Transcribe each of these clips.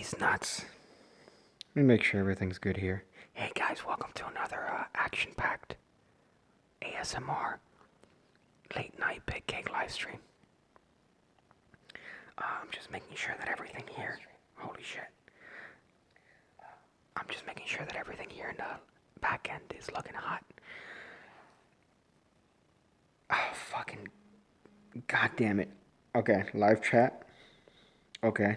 these nuts. Let me make sure everything's good here. Hey guys, welcome to another action-packed ASMR late night big cake live stream. I'm just making sure that everything here, holy shit. I'm just making sure that everything here in the back end is looking hot. Oh, fucking, god damn it. Okay, live chat. Okay,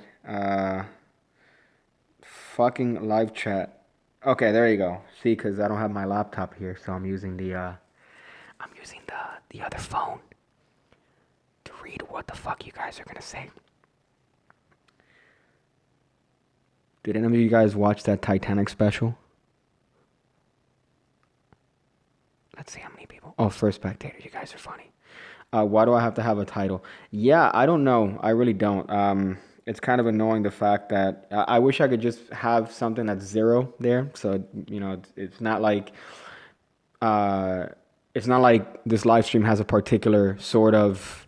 fucking live chat. Okay, there you go. See, because I don't have my laptop here, so I'm using the other phone to read what the fuck you guys are gonna say. Did any of you guys watch that Titanic special? Let's see how many people. Oh, first spectator, you guys are funny. Why do I have to have a title? Yeah, I don't know. I really don't. It's kind of annoying the fact that I wish I could just have something that's 0 there. So, you know, it's not like this live stream has a particular sort of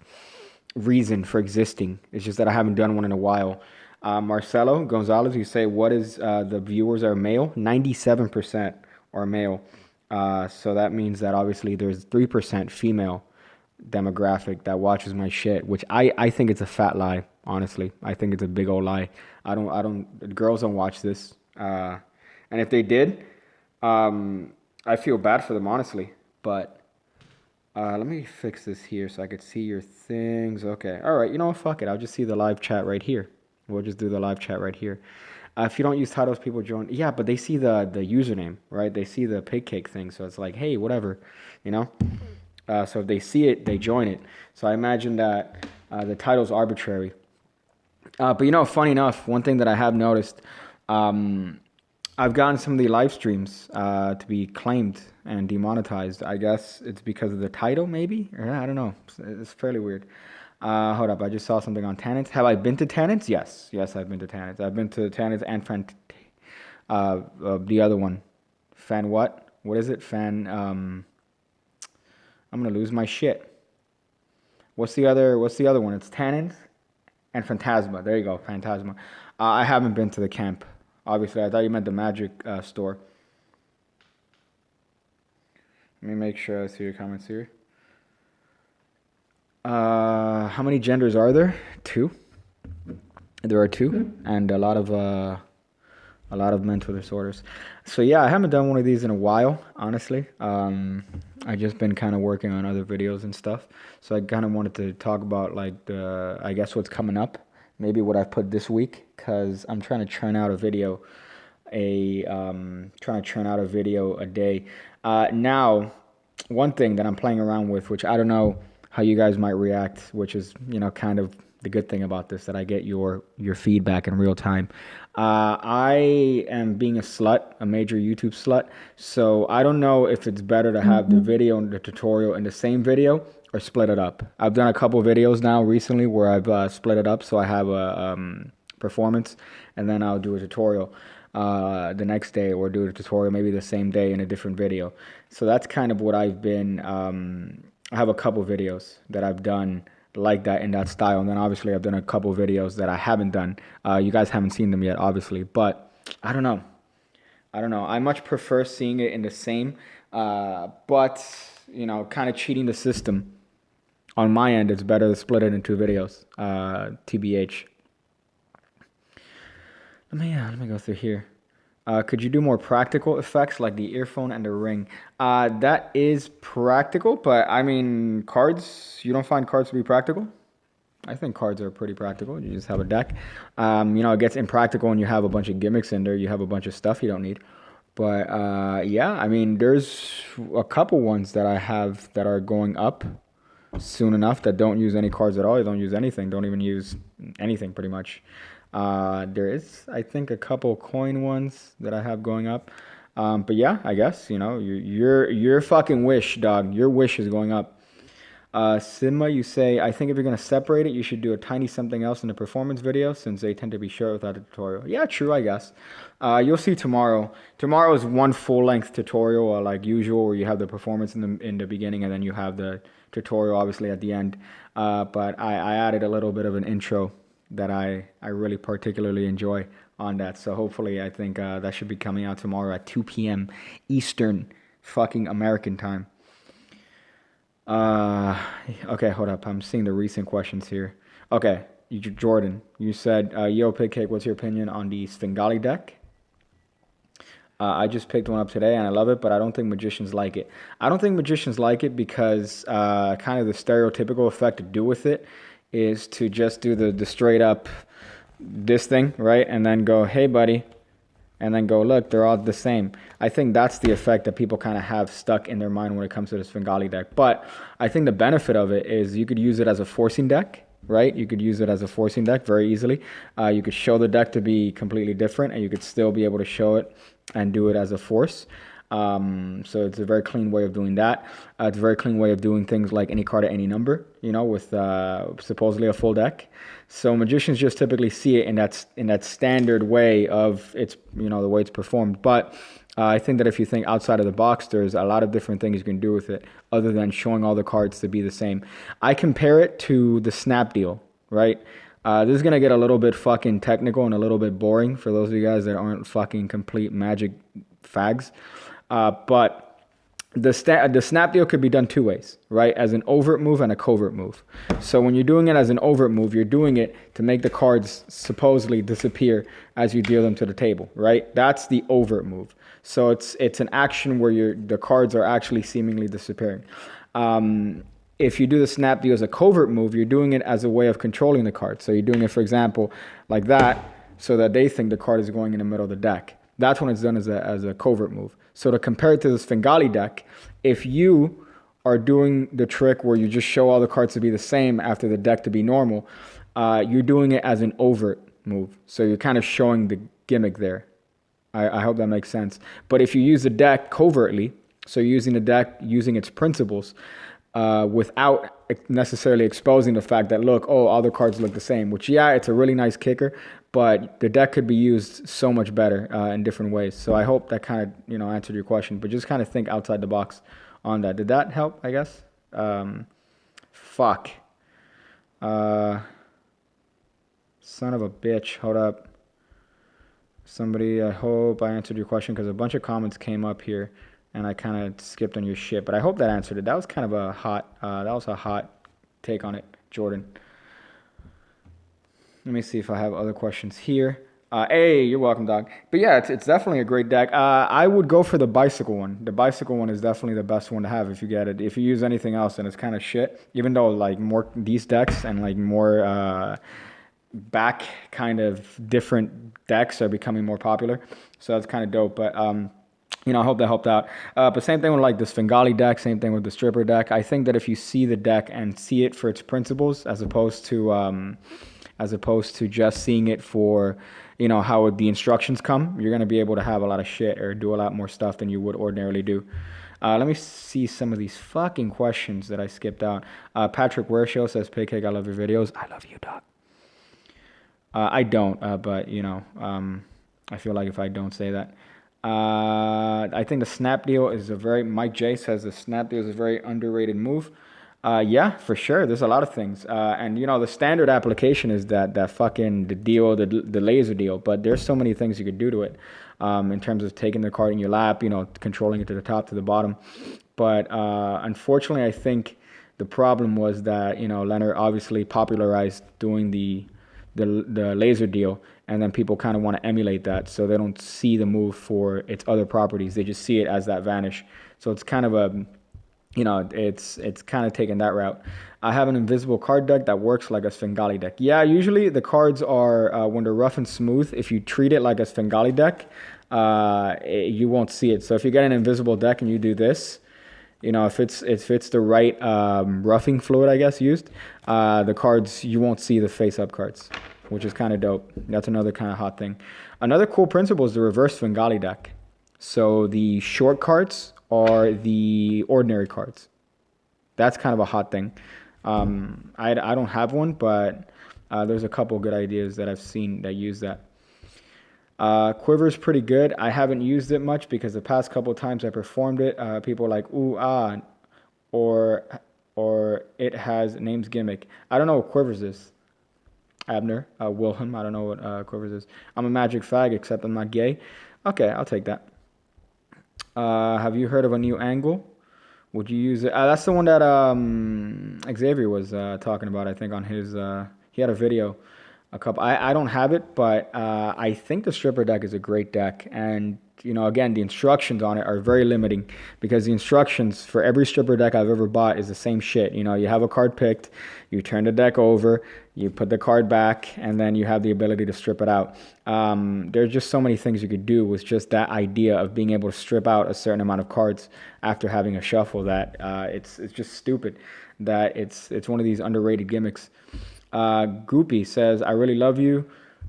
reason for existing. It's just that I haven't done one in a while. Marcelo Gonzalez, you say, what is the viewers are male? 97% are male. So that means that obviously there's 3% female demographic that watches my shit, which I think it's a fat lie. Honestly, I think it's a big old lie. Girls don't watch this. And if they did, I feel bad for them, honestly. But let me fix this here so I could see your things. Okay. All right. You know what? Fuck it. I'll just see the live chat right here. We'll just do the live chat right here. If you don't use titles, people join. Yeah, but they see the username, right? They see the pig cake thing. So it's like, hey, whatever, you know? So if they see it, they join it. So I imagine that the title's arbitrary. But, you know, funny enough, one thing that I have noticed, I've gotten some of the live streams to be claimed and demonetized. I guess it's because of the title, maybe? Or, I don't know. It's fairly weird. Hold up. I just saw something on Tannins. Have I been to Tannins? Yes. Yes, I've been to Tannins. I've been to Tannins and the other one. Fan what? What is it? I'm going to lose my shit. What's the other one? It's Tannins and Phantasma. There you go, Phantasma. I haven't been to the camp. Obviously, I thought you meant the magic store. Let me make sure I see your comments here. How many genders are there? 2. There are 2, and a lot of mental disorders. So yeah, I haven't done one of these in a while, honestly. I just been kind of working on other videos and stuff. So I kind of wanted to talk about like I guess what's coming up, maybe what I've put this week, because I'm trying to churn out a video, a day. Now, one thing that I'm playing around with, which I don't know how you guys might react, which is, you know, kind of the good thing about this, that I get your feedback in real time. I am being a slut, a major YouTube slut. So I don't know if it's better to have the video and the tutorial in the same video or split it up. I've done a couple videos now recently where I've split it up. So I have a performance and then I'll do a tutorial the next day, or do a tutorial maybe the same day in a different video. So that's kind of what I've been, I have a couple videos that I've done like that, in that style, and then obviously I've done a couple videos that I haven't done. You guys haven't seen them yet, obviously, but I don't know. I much prefer seeing it in the same, but you know, kind of cheating the system. On my end, it's better to split it in 2 videos. TBH. Let me go through here. Could you do more practical effects like the earphone and the ring? That is practical, but I mean, cards, you don't find cards to be practical? I think cards are pretty practical. You just have a deck. You know, it gets impractical when you have a bunch of gimmicks in there. You have a bunch of stuff you don't need. But yeah, I mean, there's a couple ones that I have that are going up soon enough that don't use any cards at all. They don't use anything. Don't even use anything pretty much. There is, I think, a couple coin ones that I have going up. But yeah, I guess, you know, your fucking wish, dog. Your wish is going up. Simba, you say, I think if you're going to separate it, you should do a tiny something else in the performance video, since they tend to be short without a tutorial. Yeah, true, I guess. You'll see tomorrow. Tomorrow is one full-length tutorial, like usual, where you have the performance in the beginning, and then you have the tutorial, obviously, at the end. But I added a little bit of an intro that I really particularly enjoy on that. So hopefully, I think that should be coming out tomorrow at 2 p.m. Eastern fucking American time. Okay, hold up. I'm seeing the recent questions here. Okay, Jordan, you said, yo, Pig Cake, what's your opinion on the Svengali deck? I just picked one up today and I love it, but I don't think magicians like it. I don't think magicians like it because kind of the stereotypical effect to do with it is to just do the straight up this thing, right? And then go, hey, buddy. And then go, look, they're all the same. I think that's the effect that people kind of have stuck in their mind when it comes to the Svengali deck. But I think the benefit of it is you could use it as a forcing deck, right? You could use it as a forcing deck very easily. You could show the deck to be completely different, and you could still be able to show it and do it as a force. So it's a very clean way of doing that. It's a very clean way of doing things like any card at any number, with supposedly a full deck. So magicians just typically see it in that standard way of it's the way it's performed. But I think that if you think outside of the box, there's a lot of different things you can do with it other than showing all the cards to be the same. I compare it to the snap deal, right? This is going to get a little bit fucking technical and a little bit boring for those of you guys that aren't fucking complete Magic fags. But the snap deal could be done two ways, right? As an overt move and a covert move. So when you're doing it as an overt move, you're doing it to make the cards supposedly disappear as you deal them to the table, right? That's the overt move. So it's an action where the cards are actually seemingly disappearing. If you do the snap deal as a covert move, you're doing it as a way of controlling the card. So you're doing it, for example, like that, so that they think the card is going in the middle of the deck. That's when it's done as a covert move. So to compare it to the Svengali deck, if you are doing the trick where you just show all the cards to be the same after the deck to be normal, you're doing it as an overt move. So you're kind of showing the gimmick there. I hope that makes sense. But if you use the deck covertly, so you're using the deck using its principles, without necessarily exposing the fact that, look, all the cards look the same, which, yeah, it's a really nice kicker, but the deck could be used so much better in different ways. So I hope that kind of, answered your question, but just kind of think outside the box on that. Did that help, I guess? Fuck. Son of a bitch. Hold up. Somebody, I hope I answered your question because a bunch of comments came up here. And I kind of skipped on your shit, but I hope that answered it. That was kind of a hot take on it, Jordan. Let me see if I have other questions here. Hey, you're welcome, dog. But yeah, it's definitely a great deck. I would go for the bicycle one. The bicycle one is definitely the best one to have if you get it. If you use anything else, then it's kind of shit. Even though like more these decks and like more back kind of different decks are becoming more popular, so that's kind of dope. But I hope that helped out. But same thing with like the Svengali deck, same thing with the stripper deck. I think that if you see the deck and see it for its principles, as opposed to just seeing it for, how the instructions come, you're going to be able to have a lot of shit or do a lot more stuff than you would ordinarily do. Let me see some of these fucking questions that I skipped out. Patrick Wearshow says, Paycake, I love your videos. I love you, dog. I don't, but, I feel like if I don't say that. I think the snap deal is Mike J says the snap deal is a very underrated move. Yeah, for sure. There's a lot of things. And the standard application is that fucking the deal, the laser deal, but there's so many things you could do to it. In terms of taking the card in your lap, controlling it to the top, to the bottom. But, unfortunately, I think the problem was that, Leonard obviously popularized doing the laser deal, and then people kind of want to emulate that, so they don't see the move for its other properties. They just see it as that vanish. So it's kind of it's kind of taking that route. I have an invisible card deck that works like a Svengali deck. Yeah, usually the cards are, when they're rough and smooth, if you treat it like a Svengali deck, you won't see it. So if you get an invisible deck and you do this, if it's the right roughing fluid, I guess, used, the cards, you won't see the face-up cards, which is kind of dope. That's another kind of hot thing. Another cool principle is the reverse Svengali deck. So the short cards are the ordinary cards. That's kind of a hot thing. I don't have one, but there's a couple good ideas that I've seen that use that. Quiver's pretty good. I haven't used it much because the past couple of times I performed it, people are like, ooh, ah, or it has names gimmick. I don't know what Quivers is. Abner, Wilhelm, I don't know what Quivers is. I'm a Magic fag, except I'm not gay. Okay, I'll take that. Have you heard of a new angle? Would you use it? That's the one that Xavier was talking about, I think, on his... he had a video. I don't have it, but I think the Stripper deck is a great deck. And, again, the instructions on it are very limiting because the instructions for every Stripper deck I've ever bought is the same shit. You have a card picked, you turn the deck over, you put the card back, and then you have the ability to strip it out. There's just so many things you could do with just that idea of being able to strip out a certain amount of cards after having a shuffle that it's just stupid that it's one of these underrated gimmicks. Goopy says, I really love you.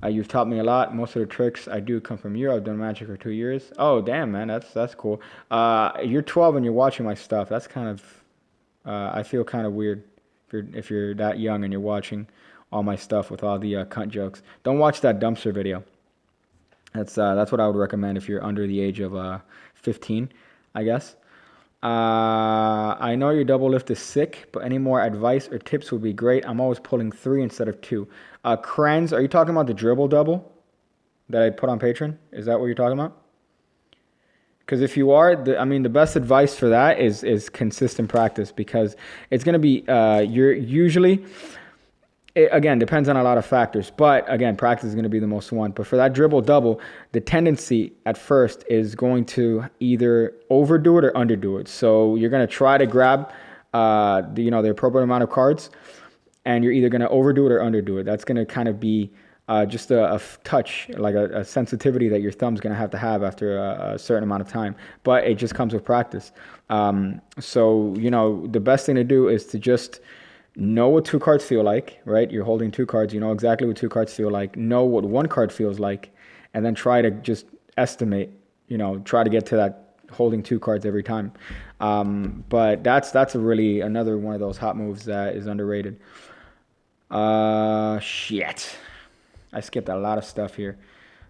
You've taught me a lot. Most of the tricks I do come from you. I've done Magic for 2 years. Oh, damn, man. That's cool. You're 12 and you're watching my stuff. That's kind of, I feel kind of weird if you're that young and you're watching all my stuff with all the cunt jokes. Don't watch that dumpster video. That's what I would recommend if you're under the age of 15, I guess. I know your double lift is sick, but any more advice or tips would be great. I'm always pulling 3 instead of 2. Kranz, are you talking about the dribble double that I put on Patreon? Is that what you're talking about? Because if you are, the best advice for that is consistent practice, because it's going to be, you're usually... It, again, depends on a lot of factors. But, again, practice is going to be the most one. But for that dribble double, the tendency at first is going to either overdo it or underdo it. So you're going to try to grab the appropriate amount of cards, and you're either going to overdo it or underdo it. That's going to kind of be just a touch, like a sensitivity that your thumb's going to have after a certain amount of time. But it just comes with practice. So, the best thing to do is to just... know what 2 cards feel like, right? You're holding 2 cards. You know exactly what 2 cards feel like. Know what 1 card feels like. And then try to just estimate, try to get to that holding 2 cards every time. But that's another one of those hot moves that is underrated. Shit. I skipped a lot of stuff here.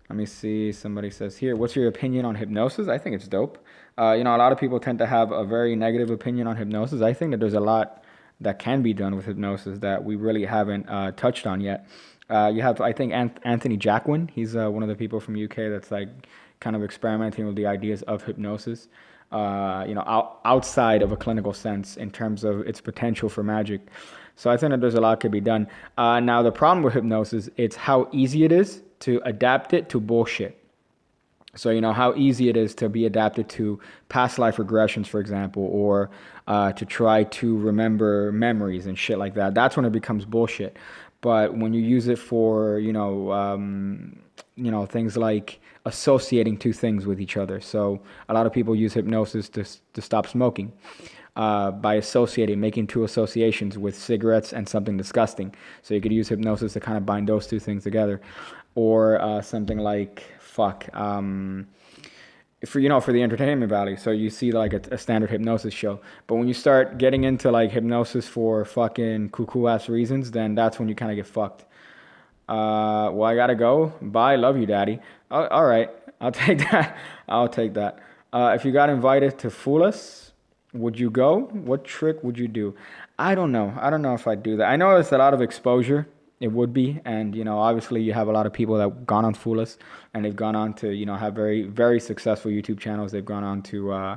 Let me see. Somebody says here, what's your opinion on hypnosis? I think it's dope. A lot of people tend to have a very negative opinion on hypnosis. I think that there's a lot that can be done with hypnosis that we really haven't touched on yet. You have, I think, Anthony Jacquin. He's one of the people from UK that's like kind of experimenting with the ideas of hypnosis, outside of a clinical sense in terms of its potential for magic. So I think that there's a lot could be done. Now, the problem with hypnosis, it's how easy it is to adapt it to bullshit. So, how easy it is to be adapted to past life regressions, for example, or to try to remember memories and shit like that. That's when it becomes bullshit. But when you use it for, things like associating 2 things with each other. So a lot of people use hypnosis to stop smoking by making 2 associations with cigarettes and something disgusting. So you could use hypnosis to kind of bind those 2 things together. Or something like... for the entertainment value. So you see like a standard hypnosis show. But when you start getting into like hypnosis for fucking cuckoo ass reasons, then that's when you kind of get fucked. Well, I gotta go. Bye. Love you, daddy. All right. I'll take that. If you got invited to Fool Us, would you go? What trick would you do? I don't know if I'd do that. I know it's a lot of exposure. It would be, and obviously you have a lot of people that have gone on Fool Us, and they've gone on to have very, very successful YouTube channels. They've gone on to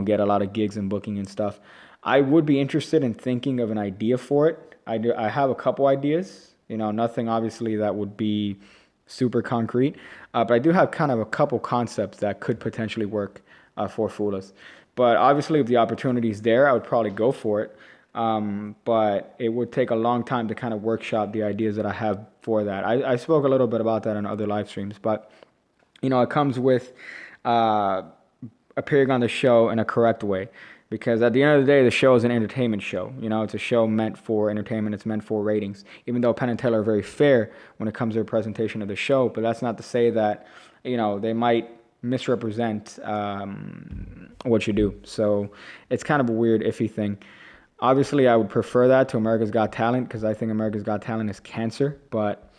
get a lot of gigs and booking and stuff. I would be interested in thinking of an idea for it. I have a couple ideas. Nothing obviously that would be super concrete, but I do have kind of a couple concepts that could potentially work for Fool Us. But obviously, if the opportunity is there, I would probably go for it. But it would take a long time to kind of workshop the ideas that I have for that. I spoke a little bit about that in other live streams, but it comes with appearing on the show in a correct way, because at the end of the day, the show is an entertainment show. It's a show meant for entertainment. It's meant for ratings. Even though Penn and Teller are very fair when it comes to their presentation of the show, but that's not to say that they might misrepresent what you do. So it's kind of a weird, iffy thing. Obviously, I would prefer that to America's Got Talent, because I think America's Got Talent is cancer. But,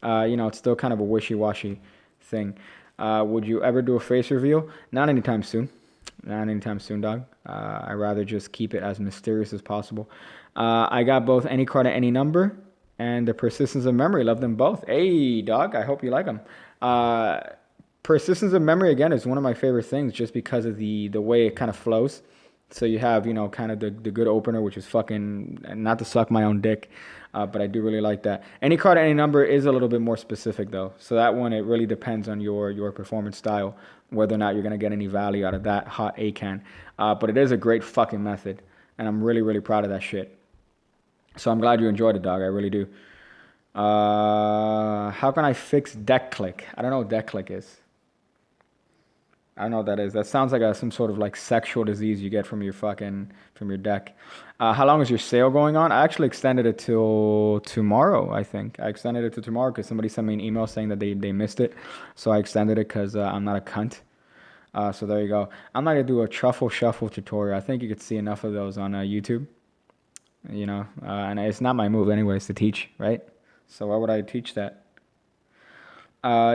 it's still kind of a wishy-washy thing. Would you ever do a face reveal? Not anytime soon. Dog. I'd rather just keep it as mysterious as possible. I got both any card at any number and the Persistence of Memory. Love them both. Hey, dog, I hope you like them. Persistence of Memory, again, is one of my favorite things just because of the way it kind of flows. So you have, kind of the good opener, which is fucking, not to suck my own dick, but I do really like that. Any card, any number is a little bit more specific, though. So that one, it really depends on your performance style, whether or not you're going to get any value out of that hot ACAN. But it is a great fucking method, and I'm really, really proud of that shit. So I'm glad you enjoyed it, dog. I really do. How can I fix deck click? I don't know what deck click is. I don't know what that is. That sounds like some sort of like sexual disease you get from your deck. How long is your sale going on? I actually extended it till tomorrow, I think. I extended it to tomorrow because somebody sent me an email saying that they missed it. So I extended it because I'm not a cunt. So there you go. I'm not going to do a truffle shuffle tutorial. I think you could see enough of those on YouTube. And it's not my move anyways to teach, right? So why would I teach that?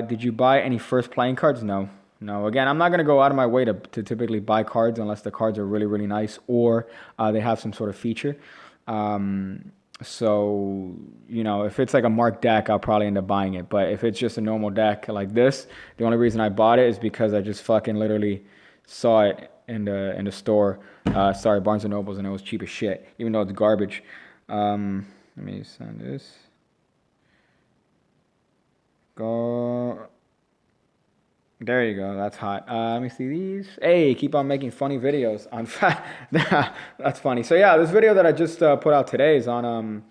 Did you buy any first playing cards? No. Again, I'm not going to go out of my way to typically buy cards unless the cards are really, really nice or they have some sort of feature. So, if it's like a marked deck, I'll probably end up buying it. But if it's just a normal deck like this, the only reason I bought it is because I just fucking literally saw it in the store. Barnes & Nobles, and it was cheap as shit, even though it's garbage. Let me send this. Go. There you go. That's hot. Let me see these. Hey, keep on making funny videos on That's funny. So yeah, this video that I just put out today is on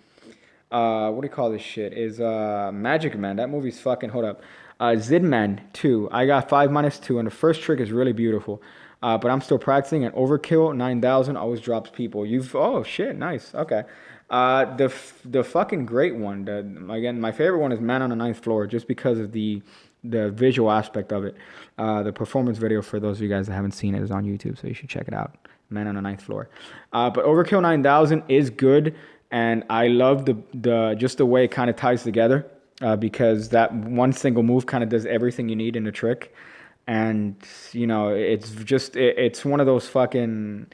what do you call this shit? Is Magic Man. That movie's fucking, hold up. Zidman 2. I got 5-2, and the first trick is really beautiful. But I'm still practicing, and Overkill 9000 always drops people. Oh shit, nice. Okay. The fucking great one. Again, my favorite one is Man on the Ninth Floor, just because of the visual aspect of it. The performance video, for those of you guys that haven't seen it, is on YouTube, so you should check it out. Man on the Ninth Floor. But Overkill 9000 is good, and I love just the way it kind of ties together, because that one single move kind of does everything you need in the trick. And it's one of those fucking,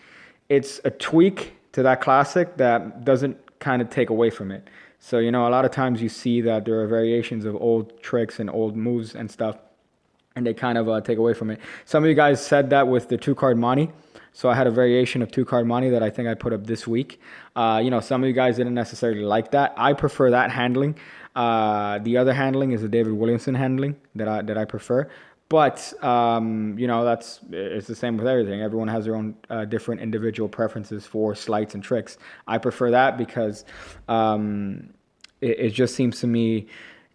it's a tweak to that classic that doesn't kind of take away from it. So, a lot of times you see that there are variations of old tricks and old moves and stuff, and they kind of take away from it. Some of you guys said that with the 2-card Monty. So I had a variation of 2-card Monty that I think I put up this week. Some of you guys didn't necessarily like that. I prefer that handling. The other handling is the David Williamson handling that I prefer. But, it's the same with everything. Everyone has their own different individual preferences for sleights and tricks. I prefer that because it just seems to me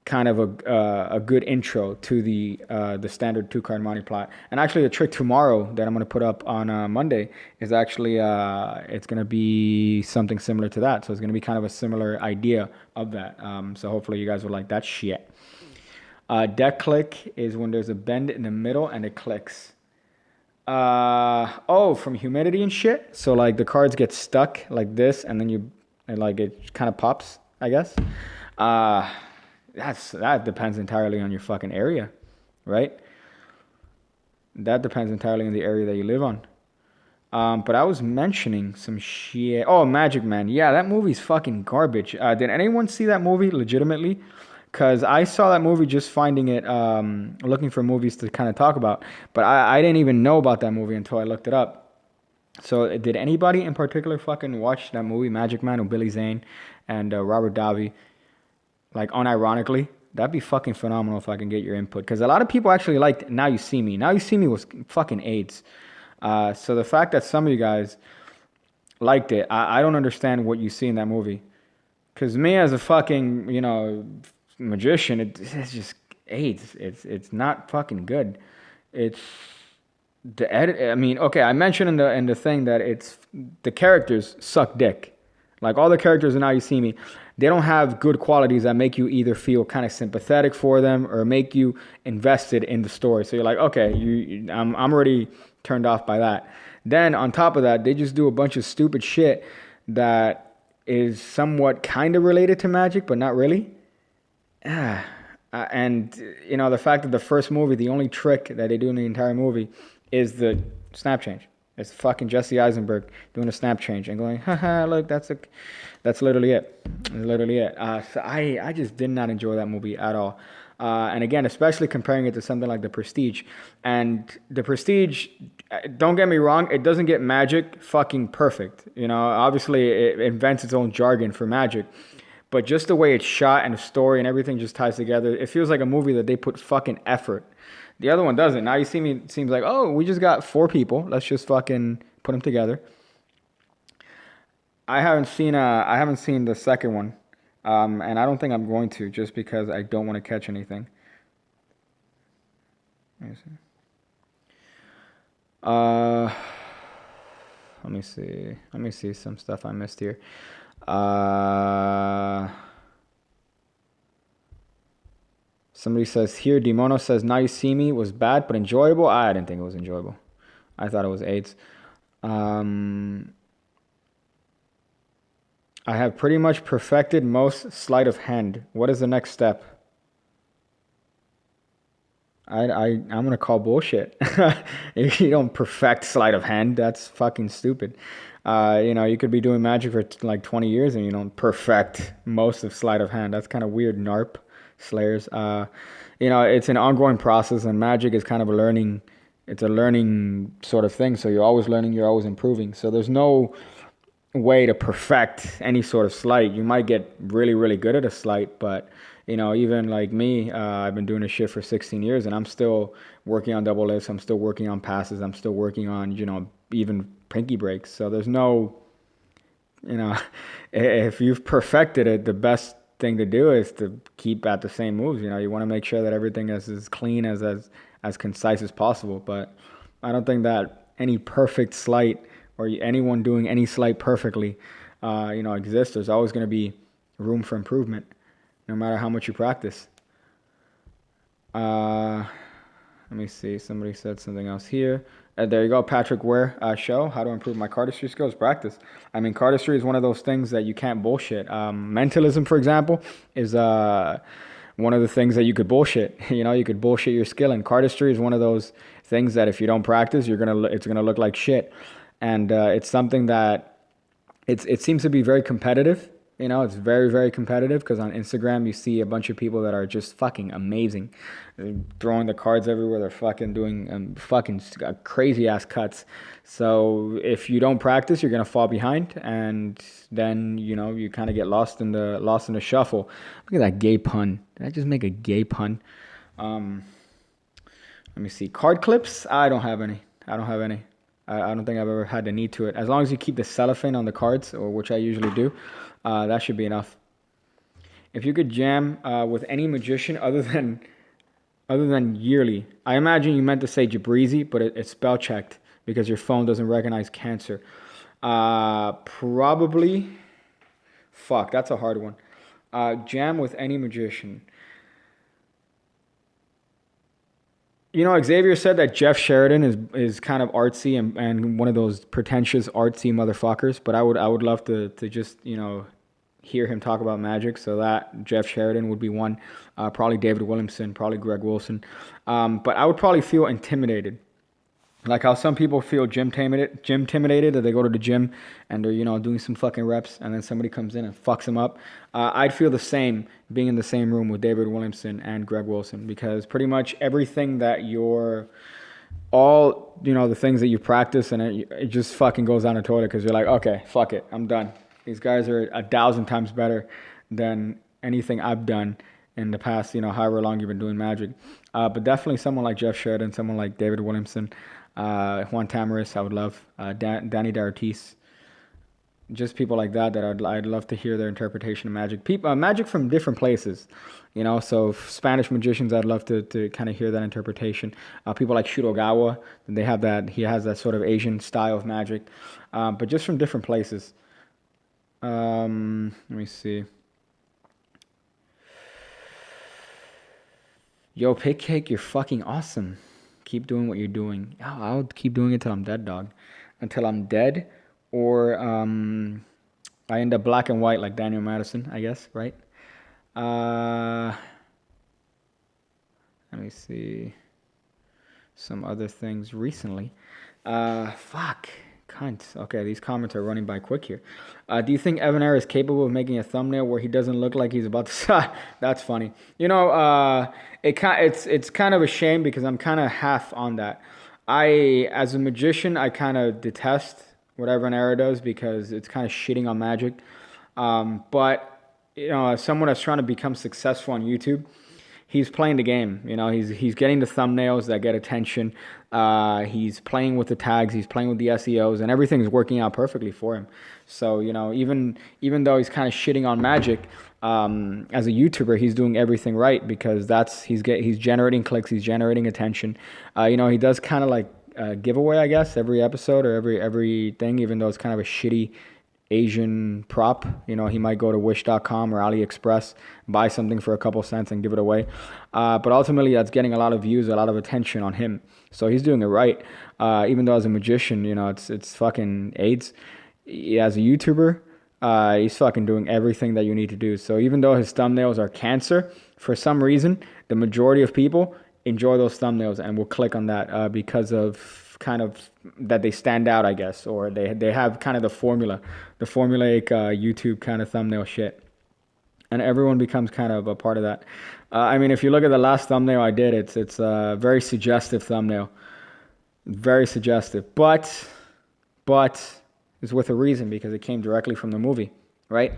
kind of a good intro to the standard 2-card Monty plot. And actually, the trick tomorrow that I'm going to put up on Monday is actually, it's going to be something similar to that. So it's going to be kind of a similar idea of that. So hopefully you guys will like that shit. Deck click is when there's a bend in the middle and it clicks. From humidity and shit. So like the cards get stuck like this, and then it kind of pops, I guess. That depends entirely on your fucking area, right? That depends entirely on the area that you live on. But I was mentioning some shit. Oh, Magic Man. Yeah, that movie's fucking garbage. Did anyone see that movie legitimately? Because I saw that movie just finding it, looking for movies to kind of talk about. But I didn't even know about that movie until I looked it up. So did anybody in particular fucking watch that movie, Magic Man, with Billy Zane and Robert Davi? Like, unironically? That'd be fucking phenomenal if I can get your input. Because a lot of people actually liked Now You See Me. Now You See Me was fucking AIDS. So the fact that some of you guys liked it, I don't understand what you see in that movie. Because me as a fucking, magician, it's just AIDS. It's not fucking good. It's the edit. I mean, okay, I mentioned in the thing that it's the characters suck dick. Like all the characters in Now You See Me, they don't have good qualities that make you either feel kind of sympathetic for them or make you invested in the story. So you're like, okay, I'm already turned off by that. Then on top of that, they just do a bunch of stupid shit that is somewhat kind of related to magic, but not really. And the fact that the first movie, the only trick that they do in the entire movie is the snap change. It's fucking Jesse Eisenberg doing a snap change and going, haha, look, that's literally it. That's literally it. So I just did not enjoy that movie at all. And again, especially comparing it to something like The Prestige. And The Prestige, don't get me wrong, it doesn't get magic fucking perfect. You know, obviously it invents its own jargon for magic. But just the way it's shot and the story and everything just ties together, it feels like a movie that they put fucking effort. The other one doesn't. Now You See Me seems like, oh, we just got 4 people. Let's just fucking put them together. I haven't seen the second one, and I don't think I'm going to, just because I don't want to catch anything. Let me see. Let me see some stuff I missed here. Somebody says here, Dimono says, Now You See Me was bad but enjoyable. I didn't think it was enjoyable. I thought it was AIDS. I have pretty much perfected most sleight of hand. What is the next step? I'm gonna call bullshit. If you don't perfect sleight of hand, that's fucking stupid. You could be doing magic for like 20 years and you don't perfect most of sleight of hand. That's kind of weird, NARP slayers. It's an ongoing process, and magic is kind of it's a learning sort of thing. So you're always learning, you're always improving. So there's no way to perfect any sort of sleight. You might get really, really good at a sleight, but even like me, I've been doing this shit for 16 years and I'm still working on double lifts. I'm still working on passes. I'm still working on, even pinky breaks. So there's no, if you've perfected it, the best thing to do is to keep at the same moves. You want to make sure that everything is as clean, as concise as possible. But I don't think that any perfect sleight or anyone doing any sleight perfectly, exists. There's always going to be room for improvement, no matter how much you practice. Let me see. Somebody said something else here. There you go. Patrick Ware show. How to improve my cardistry skills. Practice. I mean, cardistry is one of those things that you can't bullshit. Mentalism, for example, is one of the things that you could bullshit. You could bullshit your skill. And cardistry is one of those things that if you don't practice, it's gonna look like shit. And it's something that it seems to be very competitive. It's very, very competitive, because on Instagram you see a bunch of people that are just fucking amazing. They're throwing the cards everywhere. They're fucking doing fucking crazy ass cuts. So if you don't practice, you're gonna fall behind, and then you kind of get lost in the shuffle. Look at that gay pun. Did I just make a gay pun? Let me see. Card clips. I don't have any. I don't think I've ever had the need to it. As long as you keep the cellophane on the cards, or which I usually do, that should be enough. If you could jam with any magician other than yearly, I imagine you meant to say Jabrizi, but it's spell checked because your phone doesn't recognize cancer. Probably. Fuck, that's a hard one. Jam with any magician. Xavier said that Jeff Sheridan is kind of artsy and one of those pretentious artsy motherfuckers, but I would love to just, hear him talk about magic. So that Jeff Sheridan would be one. Probably David Williamson, probably Greg Wilson. But I would probably feel intimidated. Like how some people feel gym intimidated, that they go to the gym and they're, doing some fucking reps, and then somebody comes in and fucks them up. I'd feel the same being in the same room with David Williamson and Greg Wilson, because pretty much everything that the things that you practice, and it just fucking goes down the toilet, because you're like, okay, fuck it, I'm done. These guys are 1,000 times better than anything I've done in the past, however long you've been doing magic. But definitely someone like Jeff Sheridan, someone like David Williamson, Juan Tamaris, I would love. Danny D'Artis. Just people like that I'd love to hear their interpretation of magic. Magic from different places, So Spanish magicians, I'd love to kind of hear that interpretation. People like Shudogawa, he has that sort of Asian style of magic, but just from different places. Let me see. Yo, Pick Cake, you're fucking awesome. Keep doing what you're doing. I'll keep doing it till I'm dead, dog. Until I'm dead, or I end up black and white like Daniel Madison, I guess, right? Let me see. some other things recently. Fuck. Cunt. Okay, these comments are running by quick here. Do you think Evan Air is capable of making a thumbnail where he doesn't look like he's about to... That's funny. It's kind of a shame because I'm kind of half on that. As a magician, I kind of detest what Evan Air does because it's kind of shitting on magic. But as someone that's trying to become successful on YouTube, he's playing the game. He's getting the thumbnails that get attention. He's playing with the tags. He's playing with the SEOs, and everything's working out perfectly for him. So even though he's kind of shitting on magic, as a YouTuber, he's doing everything right because he's generating clicks. He's generating attention. He does kind of like giveaway, I guess, every episode or every thing, even though it's kind of a shitty Asian prop. He might go to wish.com or AliExpress, buy something for a couple cents and give it away. But ultimately, that's getting a lot of views, a lot of attention on him. So he's doing it right. Even though as a magician, it's fucking AIDS. As a YouTuber, he's fucking doing everything that you need to do. So even though his thumbnails are cancer, for some reason, the majority of people enjoy those thumbnails and will click on that because of kind of that they stand out, I guess, or they have kind of the formulaic YouTube kind of thumbnail shit, and everyone becomes kind of a part of that. If you look at the last thumbnail I did, it's a very suggestive thumbnail, very suggestive, but it's with a reason because it came directly from the movie, right?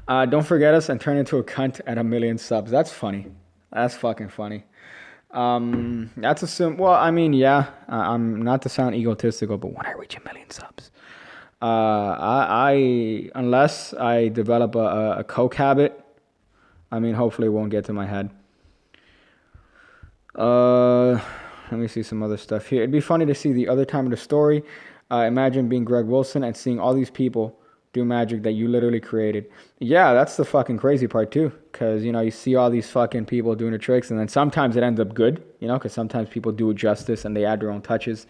Don't forget us and turn into a cunt at 1 million subs. That's funny. That's fucking funny. That's assume. Well, I'm not to sound egotistical, but when I reach 1 million subs, unless I develop a coke habit, hopefully it won't get to my head. Let me see some other stuff here. It'd be funny to see the other time of the story. Imagine being Greg Wilson and seeing all these people do magic that you literally created. Yeah, that's the fucking crazy part too. Because, you see all these fucking people doing the tricks and then sometimes it ends up good, because sometimes people do it justice and they add their own touches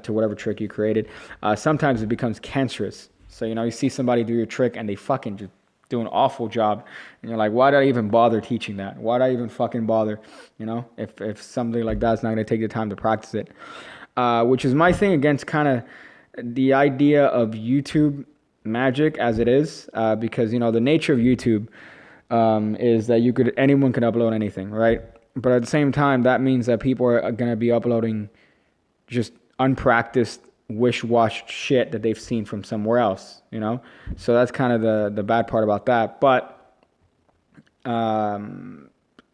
to whatever trick you created. Sometimes it becomes cancerous. So, you see somebody do your trick and they fucking just do an awful job. And you're like, why did I even bother teaching that? Why did I even fucking bother? If something like that's not going to take the time to practice it. Which is my thing against kind of the idea of YouTube magic as it is, because the nature of YouTube is that anyone can upload anything, right? But at the same time, that means that people are going to be uploading just unpracticed, wish-washed shit that they've seen from somewhere else, So that's kind of the bad part about that. But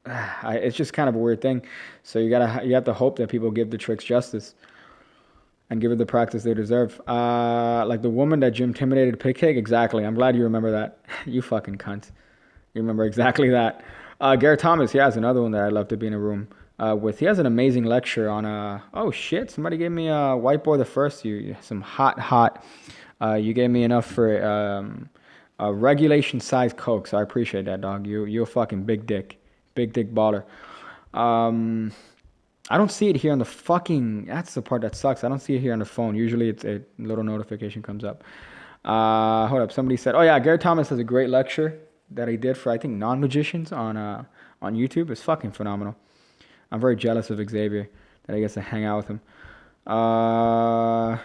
it's just kind of a weird thing. So you have to hope that people give the tricks justice and give it the practice they deserve. Like the woman that Jim intimidated Pig Cake. Exactly. I'm glad you remember that. You fucking cunt. You remember exactly that. Garrett Thomas, he has another one that I'd love to be in a room with. He has an amazing lecture on, oh shit, somebody gave me a Whiteboard the First. Some hot. You gave me enough for a regulation size Coke, so I appreciate that, dog. You're a fucking big dick baller. I don't see it here on the fucking... That's the part that sucks. I don't see it here on the phone. Usually it's a little notification comes up. Hold up. Somebody said... Oh, yeah. Garrett Thomas has a great lecture that he did for, I think, non-magicians on YouTube. It's fucking phenomenal. I'm very jealous of Xavier that I get to hang out with him. I'm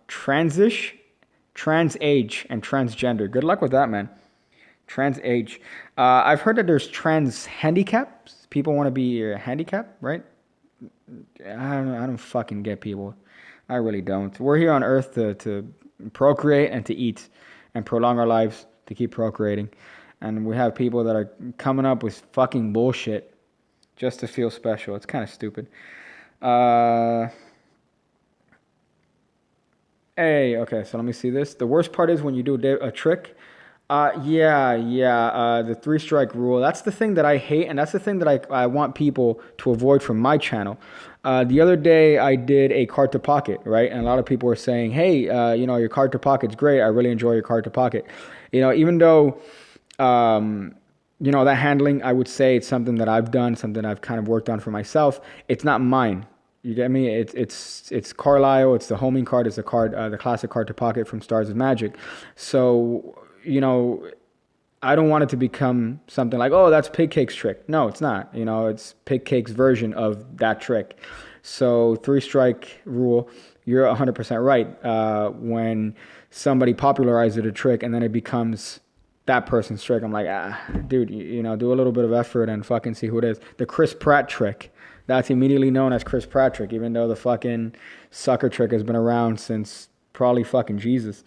trans-age, and transgender. Good luck with that, man. Trans-age. I've heard that there's trans handicaps. People want to be handicapped, right? I don't fucking get people. I really don't. We're here on Earth to procreate and to eat and prolong our lives to keep procreating. And we have people that are coming up with fucking bullshit just to feel special. It's kind of stupid. Hey, okay, so let me see this. The worst part is when you do a trick. The 3-strike rule. That's the thing that I hate, and that's the thing that I want people to avoid from my channel. The other day, I did a card to pocket, right? And a lot of people were saying, hey, your card to pocket's great. I really enjoy your card to pocket. Even though, that handling, I would say it's something that I've done, something I've kind of worked on for myself. It's not mine. You get me? It's Carlisle. It's the homing card. It's the card, the classic card to pocket from Stars of Magic. So... I don't want it to become something like, oh, that's Pig Cake's trick. No, it's not. It's Pig Cake's version of that trick. So 3-strike rule, you're 100% right. When somebody popularizes a trick and then it becomes that person's trick, I'm like, dude, do a little bit of effort and fucking see who it is. The Chris Pratt trick, that's immediately known as Chris Pratt trick, even though the fucking sucker trick has been around since probably fucking Jesus.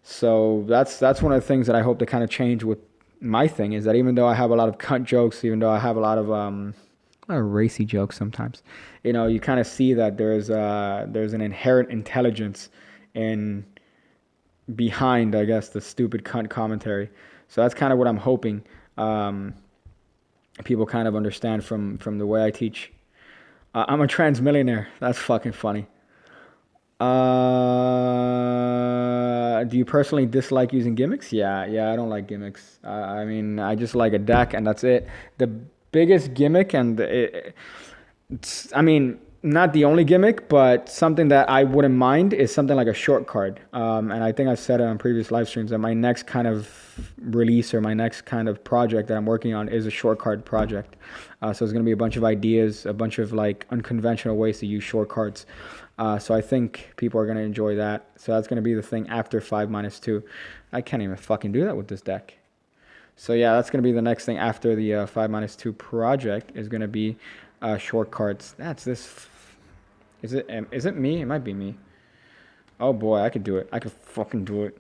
So that's one of the things that I hope to kind of change with my thing, is that even though I have a lot of cunt jokes, even though I have a lot of racy jokes sometimes, you kind of see that there's an inherent intelligence in behind, I guess, the stupid cunt commentary. So that's kind of what I'm hoping people kind of understand from the way I teach. I'm a trans millionaire. That's fucking funny. Do you personally dislike using gimmicks? Yeah, I don't like gimmicks. I mean, I just like a deck and that's it. The biggest gimmick, and it's, I mean, not the only gimmick, but something that I wouldn't mind is something like a short card. And I think I've said it on previous live streams that my next kind of release or my next kind of project that I'm working on is a short card project. So it's going to be a bunch of ideas, a bunch of like unconventional ways to use short cards. So I think people are going to enjoy that. So that's going to be the thing after 5-2. I can't even fucking do that with this deck. So yeah, that's going to be the next thing after the 5-2 project is going to be short cards. That's this. Is it me? It might be me. Oh boy, I could do it. I could fucking do it.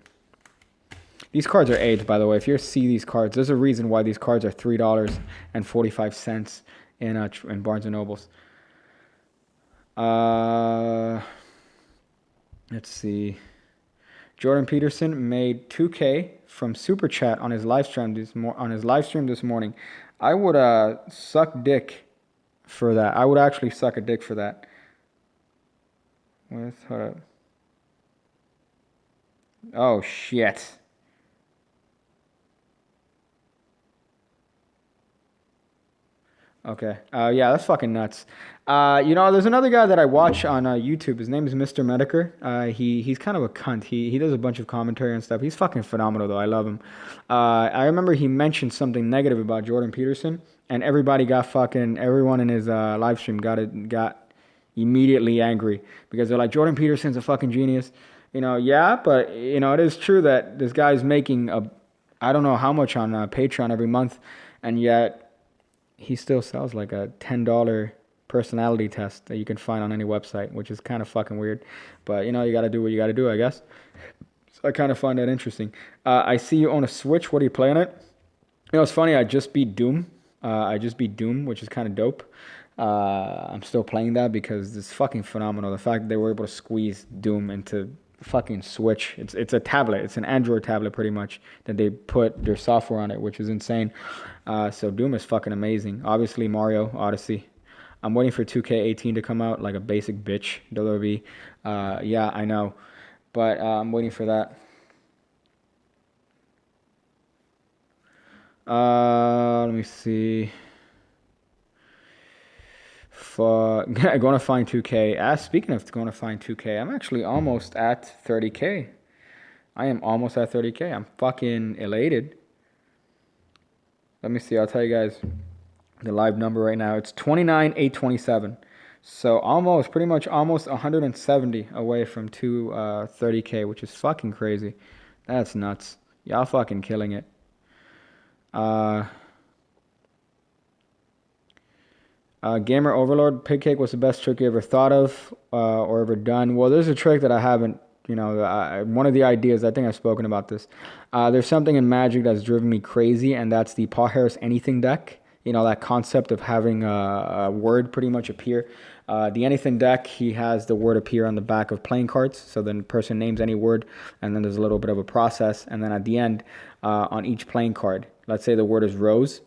These cards are aged, by the way. If you see these cards, there's a reason why these cards are $3.45 in Barnes and Nobles. Let's see. Jordan Peterson made 2K from Super Chat on his live stream this morning. I would suck dick for that. I would actually suck a dick for that. Hold up. Oh shit. Okay. Yeah, that's fucking nuts. There's another guy that I watch on YouTube. His name is Mr. Mediker. He's kind of a cunt. He does a bunch of commentary and stuff. He's fucking phenomenal though. I love him. I remember he mentioned something negative about Jordan Peterson, and everyone in his live stream got immediately angry because they're like, Jordan Peterson's a fucking genius. Yeah, but it is true that this guy's making I don't know how much on Patreon every month, and yet he still sells like a $10 personality test that you can find on any website, which is kind of fucking weird. But, you got to do what you got to do, I guess. So I kind of find that interesting. I see you own a Switch. What are you playing it? It's funny. I just beat Doom. Which is kind of dope. I'm still playing that because it's fucking phenomenal. The fact that they were able to squeeze Doom into fucking Switch. It's a tablet. It's an Android tablet pretty much that they put their software on it, which is insane. So Doom is fucking amazing. Obviously Mario Odyssey. I'm waiting for 2K18 to come out like a basic bitch. WWE. Yeah, I know. But I'm waiting for that. Let me see. Going to find 2K. Speaking of going to find 2K, I'm actually almost at 30K. I am almost at 30K. I'm fucking elated. Let me see. I'll tell you guys the live number right now. It's 29,827. So pretty much almost 170 away from 30K, which is fucking crazy. That's nuts. Y'all fucking killing it. Gamer Overlord, Pig Cake was the best trick you ever thought of or ever done. Well, there's a trick that I haven't, one of the ideas, I think I've spoken about this. There's something in Magic that's driven me crazy, and that's the Paul Harris Anything deck. That concept of having a word pretty much appear. The Anything deck, he has the word appear on the back of playing cards. So then the person names any word, and then there's a little bit of a process. And then at the end, on each playing card, let's say the word is rose,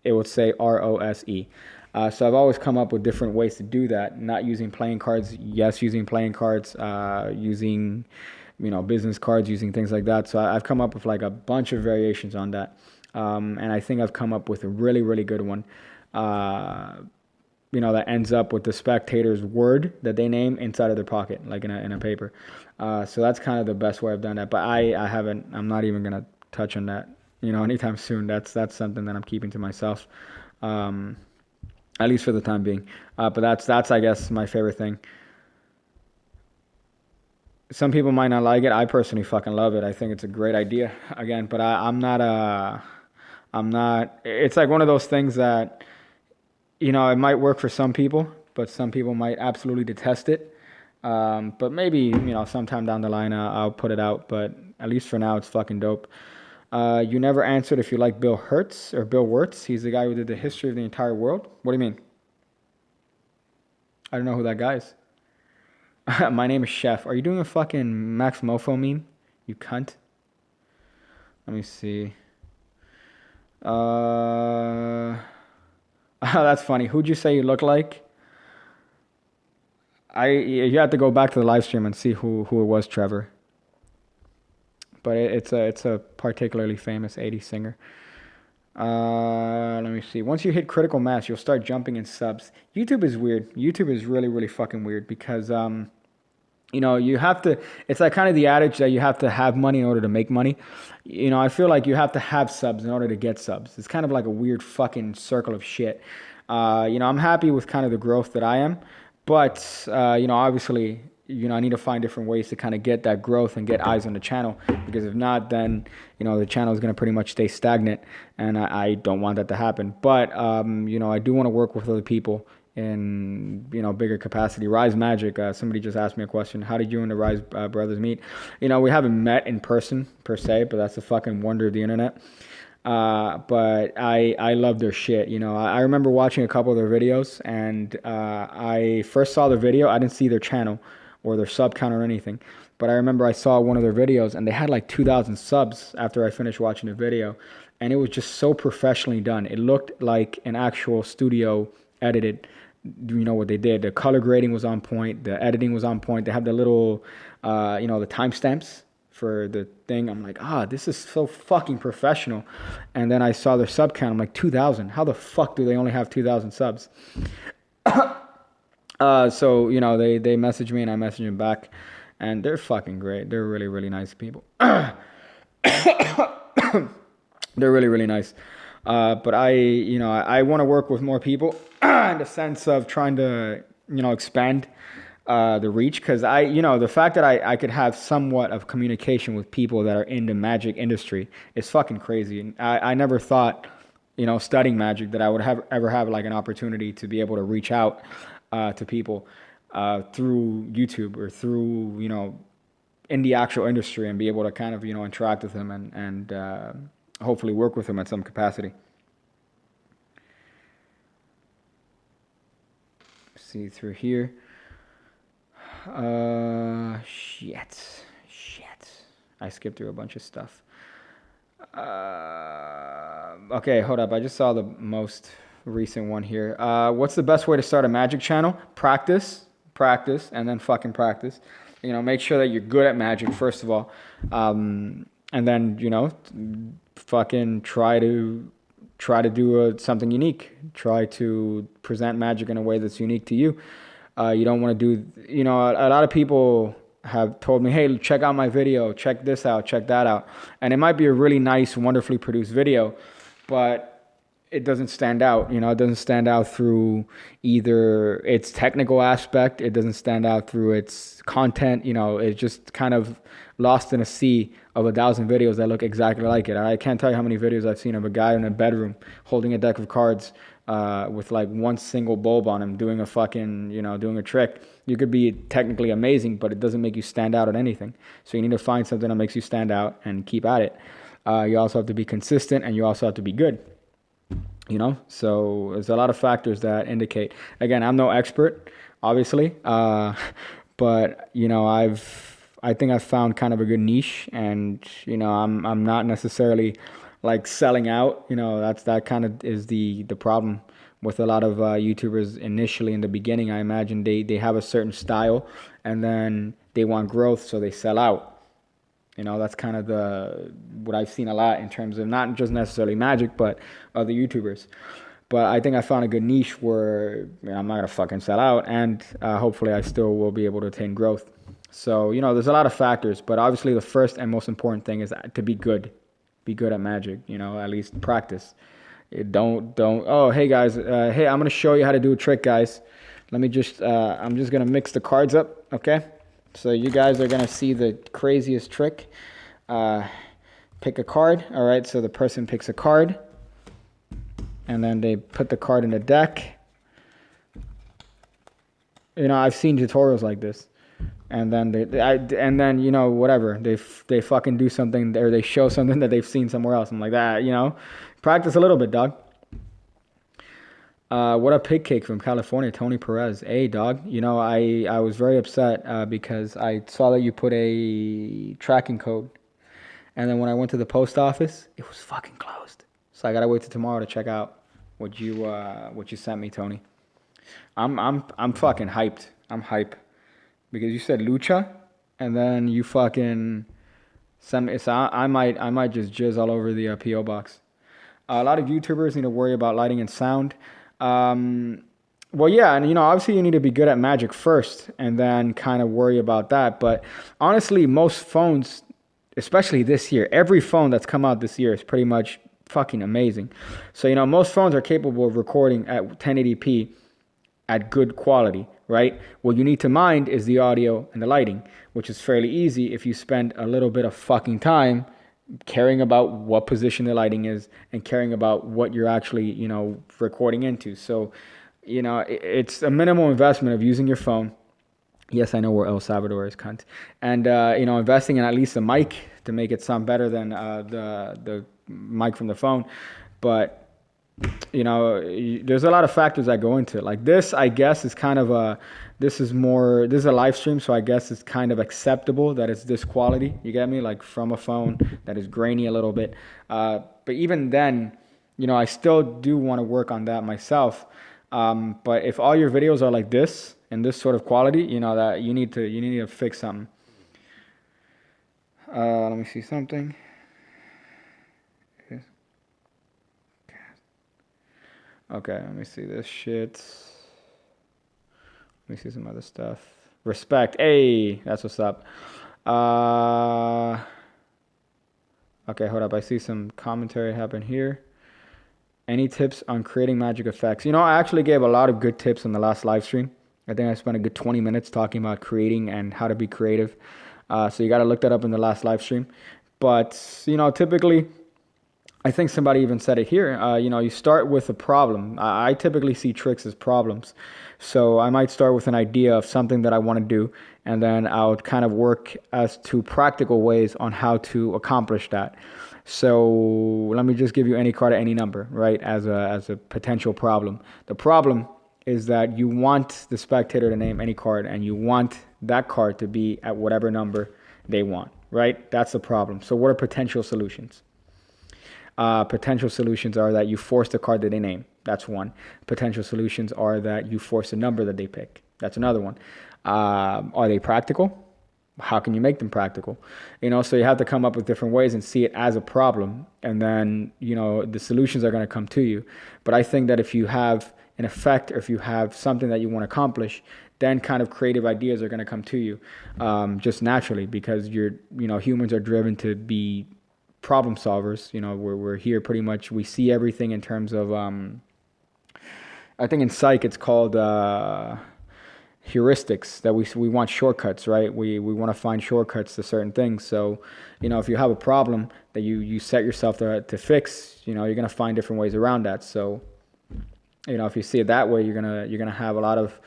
it would say ROSE. So I've always come up with different ways to do that. Not using playing cards. Yes, using playing cards. Using, business cards. Using things like that. So I've come up with like a bunch of variations on that. And I think I've come up with a really, really good one. That ends up with the spectator's word that they name inside of their pocket, like in a paper. So that's kind of the best way I've done that. But I'm not even gonna touch on that, anytime soon. That's something that I'm keeping to myself. at least for the time being. But that's I guess my favorite thing. Some people might not like it. I personally fucking love it. I think it's a great idea. Again, but I'm not. It's like one of those things that it might work for some people, but some people might absolutely detest it. But maybe sometime down the line I'll put it out. But at least for now, it's fucking dope. You never answered if you like Bill Hertz or Bill Wirtz. He's the guy who did the history of the entire world. What do you mean? I don't know who that guy is. My name is Chef. Are you doing a fucking Max Mofo meme? You cunt. Let me see. That's funny. Who'd you say you look like? You have to go back to the live stream and see who it was, Trevor. But it's a particularly famous 80s singer. Let me see. Once you hit critical mass, you'll start jumping in subs. YouTube is weird. YouTube is really, really fucking weird because you have to. It's like kind of the adage that you have to have money in order to make money. I feel like you have to have subs in order to get subs. It's kind of like a weird fucking circle of shit. I'm happy with kind of the growth that I am, but obviously, I need to find different ways to kind of get that growth and get eyes on the channel, because if not, then the channel is going to pretty much stay stagnant, and I don't want that to happen. But I do want to work with other people in bigger capacity. Rise Magic, somebody just asked me a question. How did you and the Rise brothers meet? We haven't met in person per se, but that's a fucking wonder of the internet. But I love their shit. I remember watching a couple of their videos, and I first saw the video. I didn't see their channel or their sub count or anything, but I remember I saw one of their videos and they had like 2,000 subs after I finished watching the video, and it was just so professionally done. It looked like an actual studio edited. What they did. The color grading was on point. The editing was on point. They have the little, the timestamps for the thing. I'm like, this is so fucking professional. And then I saw their sub count. I'm like, 2,000. How the fuck do they only have 2,000 subs? So they messaged me and I messaged them back, and they're fucking great. They're really, really nice people. They're really, really nice. But I want to work with more people in the sense of trying to, expand the reach. Because the fact that I could have somewhat of communication with people that are in the magic industry is fucking crazy. And I never thought, studying magic, that I would ever have like an opportunity to be able to reach out to people through YouTube or through, in the actual industry, and be able to kind of, interact with them and hopefully work with them at some capacity. See through here. Shit. I skipped through a bunch of stuff. Okay, hold up. I just saw the most recent one here. What's the best way to start a magic channel? Practice, and then fucking practice. Make sure that you're good at magic, first of all. And then, fucking try to do something unique. Try to present magic in a way that's unique to you. You don't want to do, a lot of people have told me, hey, check out my video, check this out, check that out. And it might be a really nice, wonderfully produced video, but it doesn't stand out. It doesn't stand out through either its technical aspect. It doesn't stand out through its content. It's just kind of lost in a sea of 1,000 videos that look exactly like it. I can't tell you how many videos I've seen of a guy in a bedroom holding a deck of cards with like one single bulb on him doing a fucking, doing a trick. You could be technically amazing, but it doesn't make you stand out at anything. So you need to find something that makes you stand out and keep at it. You also have to be consistent, and you also have to be good. So there's a lot of factors that indicate. Again, I'm no expert, obviously, but I think I've found kind of a good niche, and I'm not necessarily like selling out. That kind of is the problem with a lot of YouTubers initially in the beginning. I imagine they have a certain style, and then they want growth, so they sell out. That's kind of what I've seen a lot in terms of not just necessarily magic, but other YouTubers. But I think I found a good niche where I'm not going to fucking sell out, and hopefully I still will be able to attain growth. So, there's a lot of factors, but obviously the first and most important thing is to be good. Be good at magic, at least practice. Don't. Oh, hey guys. Hey, I'm gonna show you how to do a trick, guys. Let me just. I'm just gonna mix the cards up. Okay. So you guys are gonna see the craziest trick. Pick a card. All right. So the person picks a card, and then they put the card in the deck. I've seen tutorials like this, and then whatever they fucking do something, or they show something that they've seen somewhere else. I'm like that. Practice a little bit, dog. What a pig cake from California, Tony Perez. Hey, dog. I was very upset because I saw that you put a tracking code, and then when I went to the post office, it was fucking closed. So I gotta wait till tomorrow to check out what you sent me, Tony. I'm fucking hyped. I'm hype because you said lucha, and then you fucking sent me. So I might just jizz all over the PO box. A lot of YouTubers need to worry about lighting and sound. Well, yeah, and obviously you need to be good at magic first, and then kind of worry about that. But honestly, most phones, especially this year, every phone that's come out this year is pretty much fucking amazing. So most phones are capable of recording at 1080p. At good quality, right? What you need to mind is the audio and the lighting, which is fairly easy if you spend a little bit of fucking time caring about what position the lighting is and caring about what you're actually, recording into. So, it's a minimal investment of using your phone. Yes, I know where El Salvador is, cunt. And, investing in at least a mic to make it sound better than the mic from the phone. But there's a lot of factors that go into it. Like this, I guess, is kind of this is a live stream, so I guess it's kind of acceptable that it's this quality. You get me? Like from a phone that is grainy a little bit. But even then, I still do want to work on that myself. But if all your videos are like this and this sort of quality, that you need to fix something. Let me see something. Okay, let me see this shit. Let me see some other stuff. Respect. Hey, that's what's up. Okay, hold up. I see some commentary happen here. Any tips on creating magic effects? I actually gave a lot of good tips on the last live stream. I think I spent a good 20 minutes talking about creating and how to be creative. So you got to look that up in the last live stream. But, typically, I think somebody even said it here. You start with a problem. I typically see tricks as problems. So I might start with an idea of something that I want to do, and then I'll kind of work as to practical ways on how to accomplish that. So let me just give you any card at any number, right, as a potential problem. The problem is that you want the spectator to name any card, and you want that card to be at whatever number they want, right? That's the problem. So what are potential solutions? Potential solutions are that you force the card that they name. That's one. Potential solutions are that you force a number that they pick. That's another one. Are they practical? How can you make them practical? So you have to come up with different ways and see it as a problem. And then, the solutions are going to come to you. But I think that if you have an effect, or if you have something that you want to accomplish, then kind of creative ideas are going to come to you just naturally, because humans are driven to be problem solvers. We're here pretty much. We see everything in terms of I think in psych it's called heuristics, that we want shortcuts, right? We want to find shortcuts to certain things. So if you have a problem that you set yourself to fix, you're gonna find different ways around that. So if you see it that way, you're gonna have a lot of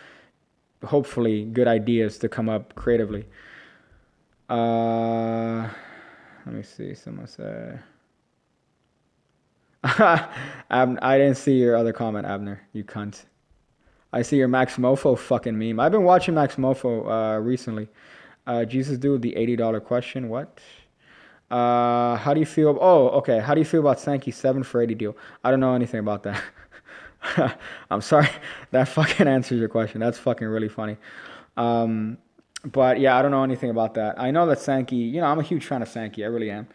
hopefully good ideas to come up creatively. Let me see. Someone said, I didn't see your other comment, Abner. You cunt. I see your Max Mofo fucking meme. I've been watching Max Mofo recently. Jesus dude, the $80 question. What? How do you feel? Oh, okay. How do you feel about Sankey's 7 for 80 deal? I don't know anything about that. I'm sorry. That fucking answers your question. That's fucking really funny. But yeah, I don't know anything about that. I know that Sankey, I'm a huge fan of Sankey. I really am.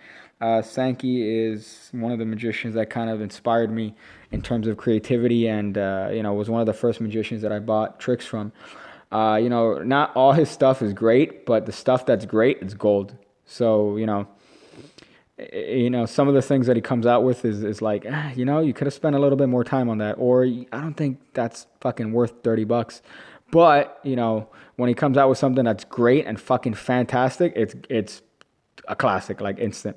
Sankey is one of the magicians that kind of inspired me in terms of creativity, and was one of the first magicians that I bought tricks from. Not all his stuff is great, but the stuff that's great is gold. So some of the things that he comes out with is like, you could have spent a little bit more time on that, or I don't think that's fucking worth $30. But when he comes out with something that's great and fucking fantastic, it's a classic, like instant.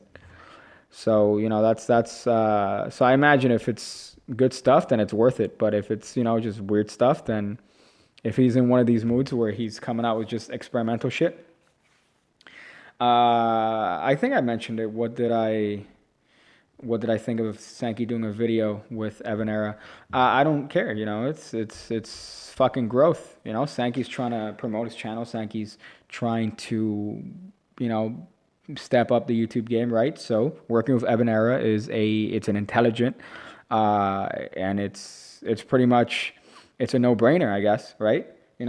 So that's so I imagine if it's good stuff, then it's worth it. But if it's just weird stuff, then if he's in one of these moods where he's coming out with just experimental shit, I think I mentioned it. What did I think of Sankey doing a video with Evanera? I don't care. It's fucking growth. Sankey's trying to promote his channel. Sankey's trying to step up the YouTube game, right? So working with Evanera it's an intelligent, and it's pretty much it's a no-brainer, I guess, right?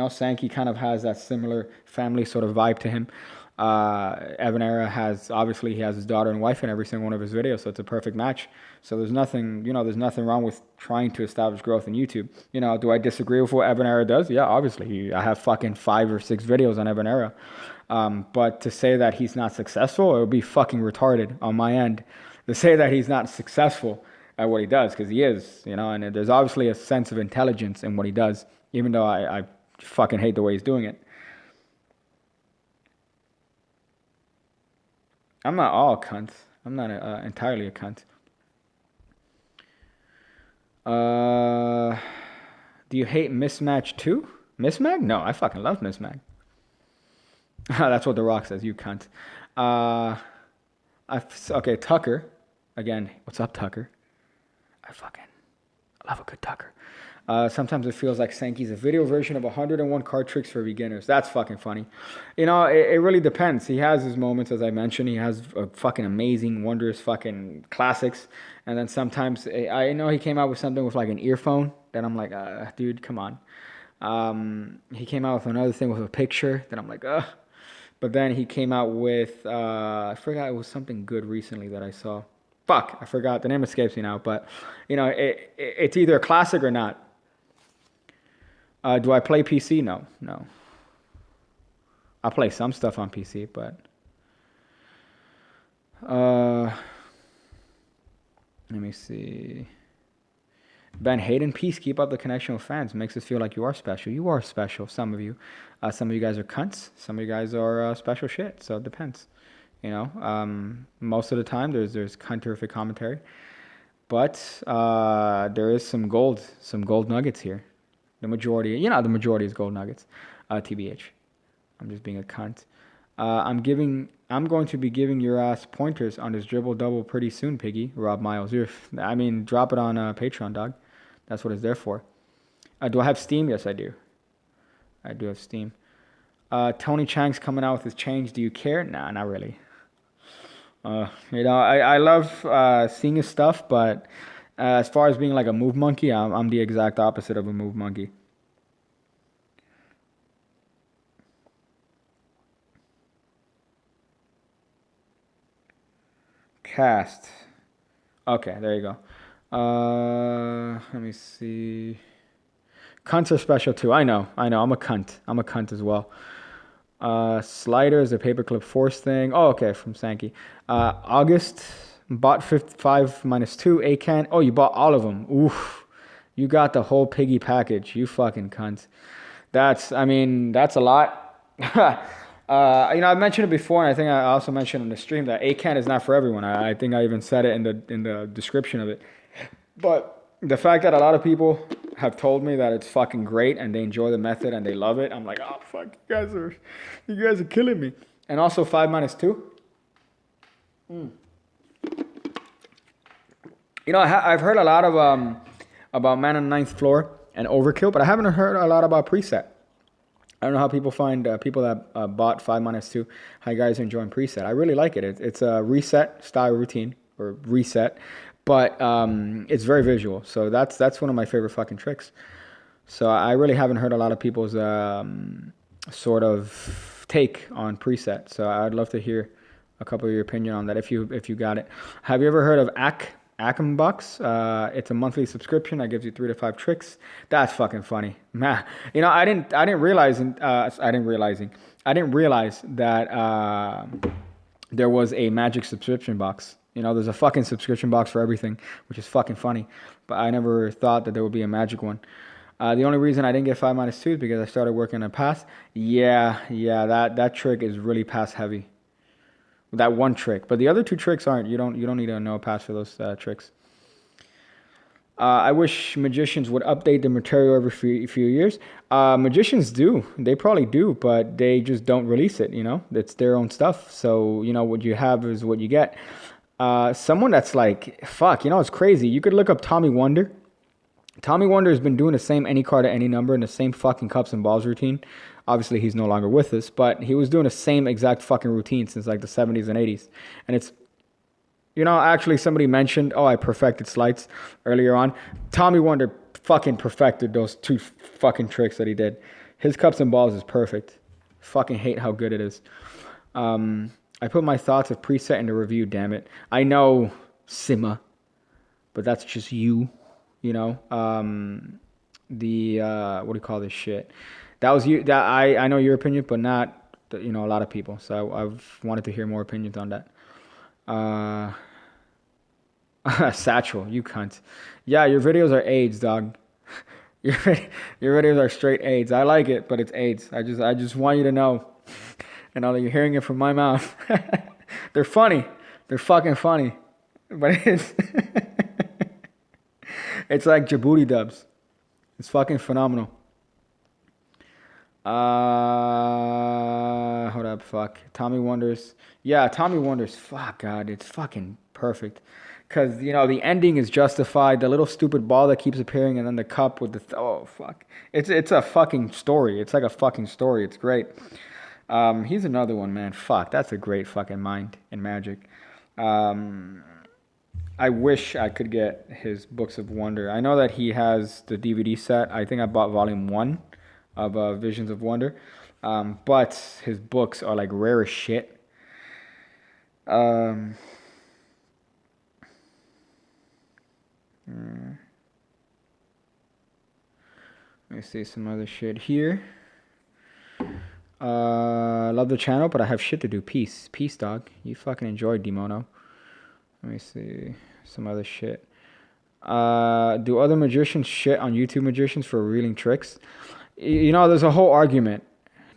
Sankey kind of has that similar family sort of vibe to him. Evanera he has his daughter and wife in every single one of his videos, so it's a perfect match. So there's nothing wrong with trying to establish growth in YouTube. Do I disagree with what Evanera does? Yeah, obviously. I have fucking 5 or 6 videos on Evanera. But to say that he's not successful, it would be fucking retarded on my end. To say that he's not successful at what he does, because he is, and there's obviously a sense of intelligence in what he does, even though I fucking hate the way he's doing it. I'm not all cunt. I'm not entirely a cunt. Do you hate Mismatch too? Mismag? No, I fucking love Mismag. That's what The Rock says, you cunt. Okay, Tucker. Again, what's up, Tucker? I love a good Tucker. Sometimes it feels like Sankey's a video version of 101 card tricks for beginners. That's fucking funny. It really depends. He has his moments, as I mentioned. He has a fucking amazing, wondrous fucking classics. And then sometimes, I know he came out with something with like an earphone. That I'm like, dude, come on. He came out with another thing with a picture. That I'm like, ugh. But then he came out with, I forgot, it was something good recently that I saw. Fuck, I forgot. The name escapes me now. But, it's either a classic or not. Do I play PC? No. I play some stuff on PC, but let me see. Ben Hayden, peace. Keep up the connection with fans. Makes us feel like you are special. You are special. Some of you guys are cunts. Some of you guys are special shit. So it depends. Most of the time there's cunterific commentary, but there is some gold nuggets here. The majority is gold nuggets. TBH. I'm just being a cunt. I'm going to be giving your ass pointers on this dribble double pretty soon, Piggy. Rob Miles. Drop it on Patreon, dog. That's what it's there for. Do I have Steam? Yes, I do. I do have Steam. Tony Chang's coming out with his change. Do you care? Nah, not really. I love seeing his stuff, but as far as being like a move monkey, I'm the exact opposite of a move monkey. Cast. Okay, there you go. Let me see. Cunts are special too. I know. I'm a cunt. I'm a cunt as well. Sliders, a paperclip force thing. Oh, okay, from Sankey. August, bought 55 minus 2, A-can. Oh, you bought all of them. Oof. You got the whole piggy package. You fucking cunt. That's a lot. I mentioned it before, and I think I also mentioned in the stream that A-can is not for everyone. I think I even said it in the description of it. But the fact that a lot of people have told me that it's fucking great and they enjoy the method and they love it, I'm like, oh fuck, you guys are killing me. And also 5 minus 2. I've heard a lot of about Man on the Ninth Floor and Overkill, but I haven't heard a lot about Preset. I don't know how people find people that bought 5 minus 2, how you guys are enjoying Preset. I really like it. It's a reset style routine, or reset, but it's very visual. So that's one of my favorite fucking tricks. So I really haven't heard a lot of people's sort of take on Preset. So I'd love to hear a couple of your opinion on that if you got it. Have you ever heard of Akram Bucks? It's a monthly subscription that gives you 3 to 5 tricks. That's fucking funny, man. I didn't realize that there was a magic subscription box. You know, there's a fucking subscription box for everything, which is fucking funny. But I never thought that there would be a magic one. The only reason I didn't get 5-2 is because I started working on pass. Yeah, that trick is really pass heavy. That one trick, but the other 2 tricks aren't. You don't need to know a pass for those tricks. I wish magicians would update the material every few years. Magicians do. They probably do, but they just don't release it, you know? It's their own stuff. So, you know, what you have is what you get. Someone that's like, fuck, you know, it's crazy. You could look up Tommy Wonder. Tommy Wonder has been doing the same any card at any number and the same fucking cups and balls routine. Obviously, he's no longer with us, but he was doing the same exact fucking routine since like the 70s and 80s. And it's, you know, actually somebody mentioned, I perfected slides earlier on. Tommy Wonder fucking perfected those 2 fucking tricks that he did. His cups and balls is perfect. Fucking hate how good it is. I put my thoughts of preset in the review, damn it. I know, Sima, but that's just you, you know. What do you call this shit? That was you. That I know your opinion, but not, you know, a lot of people. So I've wanted to hear more opinions on that. Satchel, you cunt. Yeah, your videos are AIDS, dog. Your videos are straight AIDS. I like it, but it's AIDS. I just want you to know. And now that you're hearing it from my mouth. They're funny. They're fucking funny. But it's like Djibouti dubs. It's fucking phenomenal. Hold up, fuck. Tommy Wonders. Yeah, Tommy Wonders. Fuck, God, it's fucking perfect. Because, you know, the ending is justified. The little stupid ball that keeps appearing and then the cup with the... oh, fuck. It's a fucking story. It's like a fucking story. It's great. He's another one, man. Fuck, that's a great fucking mind in Magic. I wish I could get his Books of Wonder. I know that he has the DVD set. I think I bought volume 1 of Visions of Wonder. But his books are like rare as shit. Let me see some other shit here. Love the channel, but I have shit to do. Peace, dog. You fucking enjoy Demono. Let me see some other shit. Do other magicians shit on YouTube magicians for revealing tricks? You know, there's a whole argument.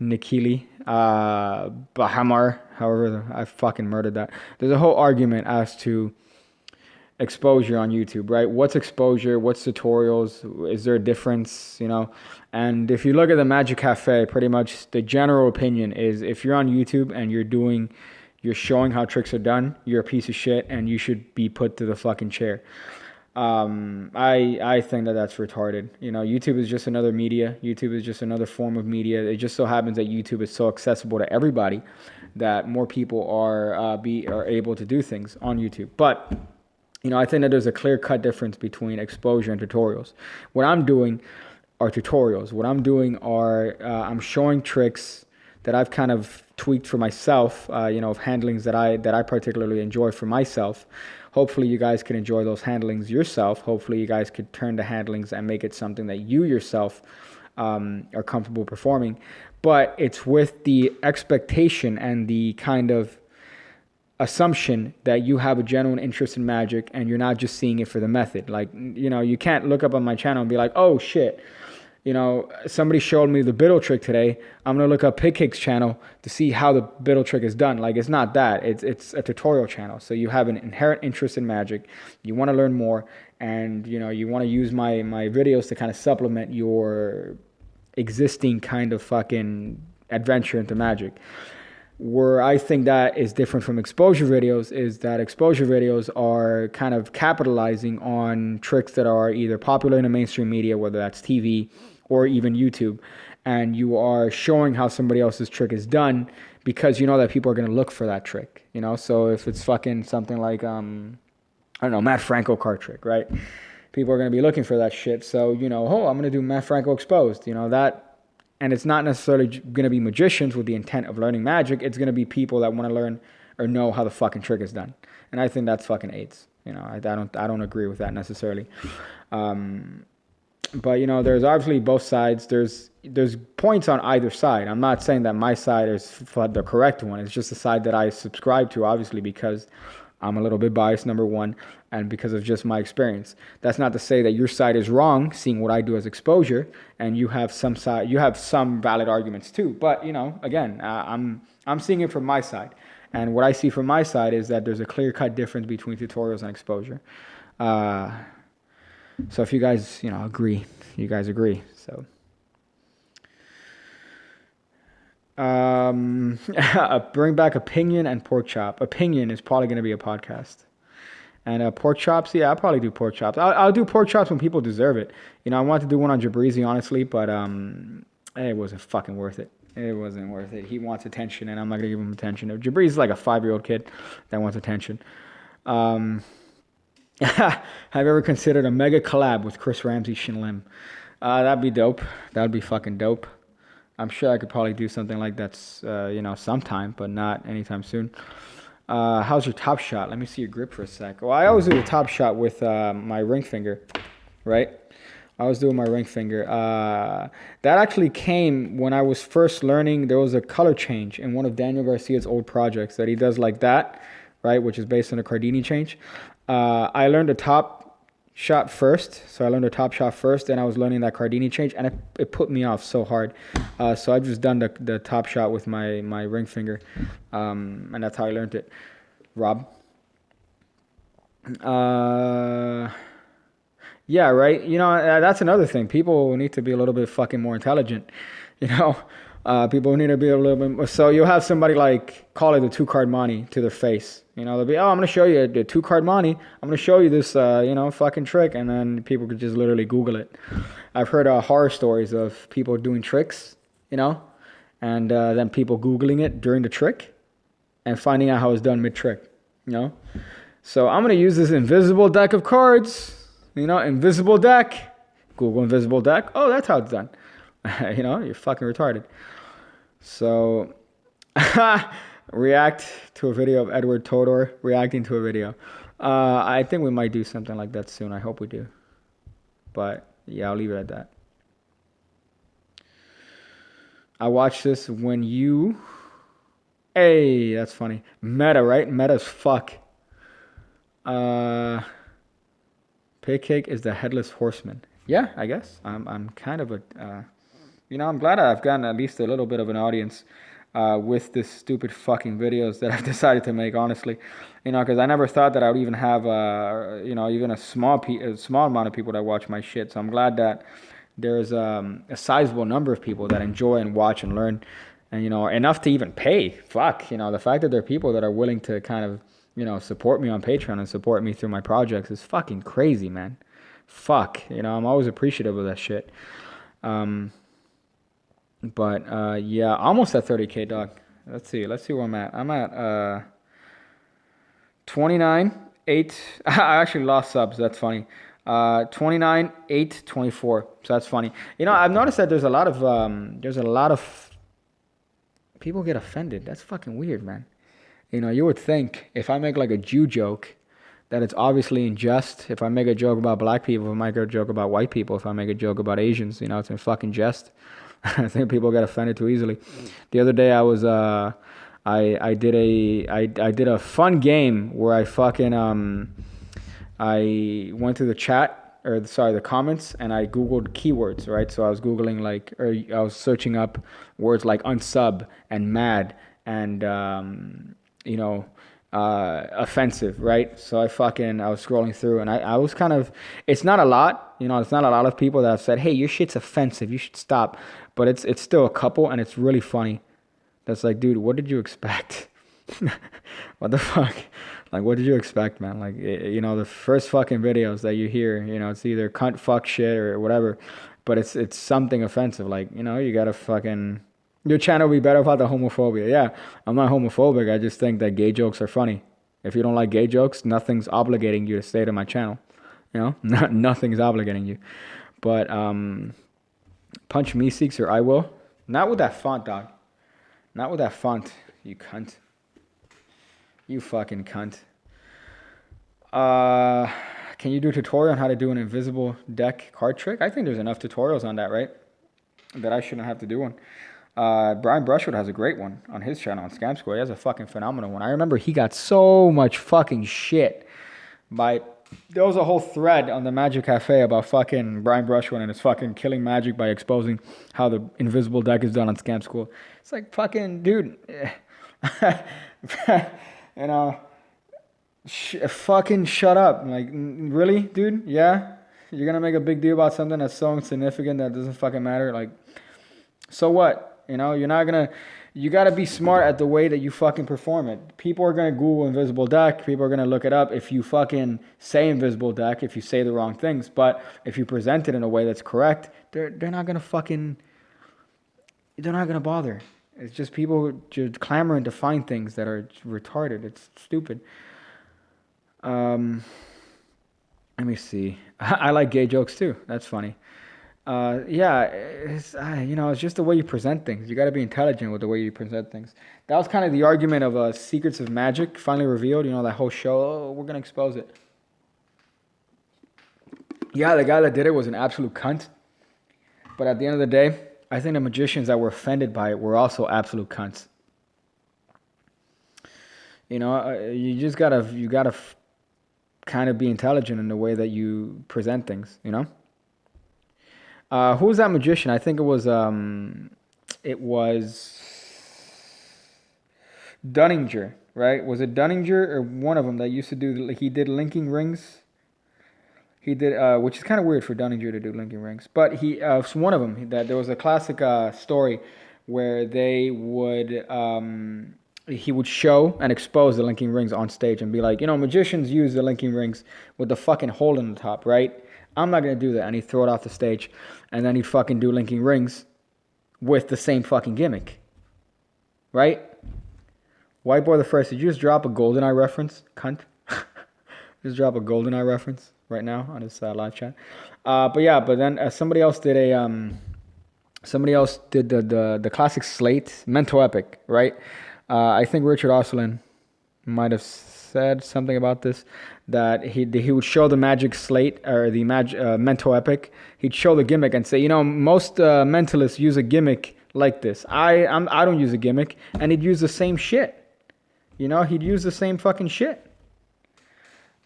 Hekili, Bahamar, however, I fucking murdered that. There's a whole argument as to exposure on YouTube, right? What's exposure? What's tutorials? Is there a difference? You know, and if you look at the Magic Cafe, pretty much the general opinion is if you're on YouTube and you're showing how tricks are done, you're a piece of shit and you should be put to the fucking chair. I think that that's retarded. You know, YouTube is just another media. YouTube is just another form of media. It just so happens that YouTube is so accessible to everybody that more people are able to do things on YouTube. But you know, I think that there's a clear-cut difference between exposure and tutorials. What I'm doing are tutorials. What I'm doing are I'm showing tricks that I've kind of tweaked for myself, you know, of handlings that I particularly enjoy for myself. Hopefully you guys can enjoy those handlings yourself. Hopefully you guys could turn the handlings and make it something that you yourself are comfortable performing. But it's with the expectation and the kind of assumption that you have a genuine interest in Magic and you're not just seeing it for the method. Like, you know, you can't look up on my channel and be like, oh shit, you know, somebody showed me the Biddle trick today. I'm going to look up Pigcake's channel to see how the Biddle trick is done. Like, it's not that. It's a tutorial channel. So you have an inherent interest in Magic. You want to learn more. And, you know, you want to use my videos to kind of supplement your existing kind of fucking adventure into Magic. Where I think that is different from exposure videos is that exposure videos are kind of capitalizing on tricks that are either popular in the mainstream media, whether that's TV or even YouTube, and you are showing how somebody else's trick is done because you know that people are going to look for that trick, you know? So if it's fucking something like, I don't know, Matt Franco card trick, right? People are going to be looking for that shit. So, you know, I'm going to do Matt Franco exposed, you know, that. And it's not necessarily going to be magicians with the intent of learning Magic. It's going to be people that want to learn or know how the fucking trick is done. And I think that's fucking AIDS. You know, I don't agree with that necessarily. But, you know, there's obviously both sides. There's points on either side. I'm not saying that my side is the correct one. It's just the side that I subscribe to, obviously, because I'm a little bit biased, number one, and because of just my experience. That's not to say that your side is wrong, seeing what I do as exposure, and you have some valid arguments too. But again, I'm seeing it from my side, and what I see from my side is that there's a clear-cut difference between tutorials and exposure. So if you guys agree, you guys agree. So. Bring back opinion and pork chop. Opinion is probably going to be a podcast, and pork chops. Yeah, I'll probably do pork chops. I'll do pork chops when people deserve it. I wanted to do one on Jabrizi, honestly, but it wasn't fucking worth it. It wasn't worth it. He wants attention, and I'm not gonna give him attention. Jabrizi's like a 5-year-old kid that wants attention. Have you ever considered a mega collab with Chris Ramsey, Shin Lim? That'd be dope. That'd be fucking dope. I'm sure I could probably do something like that, sometime, but not anytime soon. How's your top shot? Let me see your grip for a sec. Well, I always do the top shot with my ring finger, right? I was doing my ring finger. That actually came when I was first learning. There was a color change in one of Daniel Garcia's old projects that he does like that, right? Which is based on a Cardini change. I learned the top shot first. So I learned the top shot first, and I was learning that Cardini change, and it put me off so hard. So I've just done the top shot with my ring finger, and that's how I learned it. Rob? Yeah, right? That's another thing. People need to be a little bit fucking more intelligent, People need to be a little bit more. So you'll have somebody like call it the 2-card money to their face. They'll be, I'm going to show you the 2-card money. I'm going to show you this, fucking trick. And then people could just literally Google it. I've heard horror stories of people doing tricks, and then people Googling it during the trick and finding out how it's done mid-trick, So I'm going to use this invisible deck of cards, invisible deck. Google invisible deck. Oh, that's how it's done. You're fucking retarded. So, react to a video of Eduard Todor reacting to a video. I think we might do something like that soon. I hope we do. But, yeah, I'll leave it at that. I watched this when you... Hey, that's funny. Meta, right? Meta as fuck. Paycake is the headless horseman. Yeah, I guess. I'm kind of a... I'm glad I've gotten at least a little bit of an audience with this stupid fucking videos that I've decided to make, honestly. Because I never thought that I would even have, even a small amount of people that watch my shit. So I'm glad that there's a sizable number of people that enjoy and watch and learn. And, enough to even pay. Fuck, the fact that there are people that are willing to kind of, support me on Patreon and support me through my projects is fucking crazy, man. Fuck, I'm always appreciative of that shit. But yeah, almost at 30K, dog. Let's see where I'm at. I'm at 29, 8. I actually lost subs. That's funny. 29, 8, 24. So that's funny. I've noticed that there's a lot of people get offended. That's fucking weird, man. You would think if I make like a Jew joke that it's obviously unjust. If I make a joke about black people, if I make a joke about white people, if I make a joke about Asians, it's a fucking jest. I think people get offended too easily. The other day I was I did a fun game where I fucking I went to the chat the comments, and I Googled keywords, right? So I was Googling I was searching up words like unsub and mad and offensive, right? So I was scrolling through, and I was kind of, it's not a lot, it's not a lot of people that have said, hey, your shit's offensive, you should stop. But it's still a couple, and it's really funny. That's like, dude, what did you expect? What the fuck? Like, what did you expect, man? Like, the first fucking videos that you hear, it's either cunt, fuck, shit, or whatever. But it's something offensive. Like, you gotta fucking... Your channel would be better without the homophobia. Yeah, I'm not homophobic. I just think that gay jokes are funny. If you don't like gay jokes, nothing's obligating you to stay to my channel. Nothing's obligating you. But punch me, Seeks, or I will. Not with that font, dog. Not with that font, you cunt. You fucking cunt. Can you do a tutorial on how to do an invisible deck card trick? I think there's enough tutorials on that, right? That I shouldn't have to do one. Brian Brushwood has a great one on his channel on Scam Square. He has a fucking phenomenal one. I remember he got so much fucking shit by... There was a whole thread on the Magic Cafe about fucking Brian Brushwood and his fucking killing Magic by exposing how the invisible deck is done on Scam School. It's like, fucking, dude. You know, fucking shut up. Like, really, dude? Yeah? You're gonna make a big deal about something that's so insignificant that doesn't fucking matter? Like, so what? You know, you're not gonna... You gotta be smart at the way that you fucking perform it. People are gonna Google invisible deck. People are gonna look it up if you fucking say invisible deck, if you say the wrong things. But if you present it in a way that's correct, they're not gonna fucking... They're not gonna bother. It's just people just clamoring to find things that are retarded. It's stupid. Let me see. I like gay jokes too. That's funny. Yeah, it's just the way you present things. You got to be intelligent with the way you present things. That was kind of the argument of Secrets of Magic finally revealed. You know, that whole show. Oh, we're gonna expose it. Yeah, the guy that did it was an absolute cunt. But at the end of the day, I think the magicians that were offended by it were also absolute cunts. You know, you gotta kind of be intelligent in the way that you present things. You know. Who was that magician? I think it was Dunninger, right? Was it Dunninger or one of them that used to do? He did linking rings. He did, which is kind of weird for Dunninger to do linking rings, but he was one of them. That there was a classic story where they would he would show and expose the linking rings on stage and be like, you know, magicians use the linking rings with the fucking hole in the top, right? I'm not going to do that. And he'd throw it off the stage. And then he'd fucking do linking rings with the same fucking gimmick. Right? White Boy the First, did you just drop a GoldenEye reference? Cunt. Just drop a GoldenEye reference right now on this live chat. But then somebody else did the classic slate, Mental Epic, right? I think Richard Osselin might have said something about this, that he would show the magic slate or the mental epic. He'd show the gimmick and say, you know, most mentalists use a gimmick like this. I don't use a gimmick, and he'd use the same shit. You know, he'd use the same fucking shit.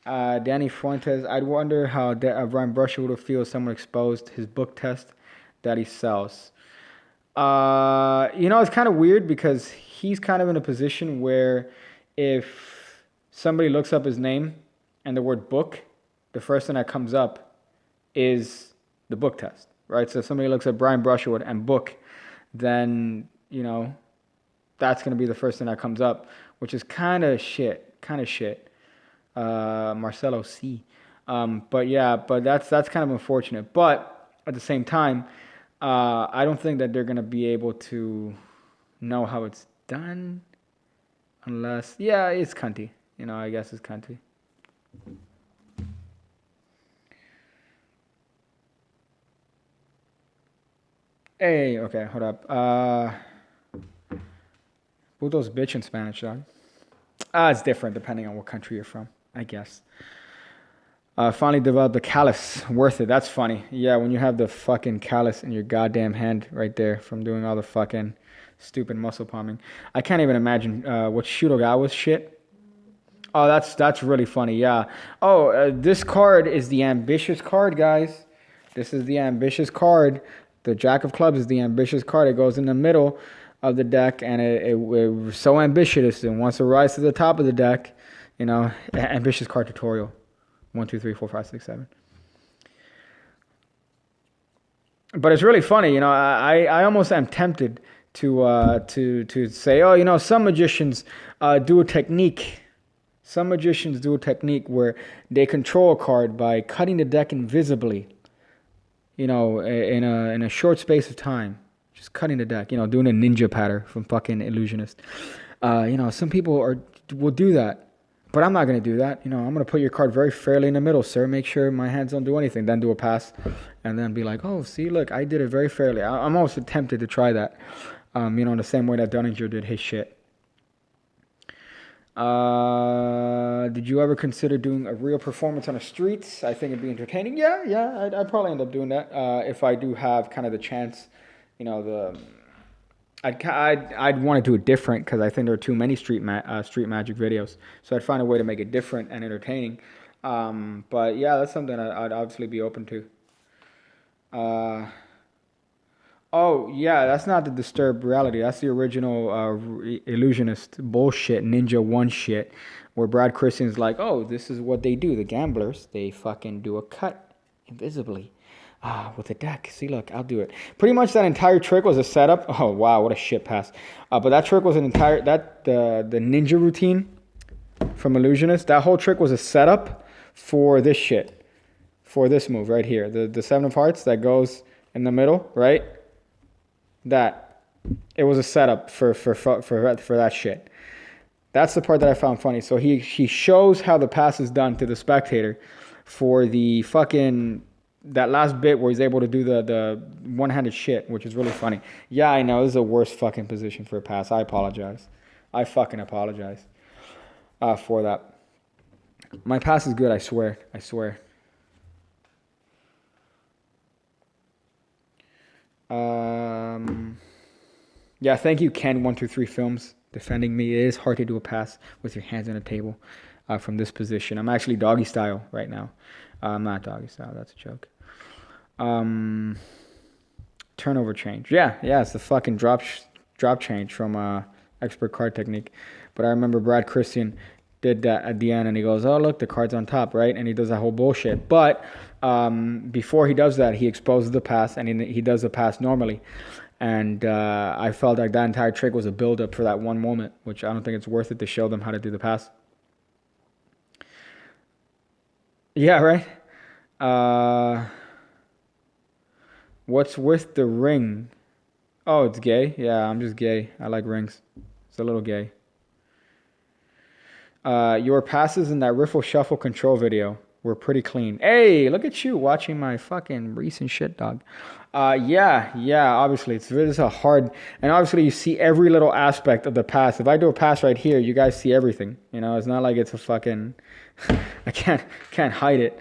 Danny Fuentes, I'd wonder how Brian Brushwood would feel if someone exposed his book test that he sells. You know, it's kind of weird because he's kind of in a position where if somebody looks up his name and the word book, the first thing that comes up is the book test, right? So if somebody looks at Brian Brushwood and book, then, you know, that's going to be the first thing that comes up, which is kind of shit. Marcelo C. But that's kind of unfortunate. But at the same time, I don't think that they're going to be able to know how it's done unless, it's cunty. You know, I guess it's cunty. Hey, okay, hold up. Puto's bitch in Spanish, dog. It's different depending on what country you're from, I guess. Finally developed the callus. Worth it. That's funny. Yeah, when you have the fucking callus in your goddamn hand right there from doing all the fucking stupid muscle palming. I can't even imagine what Shutogawa's shit. Oh, that's really funny, yeah. Oh, this card is the ambitious card, guys. This is the ambitious card. The Jack of Clubs is the ambitious card. It goes in the middle of the deck, and it's so ambitious and wants to rise to the top of the deck. You know, ambitious card tutorial. 1, 2, 3, 4, 5, 6, 7. But it's really funny, you know. I almost am tempted to say, oh, you know, some magicians do a technique. Some magicians do a technique where they control a card by cutting the deck invisibly. You know, in a short space of time, just cutting the deck. You know, doing a ninja pattern from fucking Illusionist. You know, some people will do that, but I'm not gonna do that. You know, I'm gonna put your card very fairly in the middle, sir. Make sure my hands don't do anything. Then do a pass, and then be like, oh, see, look, I did it very fairly. I'm also tempted to try that. You know, in the same way that Dunninger did his shit. Did you ever consider doing a real performance on the streets? I think it'd be entertaining. Yeah, I'd probably end up doing that if I do have kind of the chance, you know, I'd want to do it different because I think there are too many street magic videos. So I'd find a way to make it different and entertaining. But yeah, that's something I'd obviously be open to. Uh, oh yeah, that's not the Disturbed Reality. That's the original illusionist bullshit, Ninja One shit, where Brad Christian's like, oh, this is what they do. The gamblers, they fucking do a cut invisibly. With a deck. See, look, I'll do it. Pretty much that entire trick was a setup. Oh wow, what a shit pass. But that trick was an entire the ninja routine from Illusionist. That whole trick was a setup for this shit, for this move right here. The seven of hearts that goes in the middle, right? That it was a setup for that shit. That's the part that I found funny. So he shows how the pass is done to the spectator for the fucking that last bit where he's able to do the one-handed shit, which is really funny. Yeah, I know this is the worst fucking position for a pass. I apologize. I fucking apologize for that. My pass is good. I swear. I swear. Yeah, thank you, Ken123 Films, defending me. It is hard to do a pass with your hands on the table from this position. I'm actually doggy style right now. I'm not doggy style. That's a joke. Turnover change. Yeah, it's the fucking drop change from Expert Card Technique. But I remember Brad Christian did that at the end, and he goes, oh, look, the card's on top, right? And he does that whole bullshit. But before he does that, he exposes the pass, and he does the pass normally. And I felt like that entire trick was a build-up for that one moment, which I don't think it's worth it to show them how to do the pass. Yeah, right? What's with the ring? Oh, it's gay? Yeah, I'm just gay. I like rings. It's a little gay. Your passes in that Riffle Shuffle control video were pretty clean. Hey, look at you watching my fucking recent shit, dog. Yeah, obviously. This is a hard... And obviously you see every little aspect of the pass. If I do a pass right here, you guys see everything. You know, it's not like it's a fucking... I can't hide it.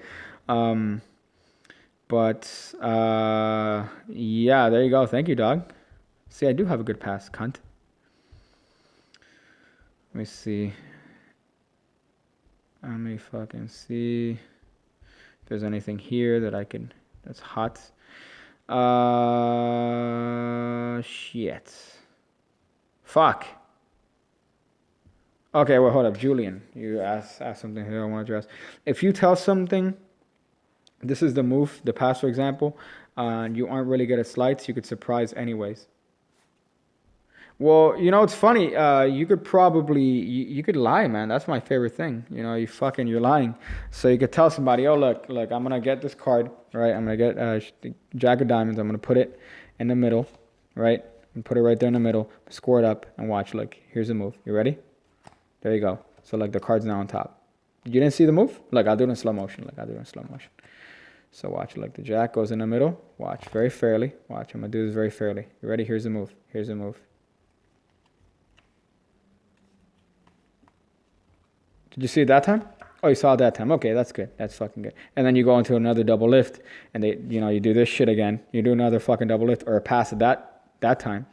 But yeah, there you go. Thank you, dog. See, I do have a good pass, cunt. Let me see. Let me fucking see if there's anything here that I can... That's hot. Shit. Fuck. Okay, well, hold up. Julian, you asked something here I want to address. If you tell something, this is the move, the pass, for example, and you aren't really good at slides, you could surprise anyways. Well, you know, it's funny. You could probably, you could lie, man. That's my favorite thing. You know, you're lying. So you could tell somebody, oh, look, I'm going to get this card, right? I'm going to get the Jack of Diamonds. I'm going to put it in the middle, right? And put it right there in the middle. Score it up and watch. Look, here's the move. You ready? There you go. So, like, the card's now on top. You didn't see the move? Look, I'll do it in slow motion. So watch. Like, the Jack goes in the middle. Watch. Very fairly. Watch. I'm going to do this very fairly. You ready? Here's the move. Did you see it that time? Oh, you saw it that time. Okay, that's good. That's fucking good. And then you go into another double lift, and you do this shit again. You do another fucking double lift or a pass at that time,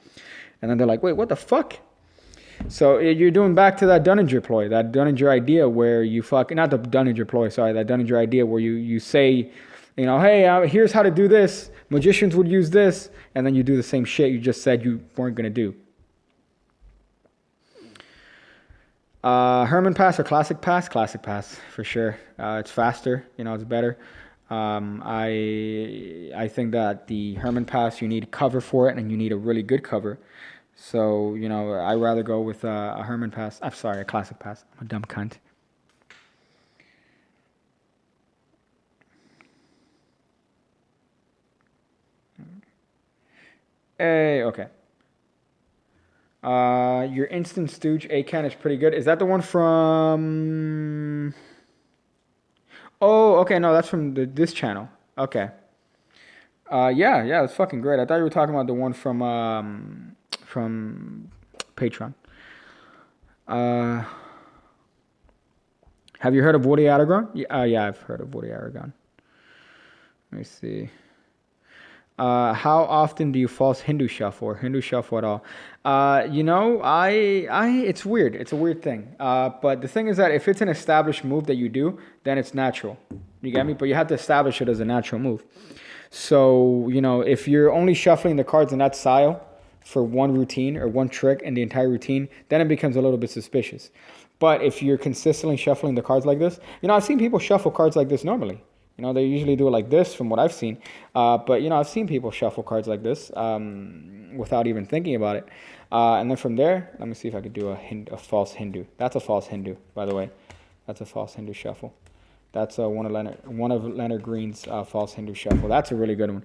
and then they're like, wait, what the fuck? So you're doing back to that Dunninger ploy, that Dunninger idea where you not the Dunninger ploy, sorry, that Dunninger idea where you say, you know, hey, here's how to do this. Magicians would use this, and then you do the same shit you just said you weren't gonna do. Herman pass or classic pass? Classic pass, for sure. It's faster, you know, it's better. I think that the Herman pass, you need cover for it, and you need a really good cover. So, you know, I'd rather go with a Herman pass. I'm sorry, a classic pass. I'm a dumb cunt. Hey, okay. Your Instant Stooge A-Can is pretty good. Is that the one from... Oh, okay, no, that's from this channel. Okay. Yeah, that's fucking great. I thought you were talking about the one from Patreon. Have you heard of Woody Aragon? Yeah, I've heard of Woody Aragon. Let me see. How often do you false Hindu shuffle or Hindu shuffle at all? It's weird. It's a weird thing. But the thing is that if it's an established move that you do, then it's natural. You get me? But you have to establish it as a natural move. So, if you're only shuffling the cards in that style for one routine or one trick in the entire routine, then it becomes a little bit suspicious. But if you're consistently shuffling the cards like this, I've seen people shuffle cards like this normally. They usually do it like this from what I've seen. But, I've seen people shuffle cards like this without even thinking about it. And then from there, let me see if I could do a false Hindu. That's a false Hindu, by the way. That's a false Hindu shuffle. That's one of Leonard Green's false Hindu shuffle. That's a really good one.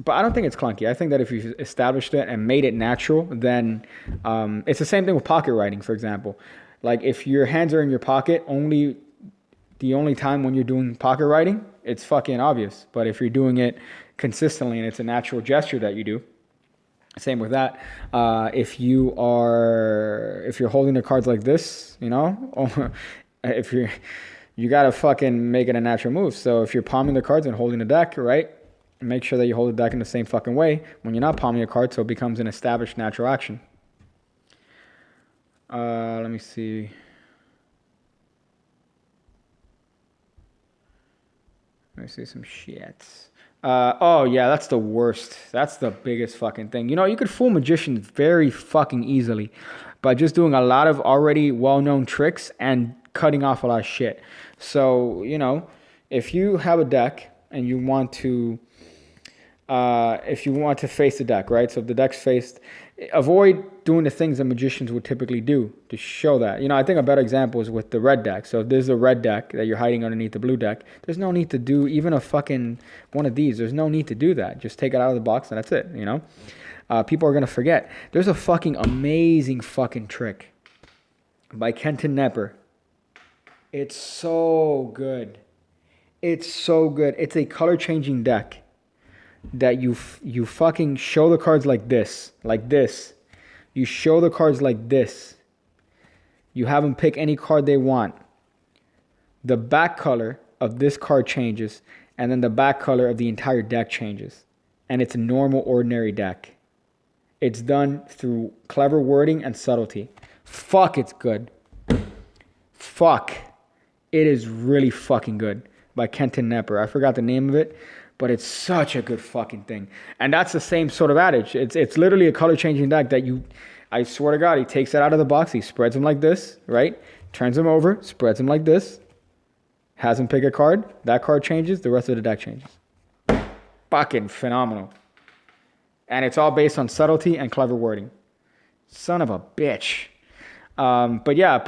But I don't think it's clunky. I think that if you've established it and made it natural, then it's the same thing with pocket writing, for example. Like if your hands are in your pocket, the only time when you're doing pocket writing, it's fucking obvious. But if you're doing it consistently and it's a natural gesture that you do, same with that. If you're holding the cards like this, you gotta fucking make it a natural move. So if you're palming the cards and holding the deck, right? Make sure that you hold the deck in the same fucking way when you're not palming a card, so it becomes an established natural action. Let me see. Let me see some shits. Oh yeah, that's the worst. That's the biggest fucking thing. You could fool magicians very fucking easily by just doing a lot of already well-known tricks and cutting off a lot of shit. So, if you have a deck and you want to face the deck, right? So if the deck's faced, avoid doing the things that magicians would typically do to show that. I think a better example is with the red deck. So if there's a red deck that you're hiding underneath the blue deck, there's no need to do even a fucking one of these. There's no need to do that. Just take it out of the box and that's it, People are going to forget. There's a fucking amazing fucking trick by Kenton Nepper. It's so good. It's so good. It's a color changing deck that you fucking show the cards like this. You show the cards like this. You have them pick any card they want. The back color of this card changes, and then the back color of the entire deck changes. And it's a normal, ordinary deck. It's done through clever wording and subtlety. Fuck, it's good. Fuck. It is really fucking good. By Kenton Nepper. I forgot the name of it, but it's such a good fucking thing. And that's the same sort of adage. It's literally a color changing deck that I swear to God, he takes it out of the box, he spreads them like this, right? Turns them over, spreads them like this, has him pick a card, that card changes, the rest of the deck changes. Fucking phenomenal. And it's all based on subtlety and clever wording. Son of a bitch. I forgot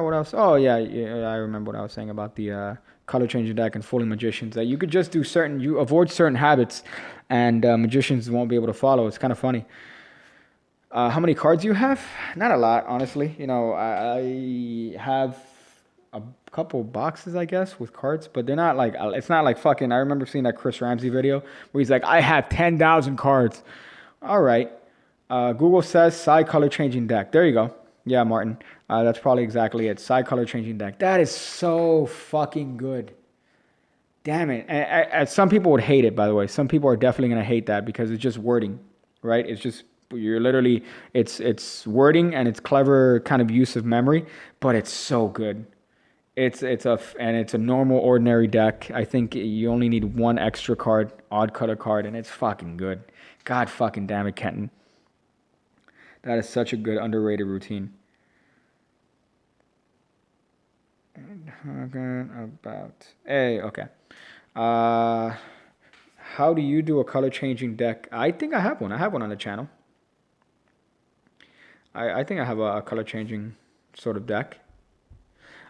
what else. Oh yeah, I remember what I was saying about the color changing deck and fooling magicians. That you could just do you avoid certain habits, and magicians won't be able to follow. It's kind of funny. How many cards do you have? Not a lot, honestly. I have a couple boxes, I guess, with cards, but they're not like. It's not like fucking. I remember seeing that Chris Ramsey video where he's like, "I have 10,000 cards." All right. Google says side color changing deck. There you go. Yeah, Martin. That's probably exactly it. Side color changing deck. That is so fucking good. Damn it. And some people would hate it, by the way. Some people are definitely going to hate that because it's just wording, right? It's just, it's wording and it's clever kind of use of memory, but it's so good. It's a normal, ordinary deck. I think you only need one extra card, odd color card, and it's fucking good. God fucking damn it, Kenton. That is such a good, underrated routine. Okay. How do you do a color changing deck? I think I have one. I have one on the channel. I think I have a color changing sort of deck.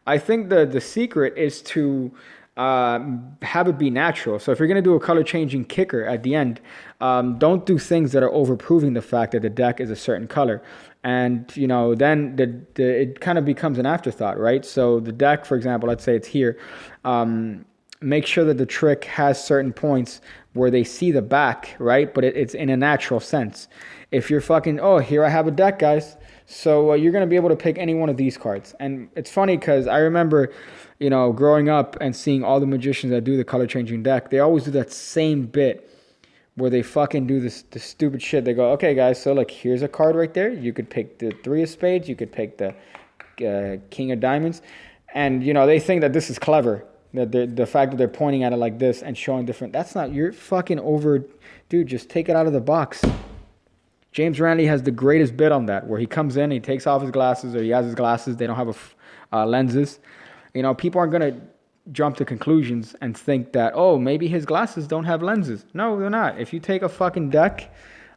I think the secret is to have it be natural. So if you're going to do a color changing kicker at the end, don't do things that are overproving the fact that the deck is a certain color. And, then it kind of becomes an afterthought, right? So the deck, for example, let's say it's here. make sure that the trick has certain points where they see the back, right? But it's in a natural sense. If you're fucking, oh, here I have a deck, guys. So you're going to be able to pick any one of these cards. And it's funny because I remember, growing up and seeing all the magicians that do the color changing deck, they always do that same bit where they fucking do this stupid shit. They go, okay, guys, so like here's a card right there. You could pick the 3 of spades. You could pick the king of diamonds. And, they think that this is clever. That the fact that they're pointing at it like this and showing different, that's not, you're fucking over, dude, just take it out of the box. James Randi has the greatest bit on that, where he comes in, he takes off his glasses, or he has his glasses, they don't have lenses. People aren't going to jump to conclusions and think that, oh, maybe his glasses don't have lenses. No, they're not. If you take a fucking deck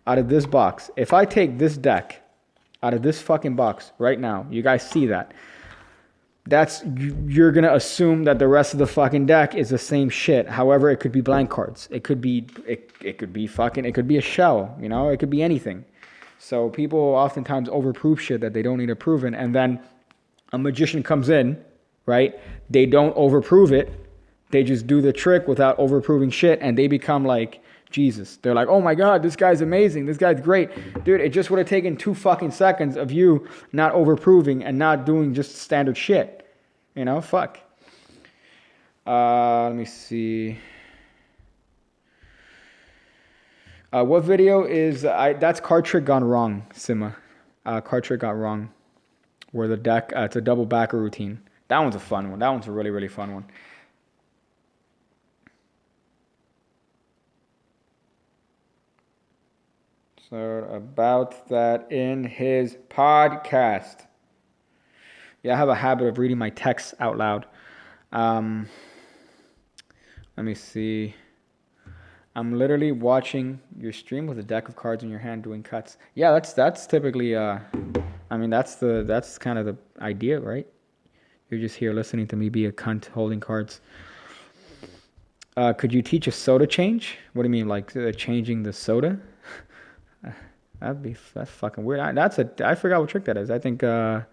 out of this box, if I take this deck out of this fucking box right now, you guys see that, you're going to assume that the rest of the fucking deck is the same shit. However, it could be blank cards. It could be a shell, it could be anything. So people oftentimes overprove shit that they don't need to prove it. And then a magician comes in, right? They don't overprove it. They just do the trick without overproving shit. And they become like Jesus. They're like, oh my God, this guy's amazing. This guy's great. Dude, it just would have taken 2 fucking seconds of you not overproving and not doing just standard shit. Fuck. Let me see. What video is... that's card trick gone wrong, Sima. Card trick got wrong. Where the deck... it's a double backer routine. That one's a fun one. That one's a really, really fun one. So about that in his podcast. Yeah, I have a habit of reading my texts out loud. Let me see. I'm literally watching your stream with a deck of cards in your hand doing cuts. Yeah, that's typically that's kind of the idea, right? You're just here listening to me be a cunt holding cards. Could you teach a soda change? What do you mean, like changing the soda? That's fucking weird. I forgot what trick that is. I think that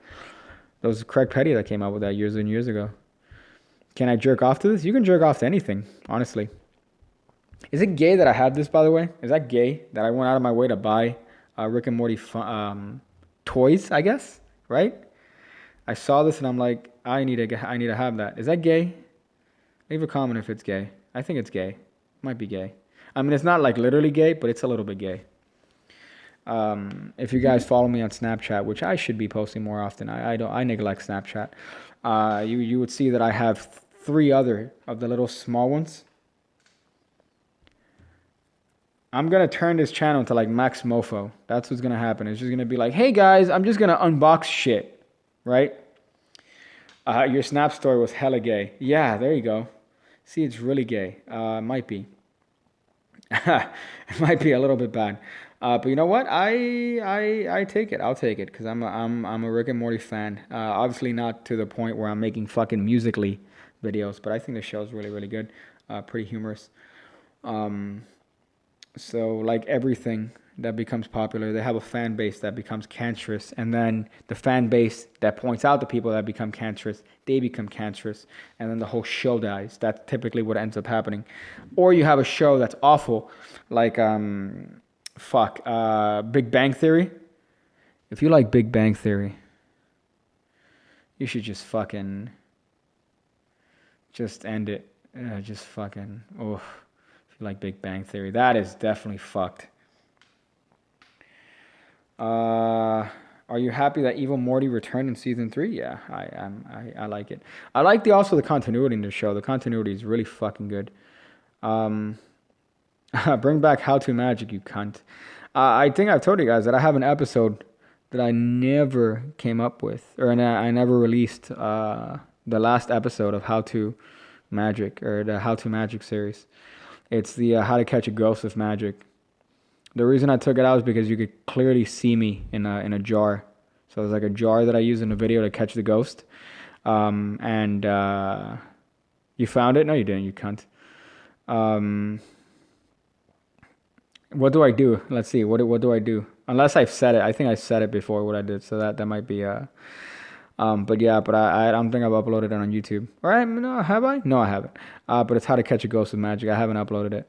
was Craig Petty that came out with that years and years ago. Can I jerk off to this? You can jerk off to anything, honestly. Is it gay that I have this, by the way? Is that gay that I went out of my way to buy Rick and Morty toys, I guess, right? I saw this and I'm like, I need to have that. Is that gay? Leave a comment if it's gay. I think it's gay. Might be gay. I mean, it's not like literally gay, but it's a little bit gay. If you guys follow me on Snapchat, which I should be posting more often, I neglect Snapchat. You would see that I have 3 other of the little small ones. I'm gonna turn this channel into like Max Mofo. That's what's gonna happen. It's just gonna be like, hey guys, I'm just gonna unbox shit, right? Your Snap story was hella gay. Yeah, there you go. See, it's really gay. Might be. It might be a little bit bad. But you know what? I take it. I'll take it because I'm a Rick and Morty fan. Obviously not to the point where I'm making fucking Musical.ly videos, but I think the show's really, really good. Pretty humorous. So like everything that becomes popular, they have a fan base that becomes cancerous, and then the fan base that points out the people that become cancerous, they become cancerous, and then the whole show dies. That's typically what ends up happening. Or you have a show that's awful, like Big Bang Theory. If you like Big Bang Theory, you should just fucking just end it. Just fucking if you like Big Bang Theory, that is definitely fucked. Are you happy that Evil Morty returned in season 3? Yeah, I like it. I like also the continuity in the show. The continuity is really fucking good. Bring back How to Magic, you cunt. I think I've told you guys that I have an episode that I never came up with, or I never released the last episode of How to Magic, or the How to Magic series. It's the How to Catch a Ghost with Magic. The reason I took it out is because you could clearly see me in a jar. So it's like a jar that I use in the video to catch the ghost. And you found it? No, you didn't, you cunt. What do I do? Let's see. What do I do? Unless I've said it. I think I said it before what I did. So that might be But yeah, but I don't think I've uploaded it on YouTube. All right, no, have I? No, I haven't. But it's How to Catch a Ghost with Magic. I haven't uploaded it.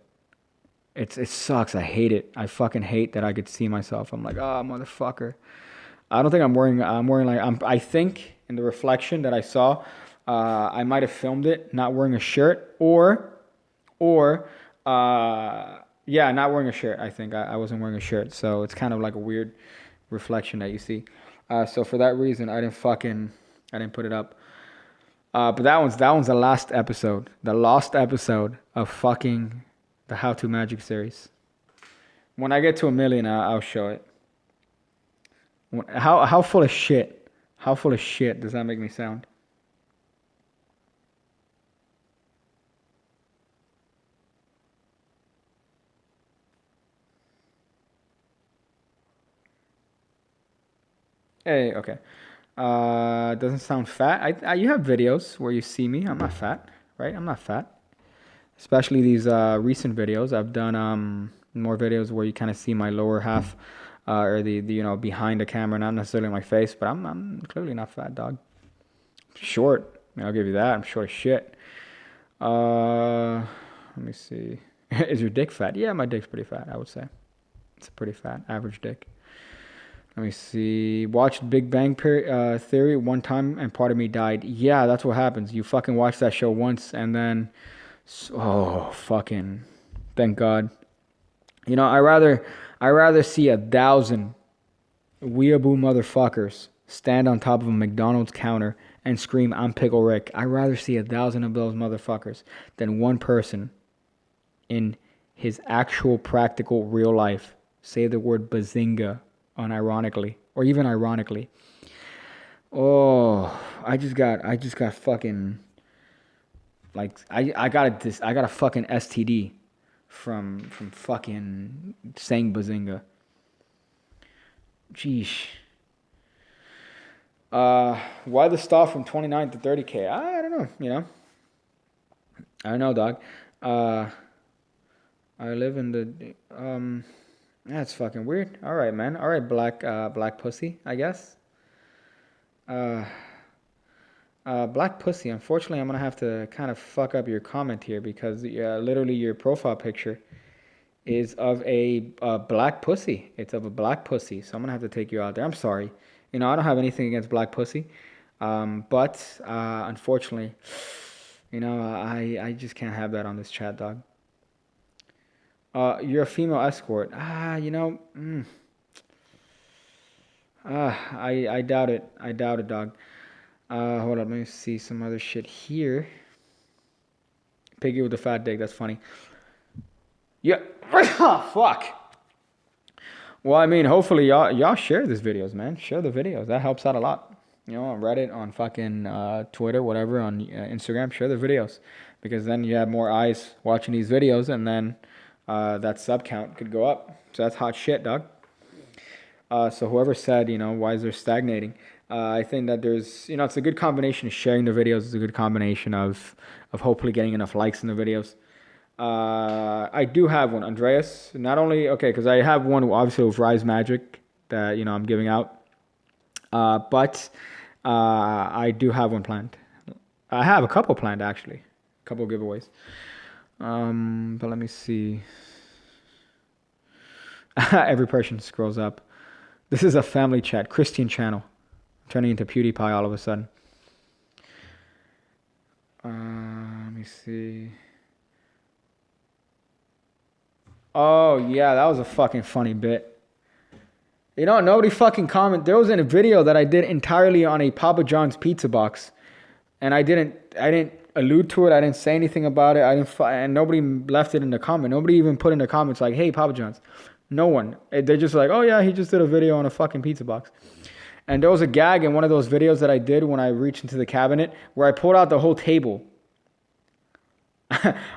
It sucks. I hate it. I fucking hate that I could see myself. I'm like, oh, motherfucker. I don't think I'm wearing. I think in the reflection that I saw, I might have filmed it not wearing a shirt, or, yeah, not wearing a shirt. I think I wasn't wearing a shirt, so it's kind of like a weird reflection that you see. So for that reason, I didn't put it up. But that one's the last episode, the lost episode of fucking the How to Magic series. When I get to 1 million, I'll show it. How full of shit? How full of shit does that make me sound? Hey, okay. Doesn't sound fat. You have videos where you see me. I'm not fat, right? I'm not fat. Especially these recent videos. I've done more videos where you kind of see my lower half, or the behind the camera, not necessarily my face, but I'm clearly not fat, dog. Short. I mean, I'll give you that. I'm short as shit. Let me see. Is your dick fat? Yeah, my dick's pretty fat, I would say. It's a pretty fat, average dick. Let me see. Watched Big Bang Theory one time and part of me died. Yeah, that's what happens. You fucking watch that show once and then, oh, fucking, thank God. I rather see 1,000 weeaboo motherfuckers stand on top of a McDonald's counter and scream, "I'm Pickle Rick." I'd rather see 1,000 of those motherfuckers than one person in his actual practical real life say the word bazinga unironically or even ironically. Oh, I just got fucking, like, I got a fucking STD from fucking saying bazinga. Jeez. Why the stall from 29 to 30K? I don't know, I don't know, dog. I live in the that's fucking weird. All right, man. All right, black pussy, I guess. Black pussy. Unfortunately, I'm gonna have to kind of fuck up your comment here because literally your profile picture is of a black pussy. It's of a black pussy, so I'm gonna have to take you out there. I'm sorry. I don't have anything against black pussy, but unfortunately, I just can't have that on this chat, dog. You're a female escort. I doubt it. I doubt it, dog. Hold up, let me see some other shit here. Piggy with the fat dick, that's funny. Yeah. Oh, fuck. Well, I mean, hopefully y'all share these videos, man. Share the videos. That helps out a lot. On Reddit, on fucking Twitter, whatever, on Instagram, share the videos. Because then you have more eyes watching these videos, and then that sub count could go up. So that's hot shit, dog. So whoever said, why is there stagnating? I think that there's, it's a good combination of sharing the videos. It's a good combination of hopefully getting enough likes in the videos. I do have one, Andreas. Not only, okay, because I have one obviously with Rise Magic that, I'm giving out. But I do have one planned. I have a couple planned, actually. A couple of giveaways. But let me see. Every person scrolls up. This is a family chat, Christian channel. I'm turning into PewDiePie all of a sudden. Let me see. Oh, yeah, that was a fucking funny bit. Nobody fucking commented. There was a video that I did entirely on a Papa John's pizza box. And I didn't allude to it. I didn't say anything about it. And nobody left it in the comment. Nobody even put in the comments like, "Hey, Papa John's." No one. They're just like, "Oh yeah, he just did a video on a fucking pizza box." And there was a gag in one of those videos that I did when I reached into the cabinet where I pulled out the whole table.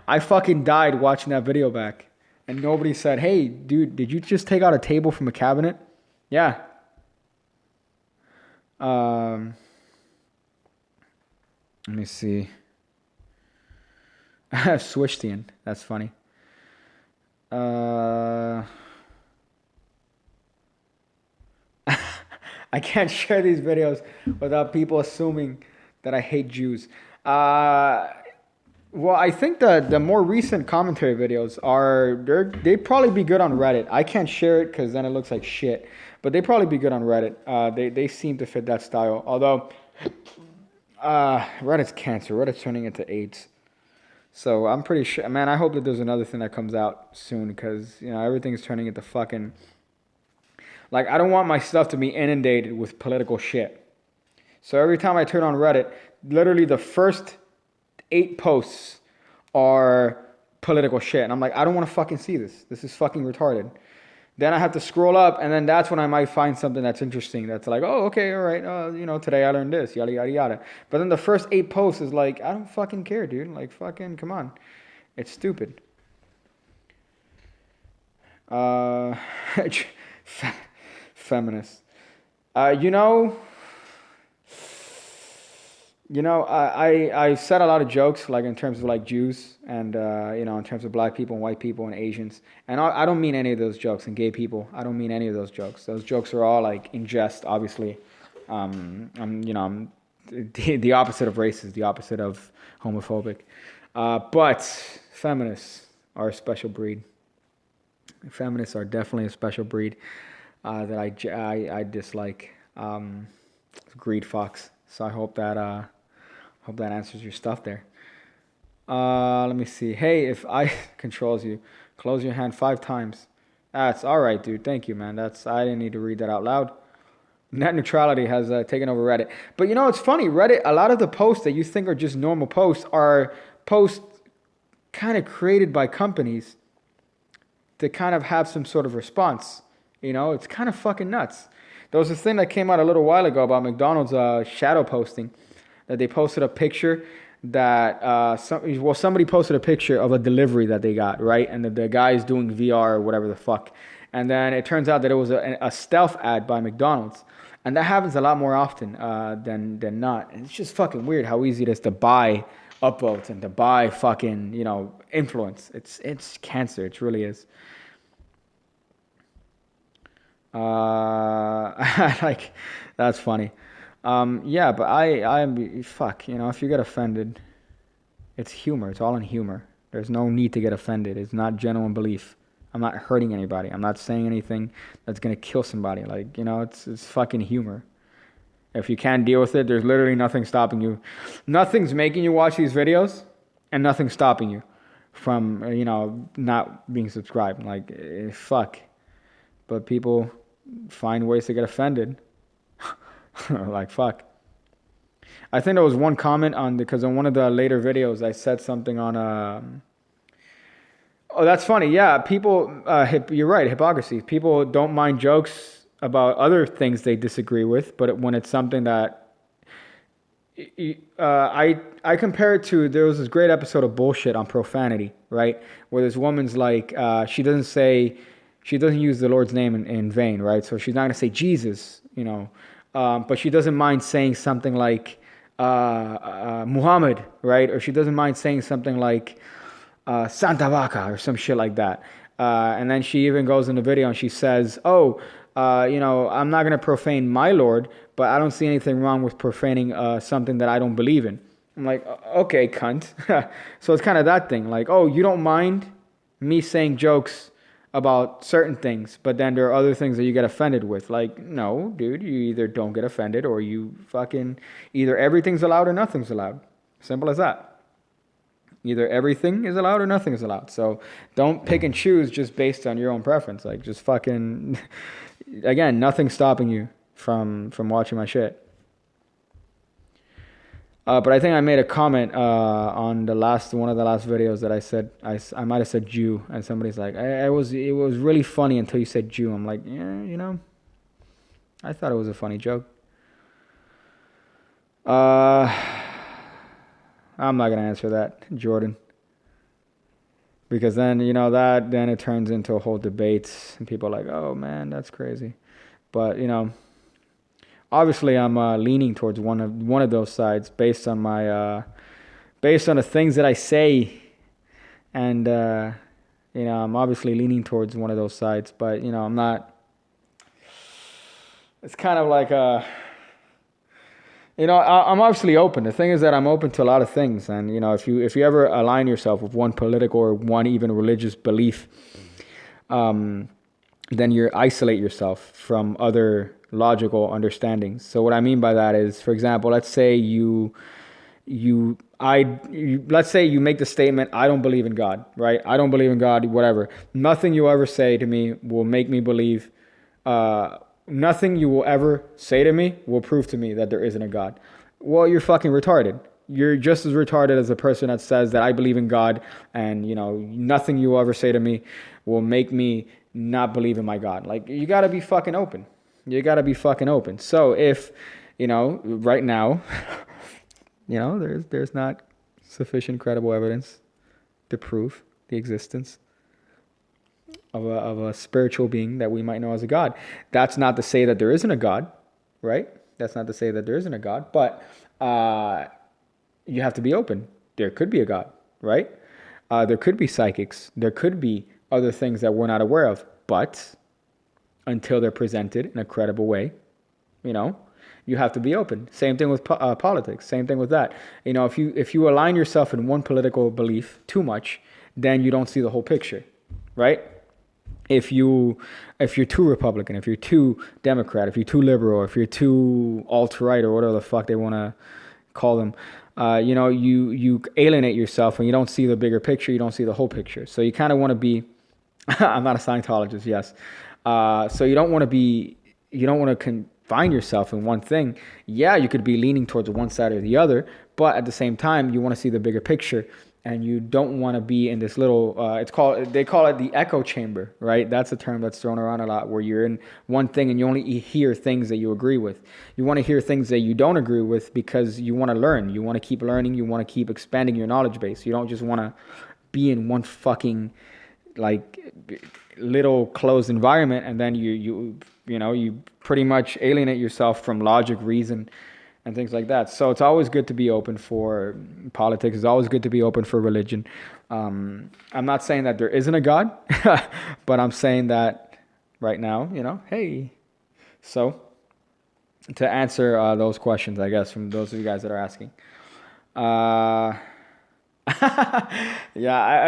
I fucking died watching that video back. And nobody said, "Hey, dude, did you just take out a table from a cabinet?" Yeah. Let me see. Swishtian. That's funny. I can't share these videos without people assuming that I hate Jews. Well, I think the more recent commentary videos they'd probably be good on Reddit. I can't share it because then it looks like shit. But they'd probably be good on Reddit. They seem to fit that style. Although Reddit's cancer. Reddit's turning into AIDS. So I'm pretty sure, man. I hope that there's another thing that comes out soon because everything's turning into fucking. Like, I don't want my stuff to be inundated with political shit. So every time I turn on Reddit, literally the first 8 posts are political shit. And I'm like, I don't want to fucking see this. This is fucking retarded. Then I have to scroll up, and then that's when I might find something that's interesting. That's like, oh, okay, all right. Today I learned this, yada, yada, yada. But then the first 8 posts is like, I don't fucking care, dude. Like, fucking, come on. It's stupid. Feminists. I said a lot of jokes, like in terms of like Jews and, in terms of black people and white people and Asians. And I don't mean any of those jokes, and gay people. I don't mean any of those jokes. Those jokes are all like in jest, obviously. I'm the opposite of racist, the opposite of homophobic. But feminists are a special breed. Feminists are definitely a special breed that I dislike. Greed fox. So I hope that answers your stuff there. Let me see. Hey, if I controls you, close your hand 5 times. That's all right, dude. Thank you, man. I didn't need to read that out loud. Net neutrality has taken over Reddit. But it's funny. Reddit, a lot of the posts that you think are just normal posts are posts kind of created by companies to kind of have some sort of response. It's kind of fucking nuts. There was this thing that came out a little while ago about McDonald's shadow posting, that they posted a picture that somebody posted a picture of a delivery that they got, right? And the guy's doing VR or whatever the fuck. And then it turns out that it was a stealth ad by McDonald's. And that happens a lot more often than not. And it's just fucking weird how easy it is to buy upvotes and to buy fucking, influence. It's cancer. It really is. Like, that's funny. Yeah, but I'm fuck. If you get offended, it's humor. It's all in humor. There's no need to get offended. It's not genuine belief. I'm not hurting anybody. I'm not saying anything that's gonna kill somebody. Like, it's fucking humor. If you can't deal with it, there's literally nothing stopping you. Nothing's making you watch these videos, and nothing's stopping you from not being subscribed. Like, fuck. But people find ways to get offended. Like, fuck. I think there was one comment because on one of the later videos I said something on oh, that's funny. Yeah, people you're right, hypocrisy. People don't mind jokes about other things they disagree with, but when it's something that I compare it to, there was this great episode of Bullshit on profanity, right? Where this woman's like she doesn't use the Lord's name in vain, right? So she's not going to say Jesus, but she doesn't mind saying something like Muhammad, right? Or she doesn't mind saying something like Santa Vaca or some shit like that. And then she even goes in the video and she says, I'm not going to profane my Lord, but I don't see anything wrong with profaning something that I don't believe in. I'm like, okay, cunt. So it's kind of that thing. Like, oh, you don't mind me saying jokes about certain things, but then there are other things that you get offended with. Like, no, dude, you either don't get offended or you fucking, either everything's allowed or nothing's allowed. Simple as that. Either everything is allowed or nothing is allowed. So don't pick and choose just based on your own preference. Like, just fucking, again, nothing's stopping you from watching my shit. But I think I made a comment on one of the last videos that I said I might have said Jew, and somebody's like, it was really funny until you said Jew. I'm like, yeah, I thought it was a funny joke. I'm not gonna answer that, Jordan, because then then it turns into a whole debate, and people are like, oh man, that's crazy. But obviously, I'm leaning towards one of those sides based on the things that I say, and I'm obviously leaning towards one of those sides. But I'm not. it's kind of like I'm obviously open. The thing is that I'm open to a lot of things, and if you ever align yourself with one political or one even religious belief, then you isolate yourself from other logical understandings. So what I mean by that is, for example, let's say let's say you make the statement, I don't believe in God, right? I don't believe in God, whatever. Nothing you ever say to me will make me believe. Nothing you will ever say to me will prove to me that there isn't a God. Well, you're fucking retarded. You're just as retarded as the person that says that I believe in God, and nothing you will ever say to me will make me not believe in my God. Like, you gotta be fucking open. You gotta be fucking open. So if right now, there's not sufficient credible evidence to prove the existence of a spiritual being that we might know as a God. That's not to say that there isn't a God, right? That's not to say that there isn't a God, but you have to be open. There could be a God, right? There could be psychics. There could be other things that we're not aware of, but until they're presented in a credible way, you have to be open. Same thing with politics. Same thing with that. If you align yourself in one political belief too much, then you don't see the whole picture, right? If you're too Republican, if you're too Democrat, if you're too liberal, if you're too alt-right or whatever the fuck they want to call them, you alienate yourself when you don't see the bigger picture. You don't see the whole picture. So you kind of want to be. I'm not a Scientologist, yes. So you don't want to confine yourself in one thing. Yeah, you could be leaning towards one side or the other, but at the same time, you want to see the bigger picture. And you don't want to be in this little, they call it the echo chamber, right? That's a term that's thrown around a lot, where you're in one thing and you only hear things that you agree with. You want to hear things that you don't agree with because you want to learn. You want to keep learning. You want to keep expanding your knowledge base. You don't just want to be in one fucking, little closed environment, and then you pretty much alienate yourself from logic, reason, and things like that. So it's always good to be open for politics. It's always good to be open for religion. I'm not saying that there isn't a God, but I'm saying that right now, hey. So to answer those questions, I guess, from those of you guys that are asking. Yeah,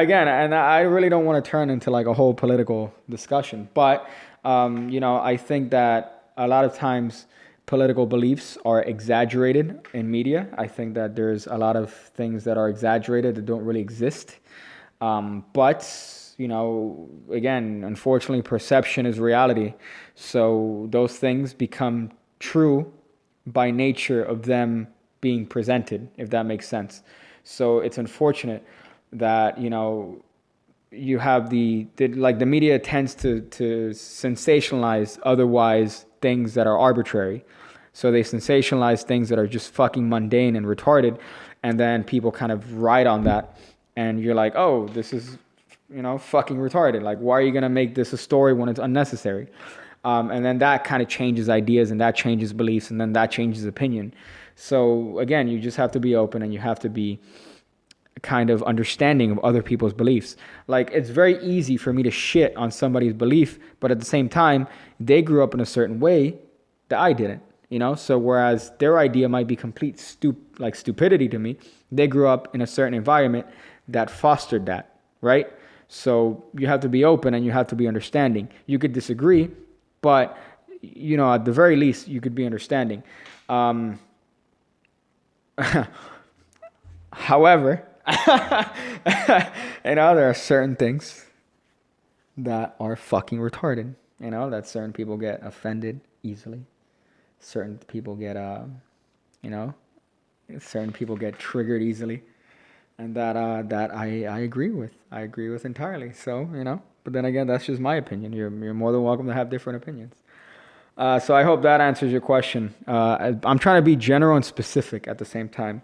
and I really don't want to turn into like a whole political discussion, but I think that a lot of times political beliefs are exaggerated in media. I think that there's a lot of things that are exaggerated that don't really exist. But again, unfortunately, perception is reality. So those things become true by nature of them being presented, if that makes sense. So it's unfortunate that you have the media tends to sensationalize otherwise things that are arbitrary. So they sensationalize things that are just fucking mundane and retarded, and then people kind of ride on that, and you're like, oh, this is fucking retarded. Like, why are you gonna make this a story when it's unnecessary? And then that kind of changes ideas, and that changes beliefs, and then that changes opinion. So again, you just have to be open, and you have to be kind of understanding of other people's beliefs. Like, it's very easy for me to shit on somebody's belief, but at the same time, they grew up in a certain way that I didn't, So whereas their idea might be complete stupidity to me, they grew up in a certain environment that fostered that, right? So you have to be open and you have to be understanding. You could disagree, but at the very least, you could be understanding. However, there are certain things that are fucking retarded. That certain people get offended easily. Certain people get, certain people get triggered easily, and that I agree with. I agree with entirely. So but then again, that's just my opinion. You're more than welcome to have different opinions. So I hope that answers your question. I'm trying to be general and specific at the same time.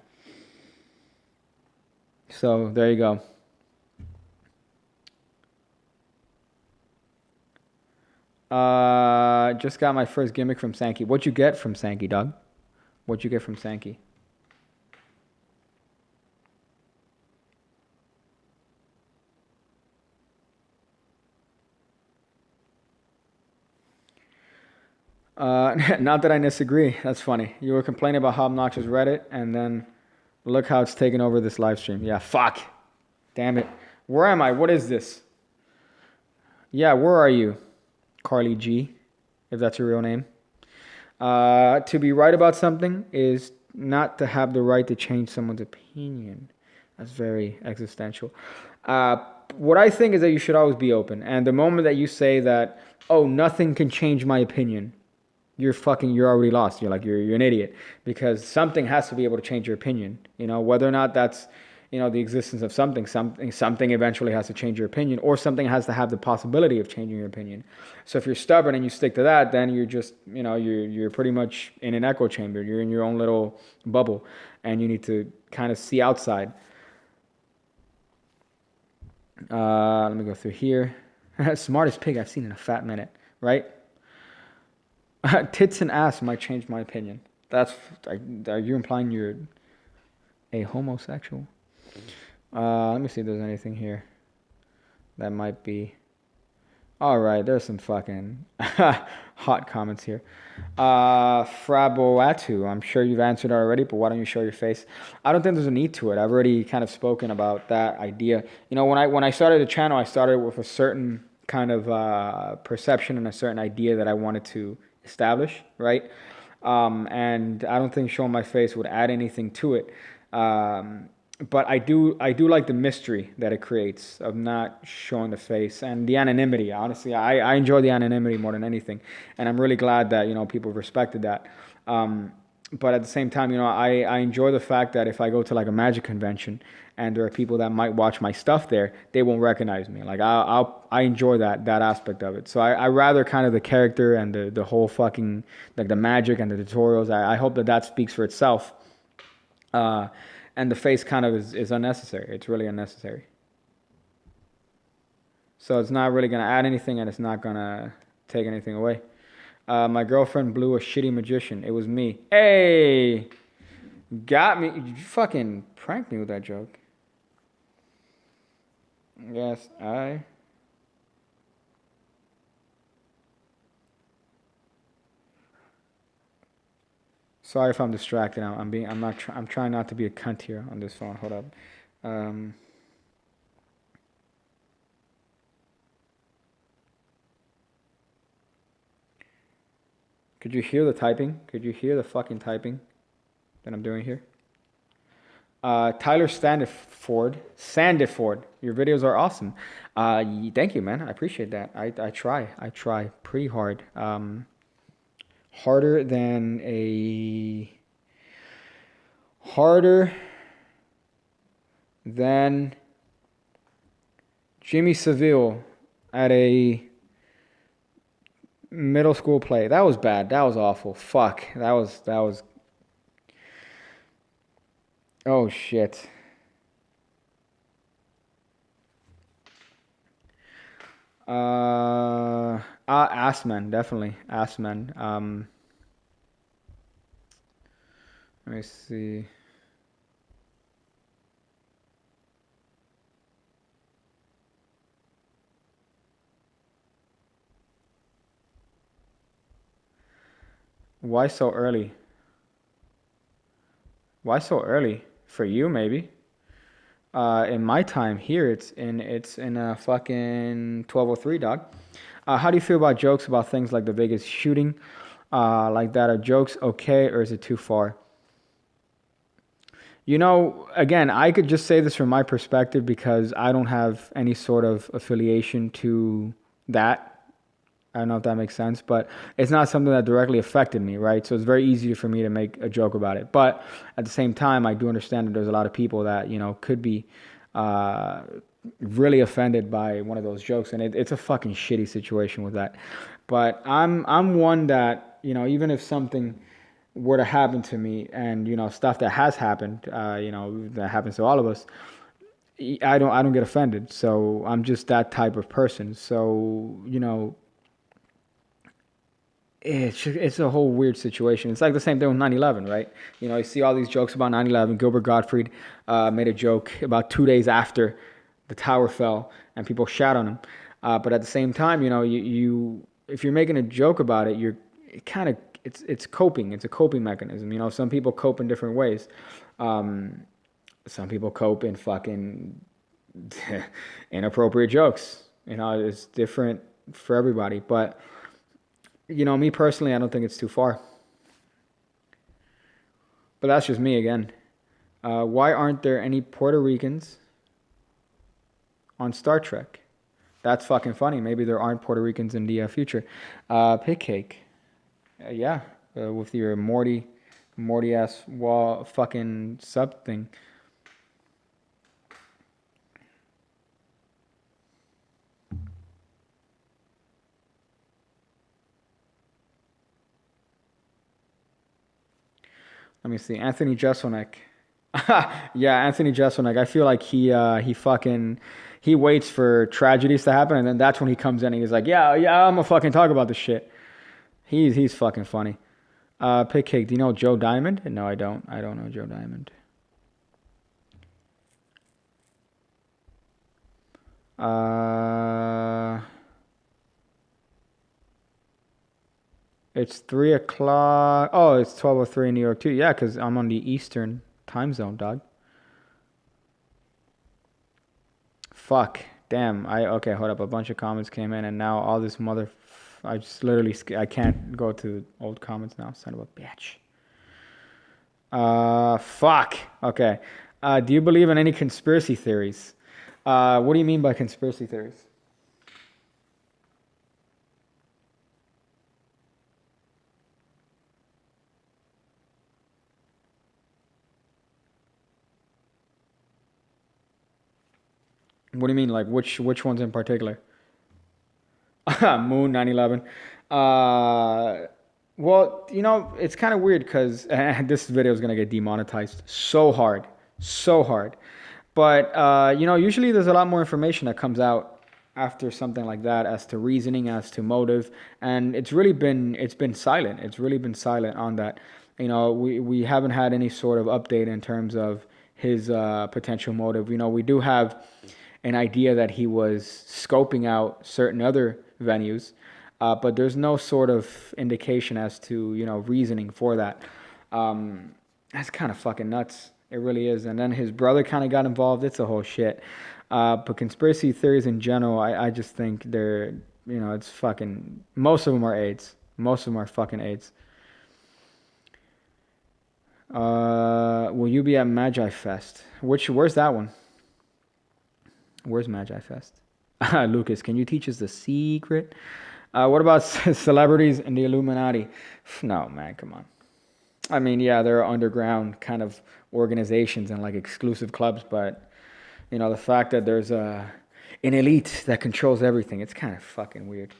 So there you go. Just got my first gimmick from Sankey. What'd you get from Sankey, dog? What'd you get from Sankey? Not that I disagree. That's funny. You were complaining about how obnoxious Reddit, and then look how it's taken over this live stream. Yeah, fuck. Damn it. Where am I? What is this? Yeah, where are you? Carly G, if that's your real name. To be right about something is not to have the right to change someone's opinion. That's very existential. What I think is that you should always be open. And the moment that you say that, oh, nothing can change my opinion, you're already lost. You're an idiot, because something has to be able to change your opinion. Whether or not that's, the existence of something eventually has to change your opinion, or something has to have the possibility of changing your opinion. So if you're stubborn and you stick to that, then you're just, you're pretty much in an echo chamber. You're in your own little bubble, and you need to kind of see outside. Let me go through here. Smartest pig I've seen in a fat minute, right? Tits and ass might change my opinion. Are you implying you're a homosexual? Let me see if there's anything here that might be. All right, there's some fucking hot comments here. Fraboatu, I'm sure you've answered already, but why don't you show your face? I don't think there's a need to it. I've already kind of spoken about that idea. When I started the channel, I started with a certain kind of perception and a certain idea that I wanted to establish, right? And I don't think showing my face would add anything to it. But I do like the mystery that it creates of not showing the face, and the anonymity. Honestly, I enjoy the anonymity more than anything, and I'm really glad that people respected that. But at the same time, I enjoy the fact that if I go to like a Magic convention and there are people that might watch my stuff there, they won't recognize me. Like I enjoy that aspect of it. So I rather kind of the character and the whole fucking like the Magic and the tutorials. I hope that speaks for itself. And the face kind of is unnecessary. It's really unnecessary. So it's not really going to add anything, and it's not going to take anything away. My girlfriend blew a shitty magician. It was me. Hey! Got me. You fucking pranked me with that joke. Yes, Sorry if I'm distracted. I'm trying not to be a cunt here on this phone. Hold up. Could you hear the typing? Could you hear the fucking typing that I'm doing here? Tyler Sandiford, your videos are awesome. Thank you, man. I appreciate that. I try pretty hard. Harder than Jimmy Seville at a middle school play. That was bad. That was awful. Fuck. That was. Oh shit. Assman, definitely. Assman. Let me see. Why so early? Why so early? For you, maybe. In my time here, it's in a fucking 12:03, dog. How do you feel about jokes about things like the Vegas shooting? Like that, are jokes okay, or is it too far? Again, I could just say this from my perspective because I don't have any sort of affiliation to that. I don't know if that makes sense, but it's not something that directly affected me, right? So it's very easy for me to make a joke about it. But at the same time, I do understand that there's a lot of people that, could be really offended by one of those jokes. And it's a fucking shitty situation with that. But I'm one that, even if something were to happen to me and, stuff that has happened, that happens to all of us, I don't get offended. So I'm just that type of person. So, it's a whole weird situation. It's like the same thing with 9/11, right? You see all these jokes about 9/11. Gilbert Gottfried made a joke about 2 days after the tower fell, and people shat on him. But at the same time, you if you're making a joke about it, it kind of it's coping. It's a coping mechanism. You know, some people cope in different ways. Some people cope in fucking inappropriate jokes. You know, it's different for everybody. But you know, me personally, I don't think it's too far. But that's just me again. Why aren't there any Puerto Ricans on Star Trek? That's fucking funny. Maybe there aren't Puerto Ricans in the future. Pig cake. Yeah, with your Morty ass wall fucking sub thing. Let me see. Anthony Jeselnik. Yeah, Anthony Jeselnik. I feel like he waits for tragedies to happen, and then that's when he comes in and he's like, yeah, I'm gonna fucking talk about this shit. He's fucking funny. Pig cake. Do you know Joe Diamond? No, I don't. I don't know Joe Diamond. It's 3 o'clock. Oh, it's 12:03 in New York too. Yeah, because I'm on the Eastern time zone, dog. Fuck. Damn. Okay. Hold up. A bunch of comments came in, and now all this mother. I just literally I can't go to old comments now. Son of a bitch. Fuck. Okay. Do you believe in any conspiracy theories? What do you mean by conspiracy theories? What do you mean? Like which ones in particular? Moon 9/11. Well, you know, it's kind of weird because this video is gonna get demonetized so hard. But you know, usually there's a lot more information that comes out after something like that as to reasoning, as to motive, and it's been silent. It's really been silent on that. You know, we haven't had any sort of update in terms of his potential motive. You know, we do have an idea that he was scoping out certain other venues, but there's no sort of indication as to, you know, reasoning for that. That's kind of fucking nuts. It really is. And then his brother kind of got involved. It's a whole shit. But conspiracy theories in general, I just think they're, you know, it's fucking, most of them are AIDS. Most of them are fucking AIDS. Will you be at Magi Fest? Where's that one? Where's Magi Fest? Lucas, can you teach us the secret? What about celebrities and the Illuminati? No, man, come on. I mean, yeah, there are underground kind of organizations and like exclusive clubs, but you know, the fact that there's an elite that controls everything, it's kind of fucking weird.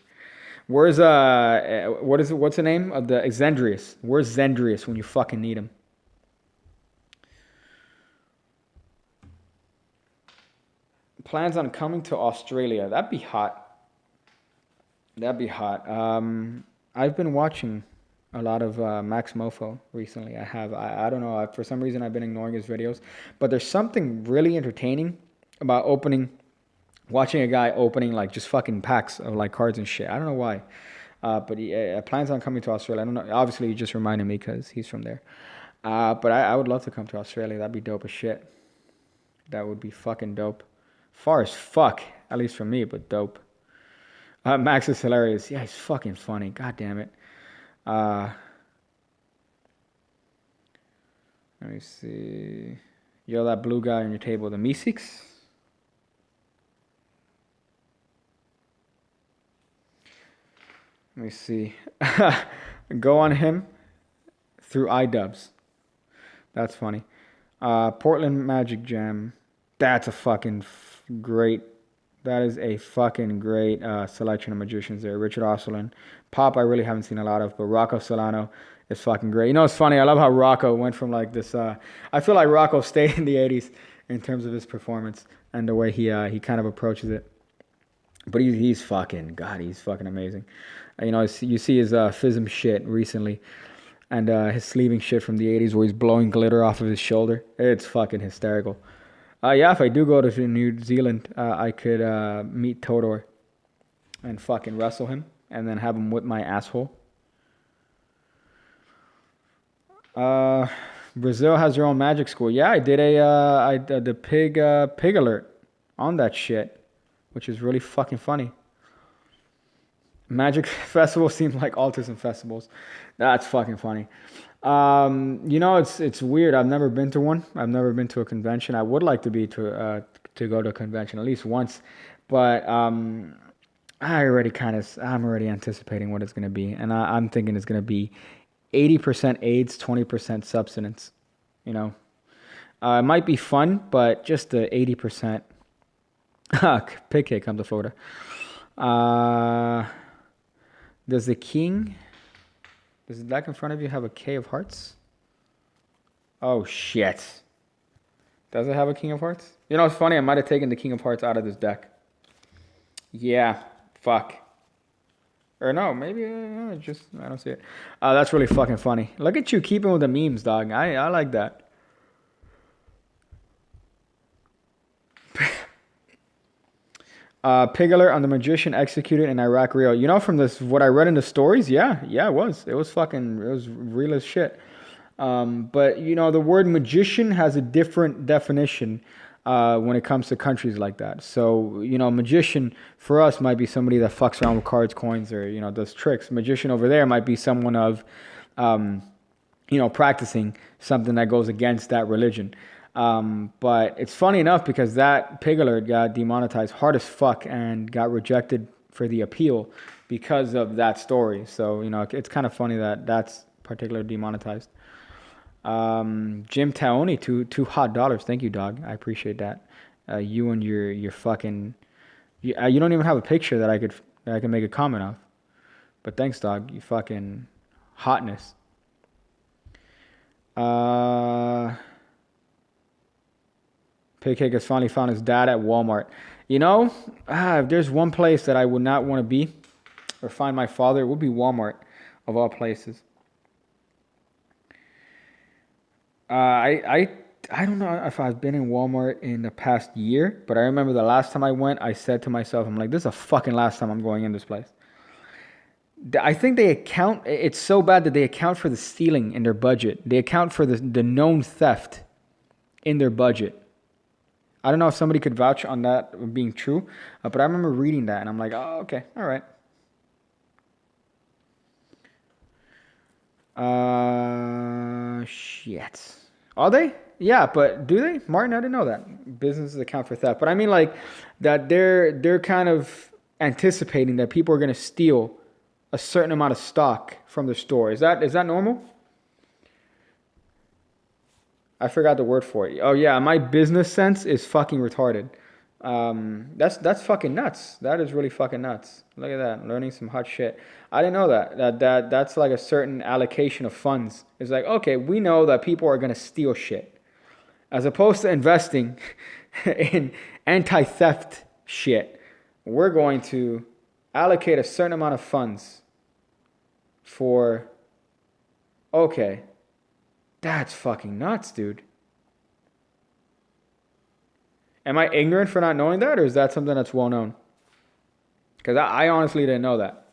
Where's what's the name of the Zendrius? Where's Zendrius when you fucking need him? Plans on coming to Australia. That'd be hot. That'd be hot. I've been watching a lot of Max Mofo recently. I don't know. For some reason, I've been ignoring his videos. But there's something really entertaining about watching a guy opening like just fucking packs of like cards and shit. I don't know why. But he plans on coming to Australia. I don't know. Obviously, he just reminded me because he's from there. But I would love to come to Australia. That'd be dope as shit. That would be fucking dope. Far as fuck, at least for me, but dope. Max is hilarious. Yeah, he's fucking funny. God damn it. Let me see. Yo, that blue guy on your table, the Meeseeks? Let me see. Go on him through iDubbbz. That's funny. Portland Magic Jam. That's a fucking great. That is a fucking great selection of magicians there. Richard Osselin. Pop, I really haven't seen a lot of, but Rocco Solano is fucking great. You know, it's funny. I love how Rocco went from like this. I feel like Rocco stayed in the 80s in terms of his performance and the way he kind of approaches it. But he's fucking, God, he's fucking amazing. You know, you see his FISM shit recently and his sleeving shit from the 80s where he's blowing glitter off of his shoulder. It's fucking hysterical. Yeah, if I do go to New Zealand, I could meet Todor and fucking wrestle him and then have him whip my asshole. Uh, Brazil has their own magic school. Yeah, I did the pig alert on that shit, which is really fucking funny. Magic festival seems like autism festivals. That's fucking funny. It's weird. I've never been to one. I've never been to a convention. I would like to go to a convention at least once, but I'm already anticipating what it's gonna be, and I'm thinking it's gonna be 80% AIDS, 20% substance. You know, it might be fun, but just the 80%. Pig cake come to Florida. Does the king? Does the deck in front of you have a K of Hearts? Oh shit! Does it have a King of Hearts? You know, it's funny. I might have taken the King of Hearts out of this deck. Yeah, fuck. Or no, maybe I don't see it. That's really fucking funny. Look at you keeping with the memes, dog. I like that. Pig alert on the magician executed in Iraq Rio. You know, from this what I read in the stories, yeah, it was real as shit. But you know, the word magician has a different definition when it comes to countries like that. So, you know, magician for us might be somebody that fucks around with cards, coins, or, you know, does tricks. Magician over there might be someone of, practicing something that goes against that religion. But it's funny enough because that pig alert got demonetized hard as fuck and got rejected for the appeal because of that story. So, you know, it's kind of funny that that's particularly demonetized. Jim Taoni, two hot dollars. Thank you, dog. I appreciate that. You and your fucking, you don't even have a picture that I can make a comment of. But thanks, dog. You fucking hotness. Pig Cake has finally found his dad at Walmart. You know, if there's one place that I would not want to be or find my father, it would be Walmart, of all places. I don't know if I've been in Walmart in the past year, but I remember the last time I went, I said to myself, I'm like, this is the fucking last time I'm going in this place. I think it's so bad that they account for the stealing in their budget. They account for the known theft in their budget. I don't know if somebody could vouch on that being true, but I remember reading that and I'm like, oh, okay, all right. Shit. Are they? Yeah, but do they? Martin, I didn't know that. Businesses account for theft. But I mean, like, that they're kind of anticipating that people are going to steal a certain amount of stock from the store. Is that normal? I forgot the word for it. Oh yeah, my business sense is fucking retarded. That's fucking nuts. That is really fucking nuts. Look at that, learning some hot shit. I didn't know that's like a certain allocation of funds. It's like, okay, we know that people are gonna steal shit, as opposed to investing in anti-theft shit. We're going to allocate a certain amount of funds for. Okay, that's fucking nuts, dude. Am I ignorant for not knowing that, or is that something that's well known? Because I honestly didn't know that.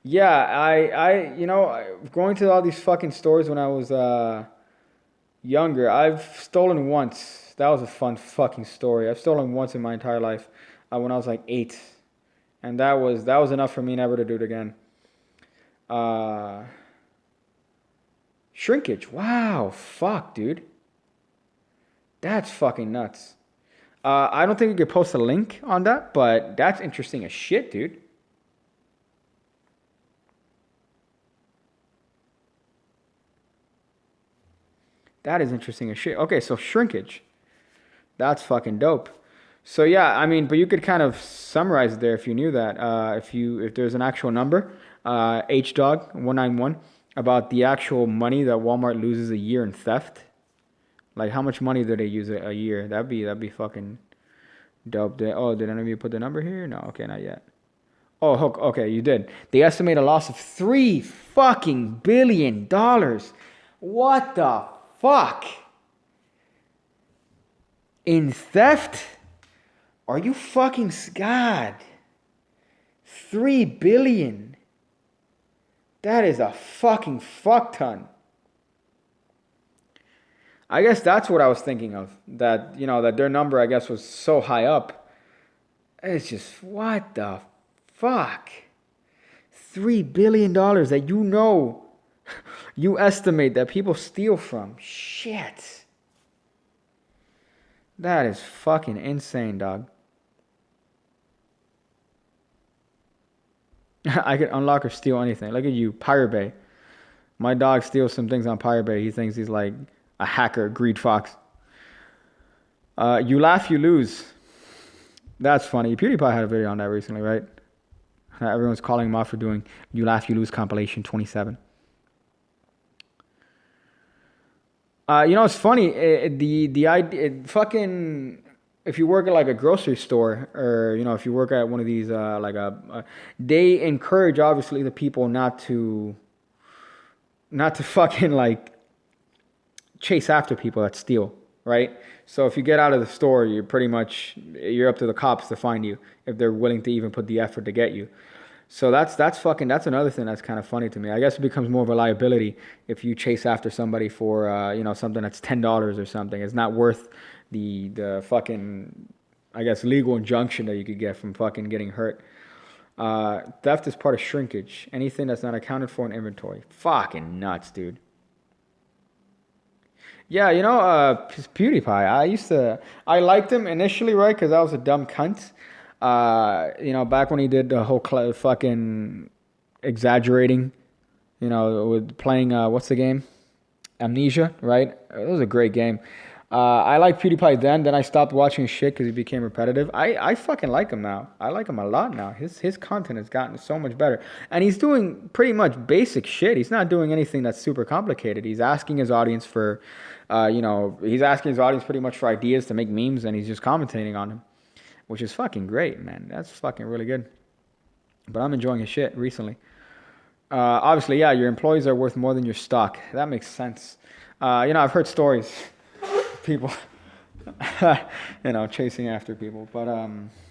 Yeah, going to all these fucking stores when I was younger, I've stolen once. That was a fun fucking story. I've stolen once in my entire life when I was like 8. And that was enough for me never to do it again. Shrinkage. Wow. Fuck, dude. That's fucking nuts. I don't think we could post a link on that, but that's interesting as shit, dude. That is interesting as shit. Okay, so shrinkage. That's fucking dope. So yeah, I mean, but you could kind of summarize it there if you knew that. If there's an actual number, HDog 191 about the actual money that Walmart loses a year in theft. Like, how much money do they use a year? That'd be fucking dope. Did any of you put the number here? No, okay, not yet. Oh, okay, you did. They estimate a loss of $3 fucking billion. What the fuck? In theft? Are you fucking God? 3 billion. That is a fucking fuck ton. I guess that's what I was thinking of. That, that their number, I guess, was so high up. It's just, what the fuck? $3 billion that you estimate that people steal from. Shit. That is fucking insane, dog. I could unlock or steal anything. Look at you, Pirate Bay. My dog steals some things on Pirate Bay. He thinks he's like a hacker, Greed Fox. You laugh, you lose. That's funny. PewDiePie had a video on that recently, right? Everyone's calling him out for doing You Laugh, You Lose compilation 27. It's funny. The idea, fucking, if you work at like a grocery store, or if you work at one of these they encourage obviously the people not to fucking like chase after people that steal, right? So if you get out of the store, you're up to the cops to find you if they're willing to even put the effort to get you. So that's another thing that's kind of funny to me. I guess it becomes more of a liability if you chase after somebody for something that's $10 or something. It's not worth the fucking, I guess, legal injunction that you could get from fucking getting hurt. Theft is part of shrinkage. Anything that's not accounted for in inventory. Fucking nuts, dude. Yeah, PewDiePie. I liked him initially, right? Because I was a dumb cunt. Back when he did the whole fucking exaggerating, with playing, what's the game? Amnesia, right? It was a great game. I liked PewDiePie then I stopped watching his shit because he became repetitive. I fucking like him now. I like him a lot now. His content has gotten so much better. And he's doing pretty much basic shit. He's not doing anything that's super complicated. He's asking his audience for, pretty much for ideas to make memes, and he's just commentating on them. Which is fucking great, man. That's fucking really good. But I'm enjoying his shit recently. Obviously, yeah, your employees are worth more than your stock. That makes sense. I've heard stories of people, chasing after people. But,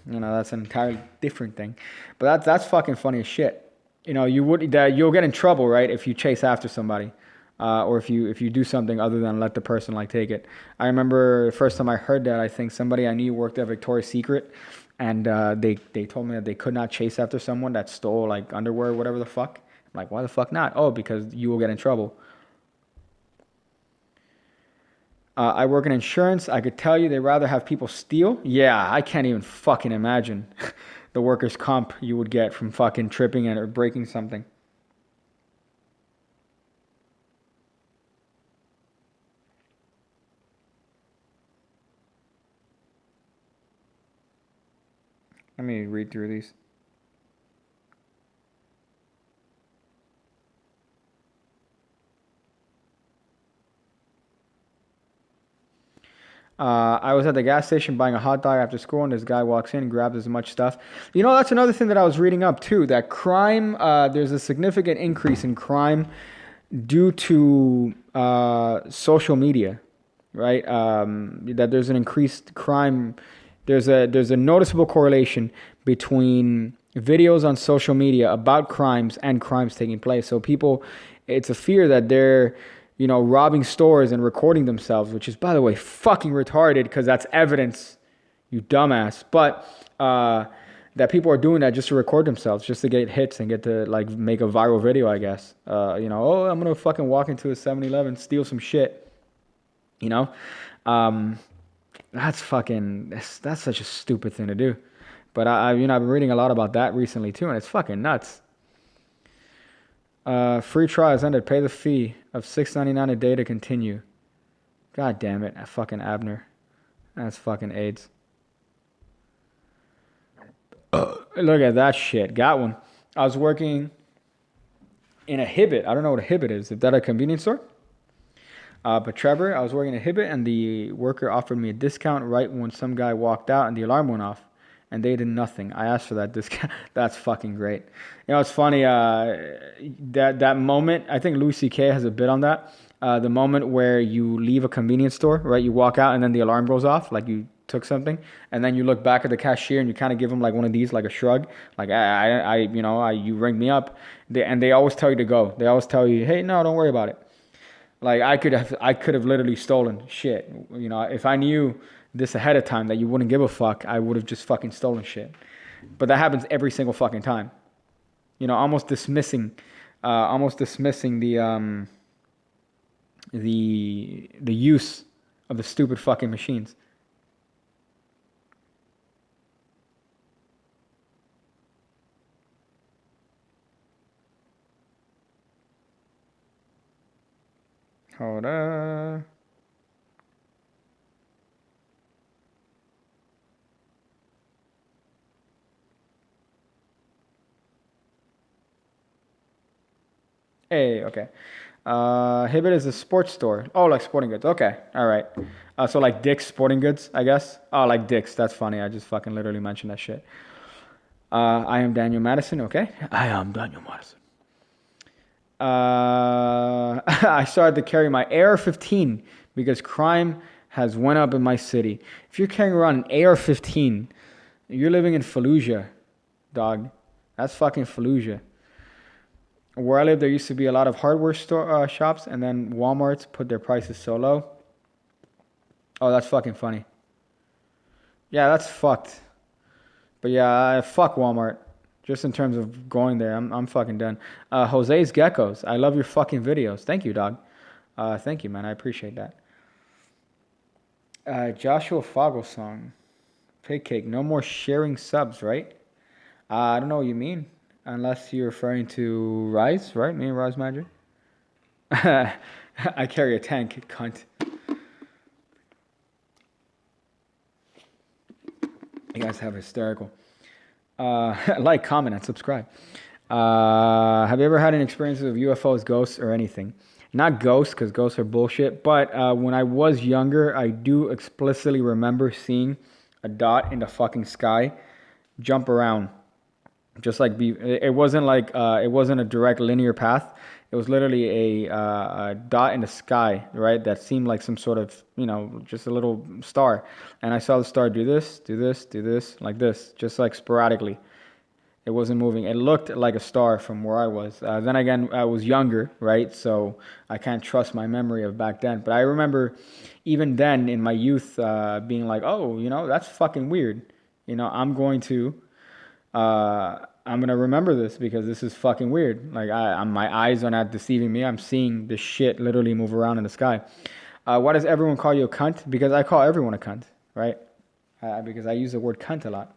that's an entirely different thing. But that's fucking funny as shit. You'll get in trouble, right, if you chase after somebody. Or if you do something other than let the person take it. I remember the first time I heard that, I think somebody I knew worked at Victoria's Secret, and they told me that they could not chase after someone that stole underwear or whatever the fuck. I'm like, why the fuck not? Oh, because you will get in trouble. I work in insurance. I could tell you they'd rather have people steal. Yeah, I can't even fucking imagine the workers' comp you would get from fucking tripping or breaking something. Let me read through these. I was at the gas station buying a hot dog after school, and this guy walks in and grabs as much stuff. That's another thing that I was reading up too, that crime, there's a significant increase in crime due to social media, right? That there's an increased crime. There's a noticeable correlation between videos on social media about crimes and crimes taking place. So people, it's a fear that they're, robbing stores and recording themselves, which is, by the way, fucking retarded because that's evidence, you dumbass. But that people are doing that just to record themselves, just to get hits and get to make a viral video, I guess. I'm gonna fucking walk into a 7-Eleven, steal some shit. That's such a stupid thing to do. But I've been reading a lot about that recently too, and it's fucking nuts. Free trial has ended. Pay the fee of $6.99 a day to continue. God damn it, fucking Abner. That's fucking AIDS. Look at that shit. Got one. I was working in a Hibbett. I don't know what a Hibbett is. Is that a convenience store? But Trevor, I was working at Hibbett, and the worker offered me a discount right when some guy walked out and the alarm went off, and they did nothing. I asked for that discount. That's fucking great. It's funny, that moment, I think Louis C.K. has a bit on that. The moment where you leave a convenience store, right? You walk out and then the alarm goes off, like you took something, and then you look back at the cashier and you kind of give him one of these, like a shrug, you ring me up. They always tell you to go. They always tell you, hey, no, don't worry about it. Like I could have literally stolen shit. You know, if I knew this ahead of time that you wouldn't give a fuck, I would have just fucking stolen shit. But that happens every single fucking time. You know, almost dismissing the use of the stupid fucking machines. Hold up. Hey, okay. Hibbett is a sports store. Oh, like sporting goods. Okay, all right. So like Dick's Sporting Goods, I guess. Oh, like Dick's. That's funny. I just fucking literally mentioned that shit. I am Daniel Madison. Okay, I am Daniel Madison. I started to carry my AR-15 because crime has went up in my city. If you're carrying around an AR-15, you're living in Fallujah, dog. That's fucking Fallujah. Where I live, there used to be a lot of hardware shops, and then Walmarts put their prices so low. Oh, that's fucking funny. Yeah, that's fucked. But yeah, fuck Walmart. Just in terms of going there, I'm fucking done. Jose's Geckos, I love your fucking videos. Thank you, dog. Thank you, man. I appreciate that. Joshua Fogelsong, Pig Cake. No more sharing subs, right? I don't know what you mean. Unless you're referring to Rise, right? Me and Rise Magic. I carry a tank, cunt. You guys have hysterical. Like, comment, and subscribe. Have you ever had an experience with UFOs, ghosts, or anything? Not ghosts, because ghosts are bullshit. But when I was younger, I do explicitly remember seeing a dot in the fucking sky jump around. Just like it wasn't like it wasn't a direct linear path. It was literally a dot in the sky, right? That seemed like some sort of, you know, just a little star. And I saw the star do this, do this, do this, like this, just like sporadically. It wasn't moving. It looked like a star from where I was. Then again, I was younger, right? So I can't trust my memory of back then. But I remember even then in my youth being like, oh, you know, that's fucking weird. You know, I'm gonna remember this because this is fucking weird. Like my eyes are not deceiving me. I'm seeing this shit literally move around in the sky. Why does everyone call you a cunt? Because I call everyone a cunt, right? Because I use the word cunt a lot.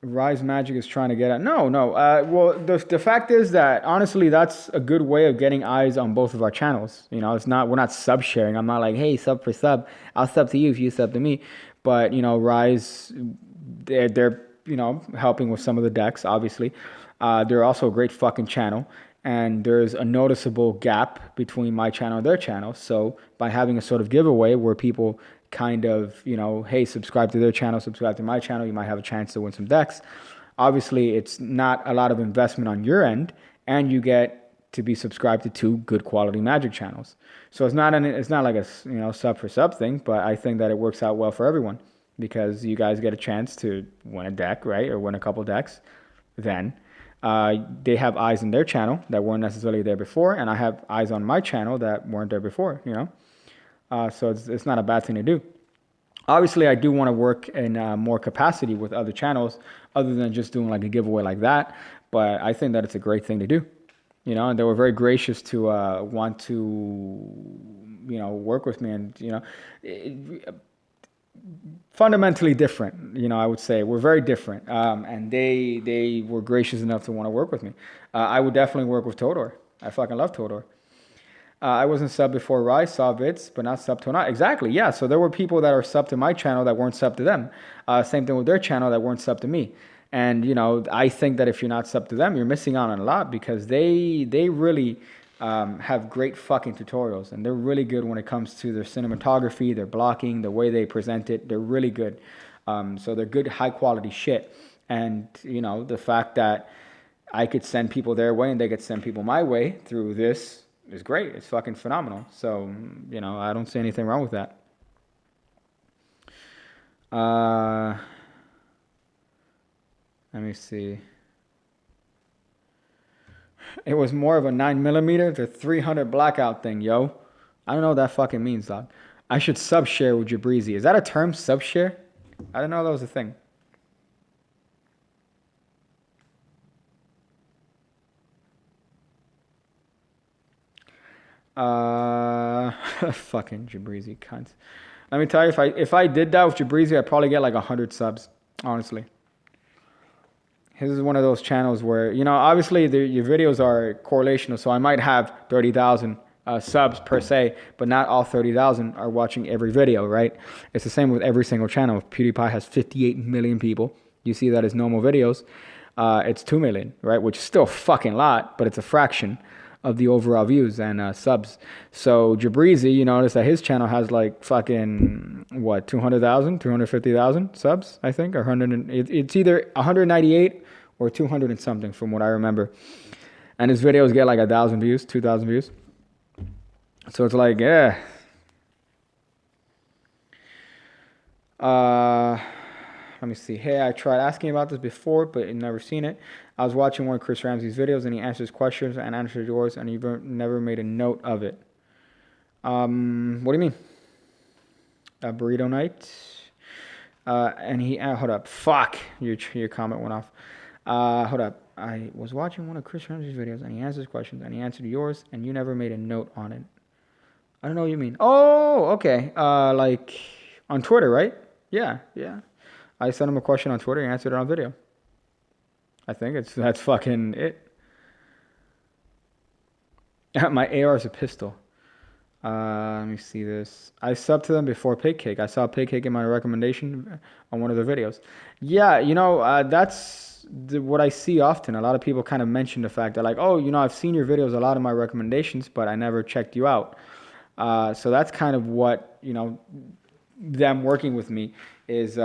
Rise Magic is trying to get at. No. Well, the fact is that honestly, that's a good way of getting eyes on both of our channels. You know, we're not sub sharing. I'm not like, hey, sub for sub. I'll sub to you if you sub to me. But you know, Rise, they're you know helping with some of the decks. Obviously, they're also a great fucking channel. And there's a noticeable gap between my channel and their channel. So by having a sort of giveaway where people kind of, you know, hey, subscribe to their channel, subscribe to my channel, you might have a chance to win some decks. Obviously, it's not a lot of investment on your end, and you get to be subscribed to two good quality Magic channels. So it's not like a, you know, sub for sub thing, but I think that it works out well for everyone because you guys get a chance to win a deck, right, or win a couple decks. Then they have eyes in their channel that weren't necessarily there before, and I have eyes on my channel that weren't there before, you know. So it's not a bad thing to do. Obviously, I do want to work in more capacity with other channels other than just doing like a giveaway like that. But I think that it's a great thing to do, you know, and they were very gracious to want to, you know, work with me. And, you know, fundamentally different, you know, I would say we're very different. And they were gracious enough to want to work with me. I would definitely work with Todor. I fucking love Todor. I wasn't sub before Rise, saw bits, but not sub to not. Exactly, yeah. So there were people that are sub to my channel that weren't sub to them. Same thing with their channel that weren't sub to me. And, you know, I think that if you're not sub to them, you're missing out on a lot because they really have great fucking tutorials. And they're really good when it comes to their cinematography, their blocking, the way they present it. They're really good. So they're good, high quality shit. And, you know, the fact that I could send people their way and they could send people my way through this is great. It's fucking phenomenal. So, you know, I don't see anything wrong with that. Let me see. It was more of a 9mm to 300 blackout thing, yo. I don't know what that fucking means, dog. I should sub-share with Jabrizi. Is that a term, sub-share? I didn't know that was a thing. Fucking Jabrizi cunts. Let me tell you, if I did that with Jabrizi, I'd probably get like 100 subs, honestly. His is one of those channels where, you know, obviously your videos are correlational, so I might have 30,000 subs per se, but not all 30,000 are watching every video, right? It's the same with every single channel. If PewDiePie has 58 million people, you see that his normal videos, it's 2 million, right? Which is still a fucking lot, but it's a fraction of the overall views and subs. So Jabrizi, you notice that his channel has like fucking, what, 200,000, 250,000 subs, I think, or 100, it's either 198 or 200 and something from what I remember. And his videos get like 1,000 views, 2,000 views. So it's like, yeah. Let me see. Hey, I tried asking about this before, but I've never seen it. I was watching one of Chris Ramsey's videos, and he answers questions and answers yours, and you've never made a note of it. What do you mean? A burrito night? And he... hold up. Fuck! Your comment went off. Hold up. I was watching one of Chris Ramsey's videos, and he answers questions, and he answered yours, and you never made a note on it. I don't know what you mean. Oh, okay. Like on Twitter, right? Yeah. I sent him a question on Twitter and answered it on video. I think that's fucking it. My AR is a pistol. Let me see this. I subbed to them before Pig Cake. I saw Pig Cake in my recommendation on one of their videos. Yeah, you know, that's what I see often. A lot of people kind of mention the fact that like, oh, you know, I've seen your videos a lot in my recommendations, but I never checked you out. So that's kind of what, you know, them working with me is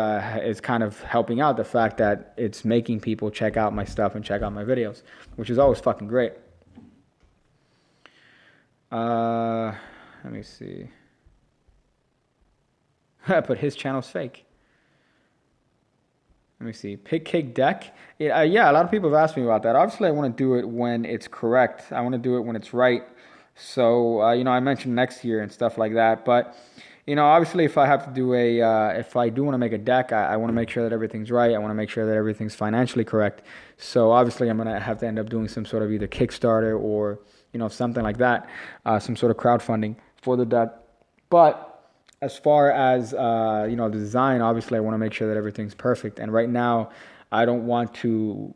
kind of helping out, the fact that it's making people check out my stuff and check out my videos, which is always fucking great. Let me see. But his channel's fake. Let me see. Pig Cake Deck. Yeah, a lot of people have asked me about that. Obviously, I want to do it when it's correct. I want to do it when it's right. So, you know, I mentioned next year and stuff like that. But, you know, obviously, if I have to do if I do want to make a deck, I want to make sure that everything's right. I want to make sure that everything's financially correct. So, obviously, I'm going to have to end up doing some sort of either Kickstarter or, you know, something like that, some sort of crowdfunding for the deck. But as far as, you know, the design, obviously, I want to make sure that everything's perfect. And right now, I don't want to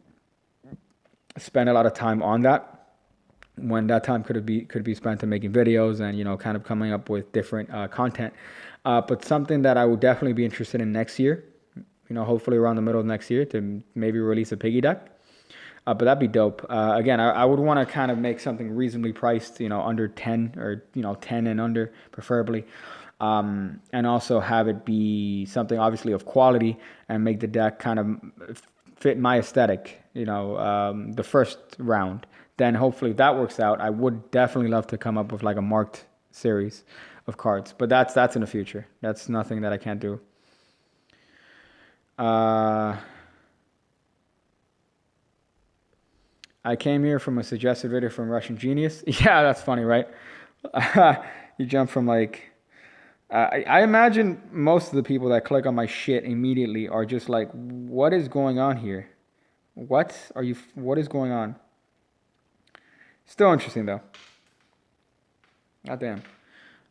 spend a lot of time on that, when that time could be spent in making videos and, you know, kind of coming up with different content. But something that I would definitely be interested in next year, you know, hopefully around the middle of next year, to maybe release a piggy deck. But that'd be dope. Again, I would want to kind of make something reasonably priced, you know, under 10 or, you know, 10 and under preferably. And also have it be something obviously of quality and make the deck kind of fit my aesthetic, you know, the first round. Then hopefully if that works out, I would definitely love to come up with like a marked series of cards. But that's in the future. That's nothing that I can't do. I came here from a suggested video from Russian Genius. Yeah, that's funny, right? You jump from like... I imagine most of the people that click on my shit immediately are just like, what is going on here? What is going on? Still interesting though. God damn.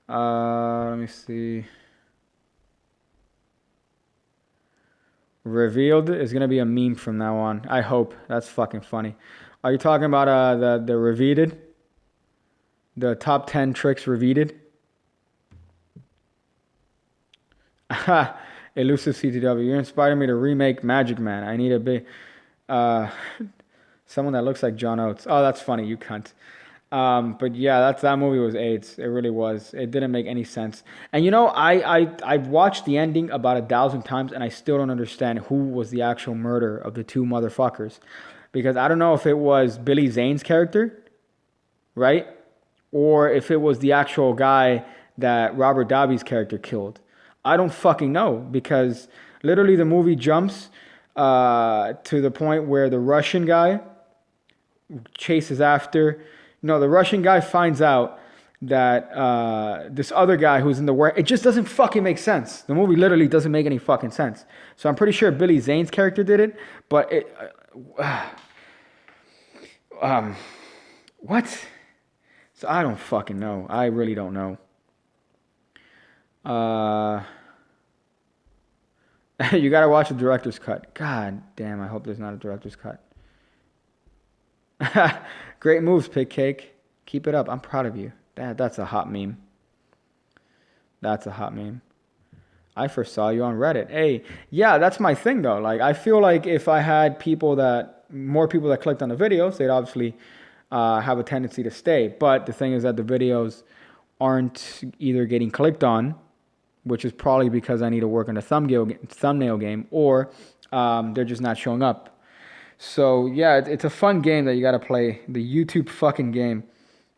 Let me see. Revealed is gonna be a meme from now on. I hope. That's fucking funny. Are you talking about the reveated? The top 10 tricks reveated? Elusive CTW. You inspired me to remake Magic Man. I need a big someone that looks like John Oates. Oh, that's funny, you cunt. But yeah, that movie was AIDS. It really was. It didn't make any sense. And you know, I've watched the ending about 1,000 times, and I still don't understand who was the actual murderer of the two motherfuckers. Because I don't know if it was Billy Zane's character, right? Or if it was the actual guy that Robert Davi's character killed. I don't fucking know, because literally the movie jumps to the point where the Russian guy chases after. No, the Russian guy finds out that this other guy who's in the war, it just doesn't fucking make sense. The movie literally doesn't make any fucking sense. So I'm pretty sure Billy Zane's character did it, but it, what? So I don't fucking know. I really don't know. You gotta watch the director's cut. God damn, I hope there's not a director's cut. Great moves, Pig Cake. Keep it up. I'm proud of you. That's a hot meme. That's a hot meme. I first saw you on Reddit. Hey, yeah, that's my thing though. Like, I feel like if I had more people that clicked on the videos, they'd obviously have a tendency to stay. But the thing is that the videos aren't either getting clicked on, which is probably because I need to work on the thumbnail game, or they're just not showing up. So yeah, it's a fun game that you got to play. The YouTube fucking game.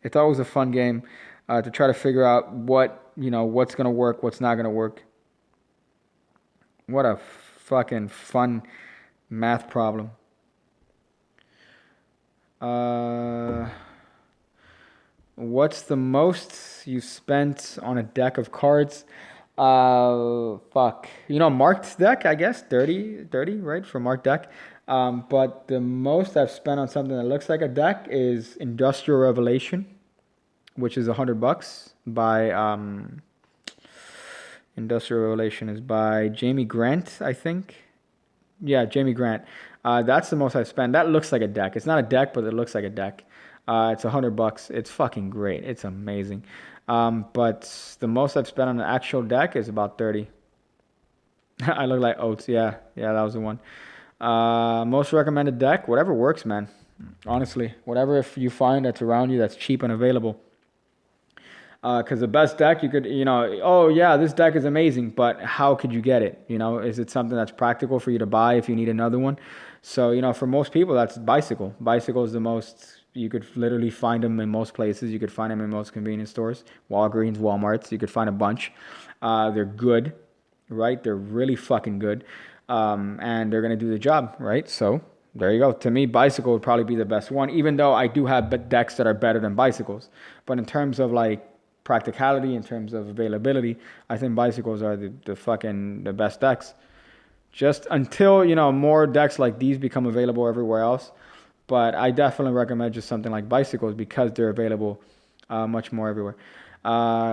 It's always a fun game to try to figure out what's gonna work, what's not gonna work. What a fucking fun math problem. What's the most you spent on a deck of cards? Marked deck, I guess, 30, right, for marked deck. But the most I've spent on something that looks like a deck is Industrial Revelation, which is $100 by, Industrial Revelation is by Jamie Grant, I think. Yeah, Jamie Grant. That's the most I've spent. That looks like a deck. It's not a deck, but it looks like a deck. It's $100. It's fucking great. It's amazing. But the most I've spent on an actual deck is about 30. I look like Oats. Yeah, that was the one. Most recommended deck, whatever works, man. Honestly, whatever if you find that's around you that's cheap and available. Because the best deck you could, oh yeah, this deck is amazing, but how could you get it? Is it something that's practical for you to buy if you need another one? So, for most people, that's Bicycle. Bicycle is the most, you could literally find them in most places. You could find them in most convenience stores, Walgreens, Walmarts. You could find a bunch. They're good, right? They're really fucking good. And they're going to do the job, right? So there you go. To me, Bicycle would probably be the best one, even though I do have decks that are better than Bicycles. But in terms of like practicality, in terms of availability, I think Bicycles are the best decks. Just until, more decks like these become available everywhere else. But I definitely recommend just something like Bicycles because they're available much more everywhere.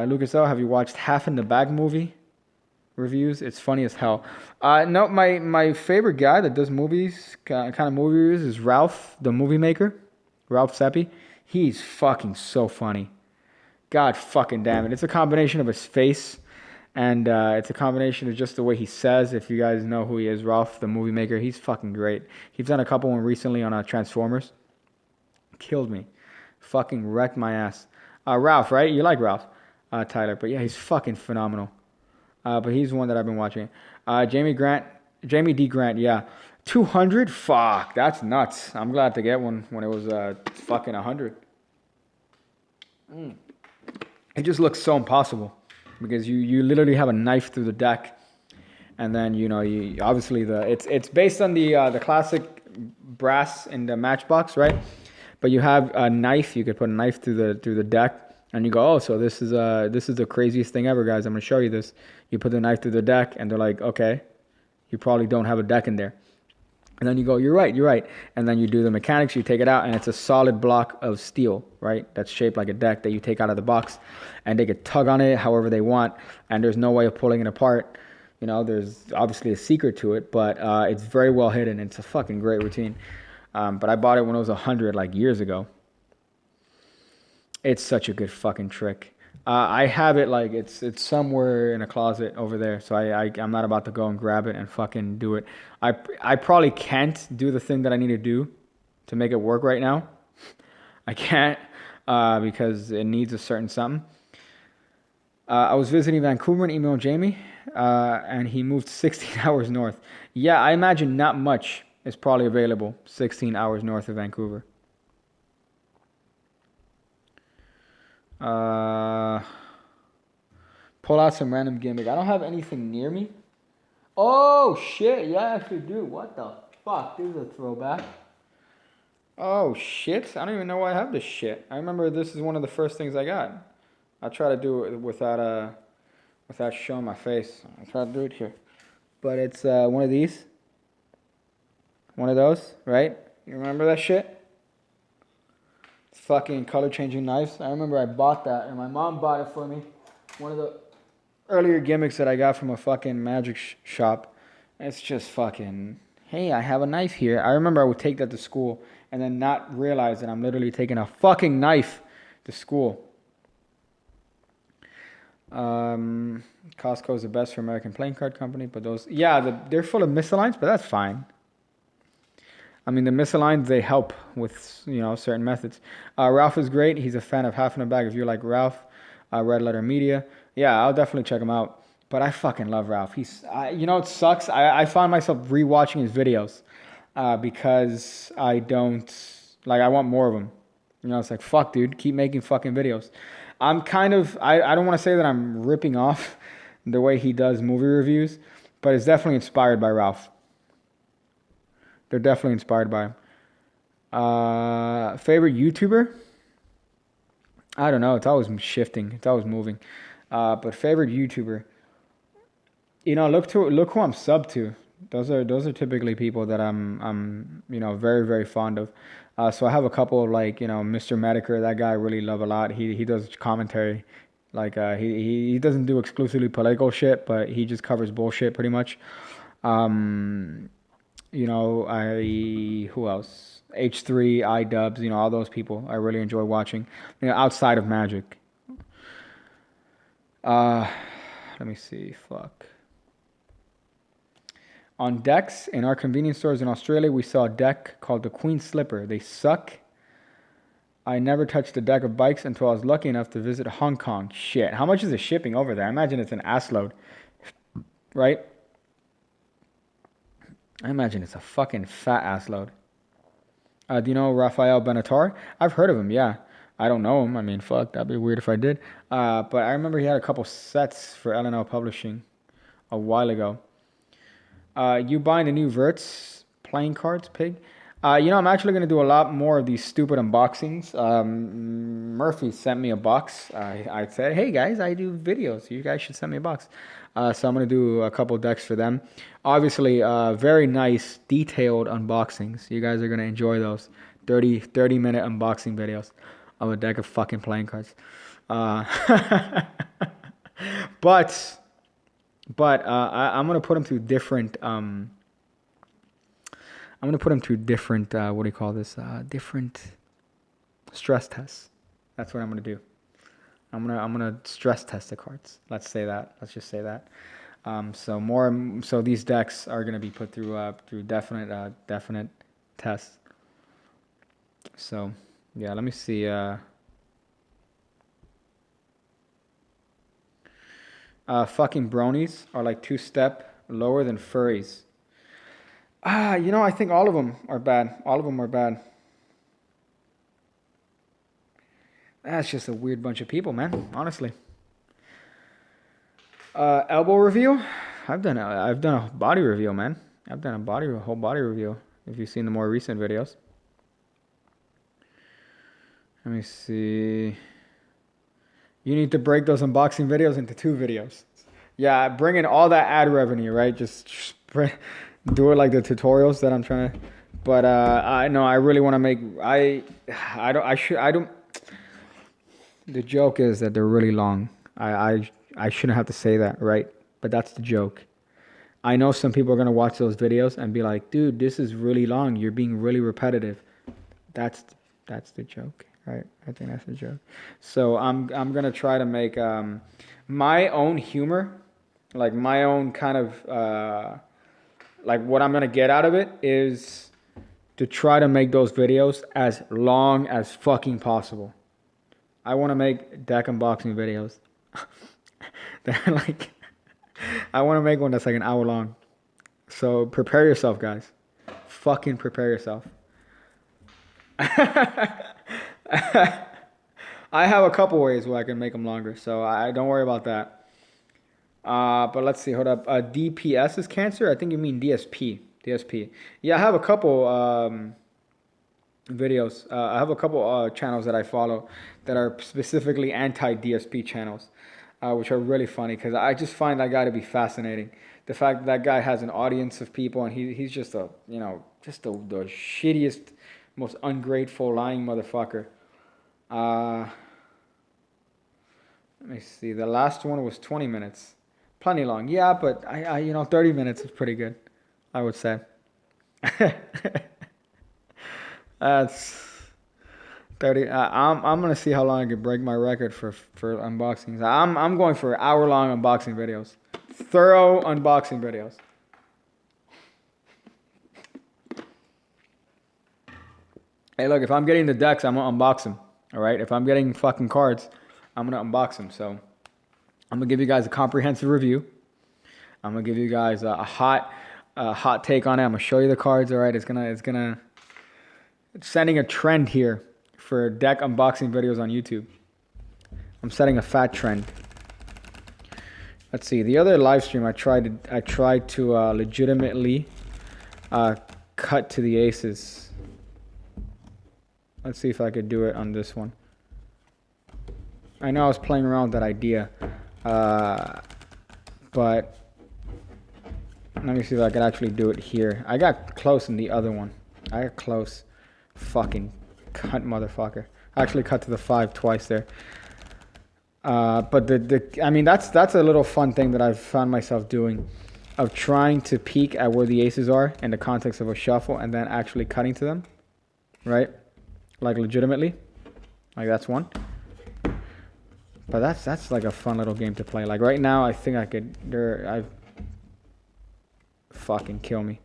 Lucas L, have you watched Half in the Bag movie reviews? It's funny as hell. No, my favorite guy that does movies, kind of movie reviews, is Ralph, the movie maker. Ralph Seppi. He's fucking so funny. God fucking damn it. It's a combination of his face and it's a combination of just the way he says. If you guys know who he is, Ralph, the movie maker, he's fucking great. He's done a couple one recently on Transformers. Killed me. Fucking wrecked my ass. Ralph, right? You like Ralph, Tyler. But yeah, he's fucking phenomenal. But he's one that I've been watching. Jamie D. Grant, yeah. 200? Fuck, that's nuts. I'm glad to get one when it was fucking 100. It just looks so impossible because you literally have a knife through the deck, and then you obviously it's based on the classic brass in the Matchbox, right? But you have a knife. You could put a knife through the deck, and you go, oh, so this is the craziest thing ever, guys. I'm gonna show you this. You put the knife through the deck, and they're like, okay, you probably don't have a deck in there. And then you go, you're right. And then you do the mechanics, you take it out, and it's a solid block of steel, right? That's shaped like a deck that you take out of the box. And they could tug on it however they want, and there's no way of pulling it apart. There's obviously a secret to it, but it's very well hidden. It's a fucking great routine. But I bought it when it was 100, like years ago. It's such a good fucking trick. I have it like it's somewhere in a closet over there, so I'm not about to go and grab it and fucking do it. I probably can't do the thing that I need to do to make it work right now. I can't because it needs a certain something. I was visiting Vancouver and emailed Jamie, and he moved 16 hours north. Yeah, I imagine not much is probably available 16 hours north of Vancouver. Pull out some random gimmick. I don't have anything near me. Oh shit, yeah, I actually do. What the fuck? This is a throwback. Oh shit! I don't even know why I have this shit. I remember this is one of the first things I got. I try to do it without showing my face. I try to do it here, but it's one of these, one of those, right? You remember that shit? It's fucking color changing knives. I remember I bought that, and my mom bought it for me. One of the earlier gimmicks that I got from a fucking magic shop. It's just fucking. Hey, I have a knife here. I remember I would take that to school and then not realize that I'm literally taking a fucking knife to school. Costco is the best for American playing card company, but those, yeah, they're full of misaligns, but that's fine. I mean, the misaligns, they help with, certain methods. Ralph is great. He's a fan of Half in a Bag. If you like Ralph, Red Letter Media, yeah, I'll definitely check him out. But I fucking love Ralph. It sucks. I find myself rewatching his videos because I don't, I want more of them. It's like, fuck, dude, keep making fucking videos. I'm kind of, I don't want to say that I'm ripping off the way he does movie reviews, but it's definitely inspired by Ralph. They're definitely inspired by him. Favorite YouTuber? I don't know. It's always shifting. It's always moving. But favorite YouTuber? Look who I'm sub to. Those are typically people that I'm very, very fond of. So I have a couple of Mr. Medicare. That guy I really love a lot. He does commentary. He doesn't do exclusively political shit, but he just covers bullshit pretty much. Who else? H3, iDubbbz, all those people I really enjoy watching. Outside of Magic. Let me see. Fuck. On decks in our convenience stores in Australia, we saw a deck called the Queen Slipper. They suck. I never touched a deck of bikes until I was lucky enough to visit Hong Kong. Shit. How much is the shipping over there? I imagine it's an ass load. Right? I imagine it's a fucking fat ass load. Do you know Rafael Benatar? I've heard of him, yeah. I don't know him. I mean, fuck, that'd be weird if I did. But I remember he had a couple sets for L&L Publishing a while ago. You buying the new Verts playing cards, Pig? I'm actually going to do a lot more of these stupid unboxings. Murphy sent me a box. I said, hey guys, I do videos. You guys should send me a box. So I'm going to do a couple decks for them. Obviously, very nice, detailed unboxings. You guys are going to enjoy those 30-minute unboxing videos of a deck of fucking playing cards. But I'm going to put them through different... I'm going to put them through different, what do you call this? Different stress tests. That's what I'm going to do. I'm gonna stress test the cards. Let's say that. Let's just say that. So these decks are gonna be put through definite tests. So yeah, let me see. Fucking bronies are like 2-step lower than furries. I think all of them are bad. All of them are bad. That's just a weird bunch of people, man. Honestly. Elbow review. I've done a body review, man. I've done a whole body review. If you've seen the more recent videos. Let me see. You need to break those unboxing videos into 2 videos. Yeah, bring in all that ad revenue, right? Just do it like the tutorials that I'm trying to. But I really want to make. The joke is that they're really long. I shouldn't have to say that, right? But that's the joke. I know some people are going to watch those videos and be like, dude, this is really long. You're being really repetitive. That's the joke, right? I think that's the joke. So I'm going to try to make my own humor, like my own kind of, like what I'm going to get out of it is to try to make those videos as long as fucking possible. I want to make deck unboxing videos. I want to make one that's like an hour long. So prepare yourself, guys. Fucking prepare yourself. I have a couple ways where I can make them longer, so I don't worry about that. But let's see, hold up. DPS is cancer? I think you mean DSP. DSP. Yeah, I have a couple videos. I have a couple channels that I follow that are specifically anti-DSP channels, which are really funny because I just find that guy to be fascinating. The fact that guy has an audience of people and he's just the shittiest, most ungrateful, lying motherfucker. Let me see. The last one was 20 minutes. Plenty long. Yeah, but I 30 minutes is pretty good, I would say. That's 30. I'm gonna see how long I can break my record for unboxings. I'm going for hour-long unboxing videos, thorough unboxing videos. Hey, look, if I'm getting the decks, I'm gonna unbox them. All right. If I'm getting fucking cards, I'm gonna unbox them. So I'm gonna give you guys a comprehensive review. I'm gonna give you guys a hot take on it. I'm gonna show you the cards. All right. It's sending a trend here for deck unboxing videos on YouTube. I'm setting a fat trend. Let's see. The other live stream I tried to legitimately cut to the aces. Let's see if I could do it on this one. I know I was playing around with that idea, but let me see if I could actually do it here. I got close in the other one. I got close. Fucking cunt motherfucker. I actually cut to the 5 twice there. But that's a little fun thing that I've found myself doing, of trying to peek at where the aces are in the context of a shuffle and then actually cutting to them, right? Like legitimately. Like that's one. But that's like a fun little game to play. Like right now, I think I could. Fucking kill me.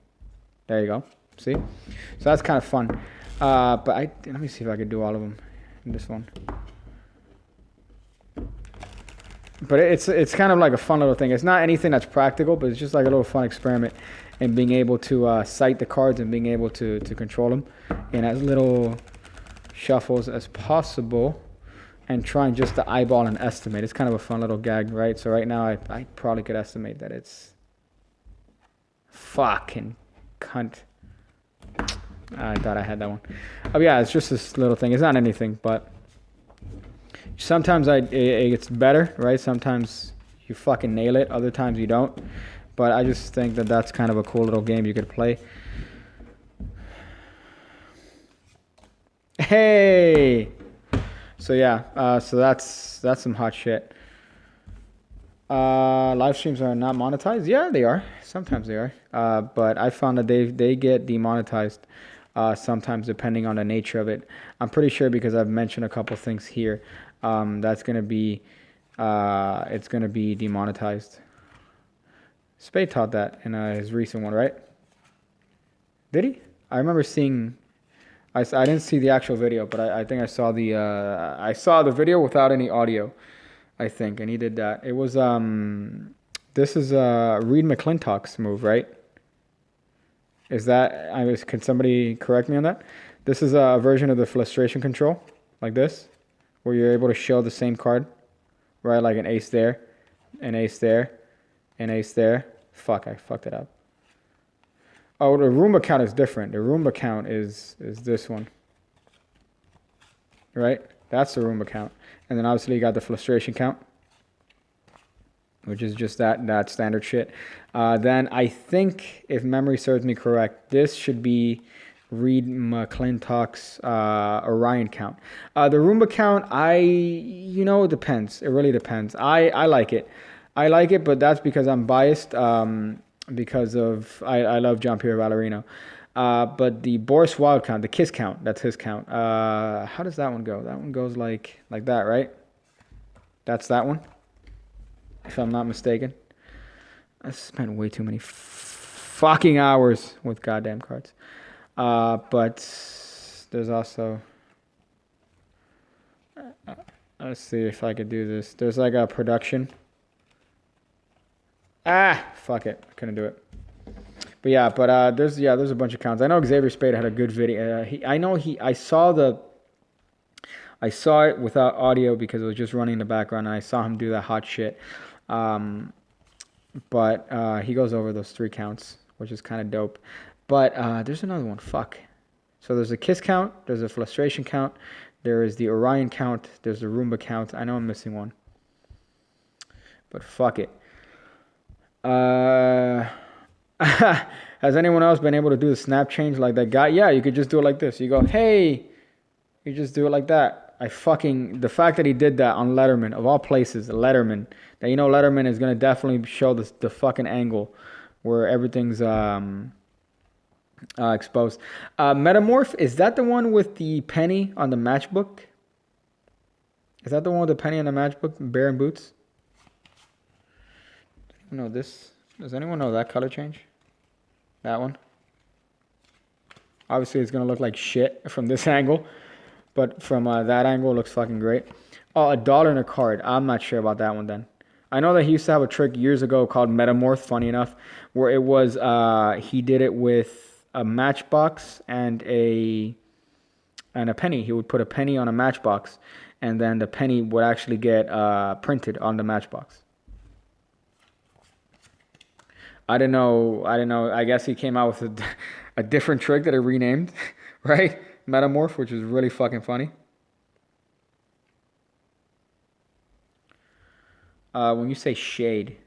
There you go. See? So that's kind of fun. But let me see if I could do all of them in this one. But it's kind of like a fun little thing. It's not anything that's practical, but it's just like a little fun experiment in being able to sight the cards and being able to control them in as little shuffles as possible, and trying just to eyeball and estimate. It's kind of a fun little gag, right? So right now I probably could estimate that it's fucking cunt. I thought I had that one. Oh yeah, it's just this little thing. It's not anything, but sometimes it gets better, right? Sometimes you fucking nail it. Other times you don't. But I just think that that's kind of a cool little game you could play. Hey! So yeah, so that's some hot shit. Live streams are not monetized? Yeah, they are. Sometimes they are. But I found that they get demonetized sometimes depending on the nature of it. I'm pretty sure because I've mentioned a couple things here. That's gonna be it's gonna be demonetized. Spade taught that in his recent one, right? Did he? I remember seeing. I didn't see the actual video, but I think I saw the video without any audio, I think, and he did that. It was this is Reed McClintock's move, right? Is that can somebody correct me on that? This is a version of the frustration control, like this, where you're able to show the same card, right? Like an ace there, an ace there, an ace there. Fuck, I fucked it up. Oh, the Roomba count is different. The Roomba count is this one. Right? That's the Roomba count. And then obviously you got the frustration count, which is just that standard shit. Then I think, if memory serves me correct, this should be Reed McClintock's Orion count. The Roomba count, it depends. It really depends. I like it. I like it, but that's because I'm biased. Because of I love Jean-Pierre Vallerino. But the Boris Wild count, the Kiss count, that's his count. How does that one go? That one goes like that, right? That's that one, if I'm not mistaken. I spent way too many fucking hours with goddamn cards. But there's also... let's see if I could do this. There's like a production... fuck it. I couldn't do it. But yeah, there's a bunch of counts. I know Xavier Spade had a good video. I saw it without audio because it was just running in the background, and I saw him do that hot shit. But he goes over those 3 counts, which is kind of dope. But there's another one. Fuck. So there's a Kiss count, there's a Frustration count, there is the Orion count, there's the Roomba count. I know I'm missing one. But fuck it. Has anyone else been able to do the snap change like that guy? Yeah, you could just do it like this. You go, hey, you just do it like that. The fact that he did that on Letterman, of all places, Letterman, that Letterman is going to definitely show the fucking angle where everything's exposed. Metamorph, is that the one with the penny on the matchbook? Is that the one with the penny on the matchbook, Baron Boots? No, this. Does anyone know that color change? That one? Obviously, it's going to look like shit from this angle. But from that angle, it looks fucking great. Oh, $1 in a card. I'm not sure about that one then. I know that he used to have a trick years ago called Metamorph, funny enough, where it was, he did it with a matchbox and a penny. He would put a penny on a matchbox, and then the penny would actually get printed on the matchbox. I didn't know. I guess he came out with a different trick that he renamed, right? Metamorph, which is really fucking funny. When you say shade,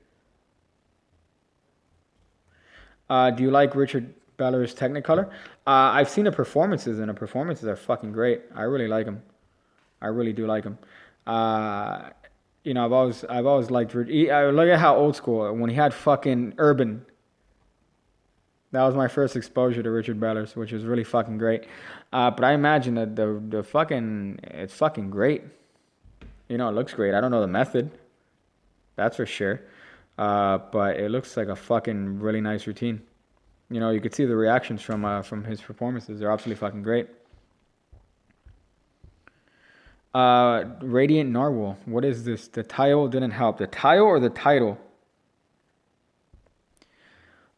do you like Richard Beller's Technicolor? I've seen the performances, and the performances are fucking great. I really like them. I really do like them. I've always liked Richard. Look at how old school when he had fucking Urban. That was my first exposure to Richard Beller's, which was really fucking great. But I imagine that the fucking, it's fucking great. It looks great. I don't know the method. That's for sure. But it looks like a fucking really nice routine. You could see the reactions from his performances. They're absolutely fucking great. Radiant Narwhal. What is this? The tile didn't help. The tile or the title?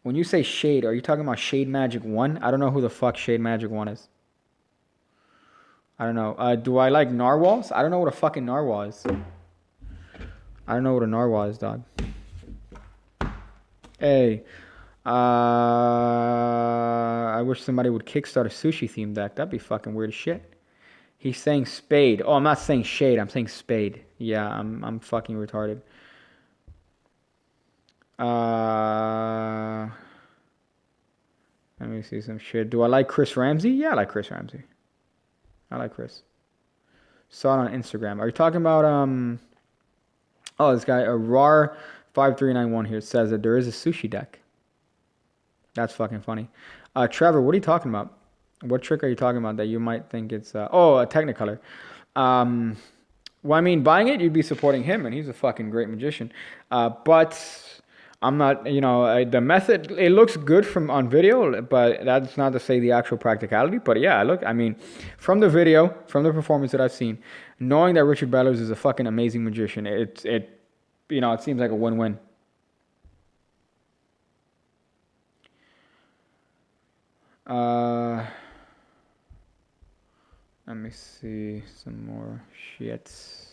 When you say shade, are you talking about Shade Magic 1? I don't know who the fuck Shade Magic 1 is. I don't know. Do I like narwhals? I don't know what a fucking narwhal is. I don't know what a narwhal is, dog. Hey. I wish somebody would kickstart a sushi themed deck. That'd be fucking weird as shit. He's saying spade. Oh, I'm not saying shade. I'm saying spade. Yeah, I'm fucking retarded. Let me see some shit. Do I like Chris Ramsey? Yeah, I like Chris Ramsey. I like Chris. Saw it on Instagram. Are you talking about this guy RAR5391 here says that there is a sushi deck. That's fucking funny. Trevor, what are you talking about? What trick are you talking about that you might think it's a Technicolor? Well, I mean, buying it, you'd be supporting him, and he's a fucking great magician. But I'm not, the method, it looks good on video, but that's not to say the actual practicality. But yeah, from the video, from the performance that I've seen, knowing that Richard Beller's is a fucking amazing magician, it seems like a win-win. Let me see some more shits.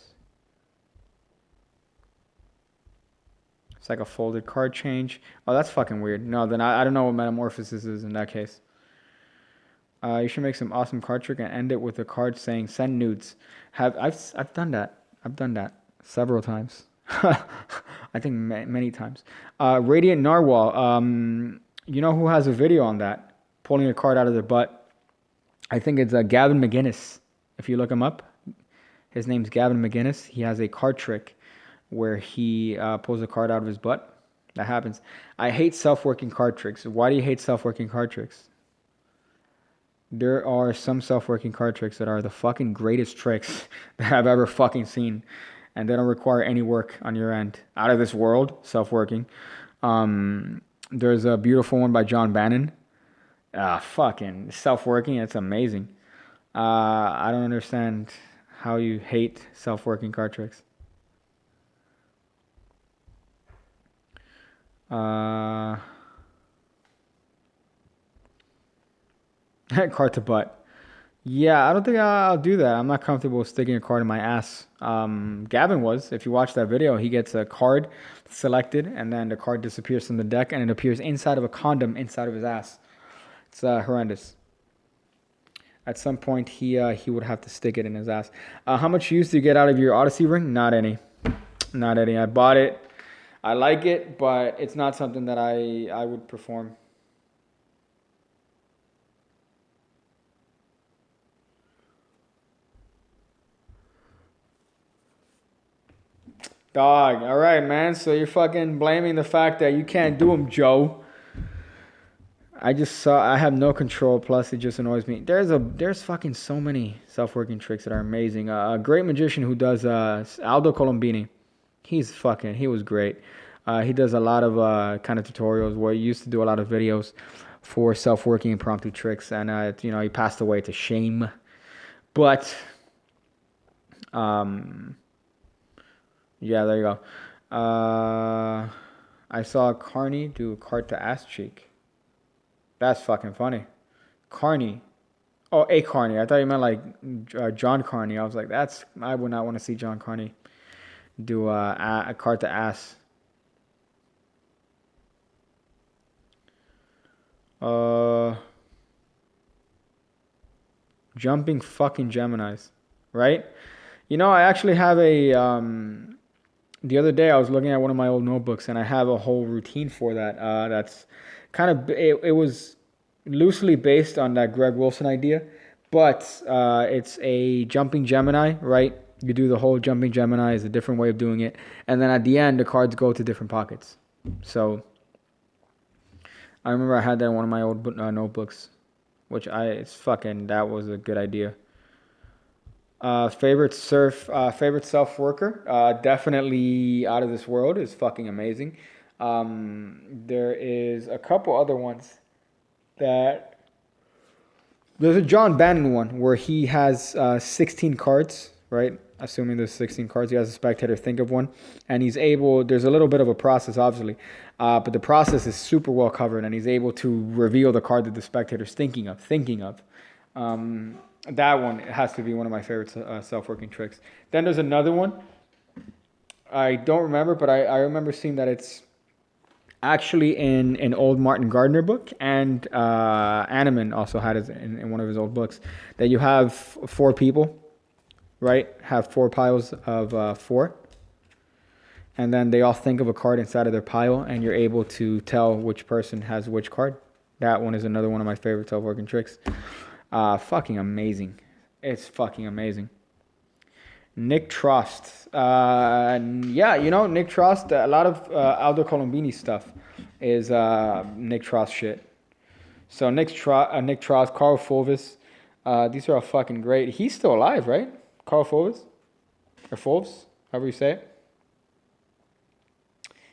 It's like a folded card change. Oh, that's fucking weird. No, then I don't know what Metamorphosis is in that case. You should make some awesome card trick and end it with a card saying "send nudes." I've done that. I've done that several times. I think many times. Radiant Narwhal. You know who has a video on that? Pulling a card out of their butt. I think it's Gavin McGinnis. If you look him up, his name's Gavin McGinnis. He has a card trick where he pulls a card out of his butt. That happens. I hate self-working card tricks. Why do you hate self-working card tricks? There are some self-working card tricks that are the fucking greatest tricks that I've ever fucking seen. And they don't require any work on your end. Out of this world, self-working. There's a beautiful one by John Bannon. Fucking self-working. It's amazing. I don't understand how you hate self-working card tricks. Card to butt. Yeah, I don't think I'll do that. I'm not comfortable sticking a card in my ass. Gavin was. If you watch that video, he gets a card selected, and then the card disappears from the deck, and it appears inside of a condom inside of his ass. It's horrendous. At some point, he would have to stick it in his ass. How much use do you get out of your Odyssey ring? Not any. Not any. I bought it. I like it, but it's not something that I would perform. Dog. All right, man. So you're fucking blaming the fact that you can't do them, Joe. I have no control, plus it just annoys me. There's fucking so many self-working tricks that are amazing. A great magician who does Aldo Colombini. He was great. He does a lot of kind of tutorials where he used to do a lot of videos for self-working impromptu tricks, and he passed away to shame. But yeah, there you go. I saw Carney do a cart to ass cheek. That's fucking funny. Carney. Oh, a Carney. I thought you meant like John Carney. I was like, I would not want to see John Carney do a cart to ass. Jumping fucking Geminis, right? I actually have the other day I was looking at one of my old notebooks, and I have a whole routine for that. That's kind of, it was loosely based on that Greg Wilson idea, but it's a jumping Gemini, right? You do the whole jumping Gemini is a different way of doing it, and then at the end the cards go to different pockets. So I remember I had that in one of my old notebooks, that was a good idea. Favorite self worker, definitely Out of This World is fucking amazing. There is a couple other ones that there's a John Bannon one where he has 16 cards, right? Assuming there's 16 cards, he has a spectator think of one, and there's a little bit of a process, obviously, but the process is super well covered, and he's able to reveal the card that the spectator's thinking of. That one has to be one of my favorite self-working tricks. Then there's another one. I don't remember, but I remember seeing that it's actually in an old Martin Gardner book, and Anneman also had it in one of his old books, that you have 4 people, right? Have 4 piles of 4. And then they all think of a card inside of their pile, and you're able to tell which person has which card. That one is another one of my favorite self-working tricks. Fucking amazing. It's fucking amazing. Nick Trost. Nick Trost, a lot of Aldo Colombini stuff is Nick Trost shit. So Nick Trost, Carl Fulvis, these are all fucking great. He's still alive, right? Carl Fulvis? Or Fulvis, however you say it.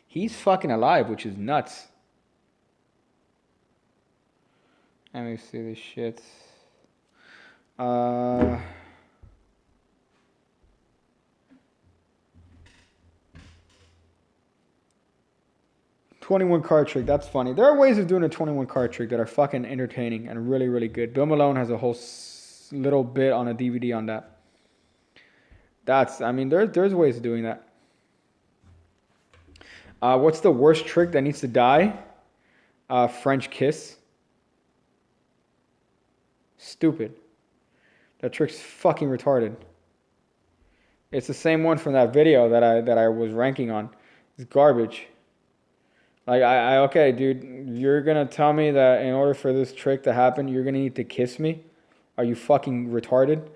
He's fucking alive, which is nuts. Let me see this shit. 21 card trick. That's funny. There are ways of doing a 21 card trick that are fucking entertaining and really, really good. Bill Malone has a whole little bit on a DVD on that. There's ways of doing that. What's the worst trick that needs to die? French kiss. Stupid. That trick's fucking retarded. It's the same one from that video that I was ranking on. It's garbage. Okay, dude, you're gonna tell me that in order for this trick to happen, you're gonna need to kiss me? Are you fucking retarded?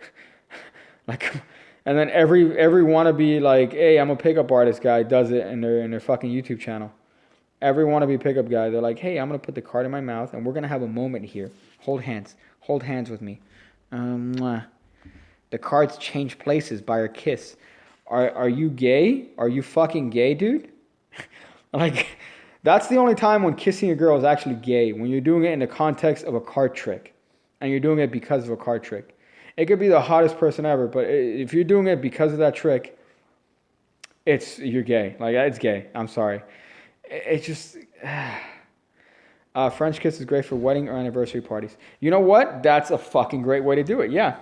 And then every wannabe hey, I'm a pickup artist guy does it in their fucking YouTube channel. Every wannabe pickup guy, they're like, hey, I'm gonna put the card in my mouth and we're gonna have a moment here. Hold hands with me. The cards change places by your kiss. Are you gay? Are you fucking gay, dude? That's the only time when kissing a girl is actually gay, when you're doing it in the context of a card trick, and you're doing it because of a card trick. It could be the hottest person ever, but if you're doing it because of that trick, you're gay. It's gay. I'm sorry. It's just French kiss is great for wedding or anniversary parties. You know what? That's a fucking great way to do it. Yeah,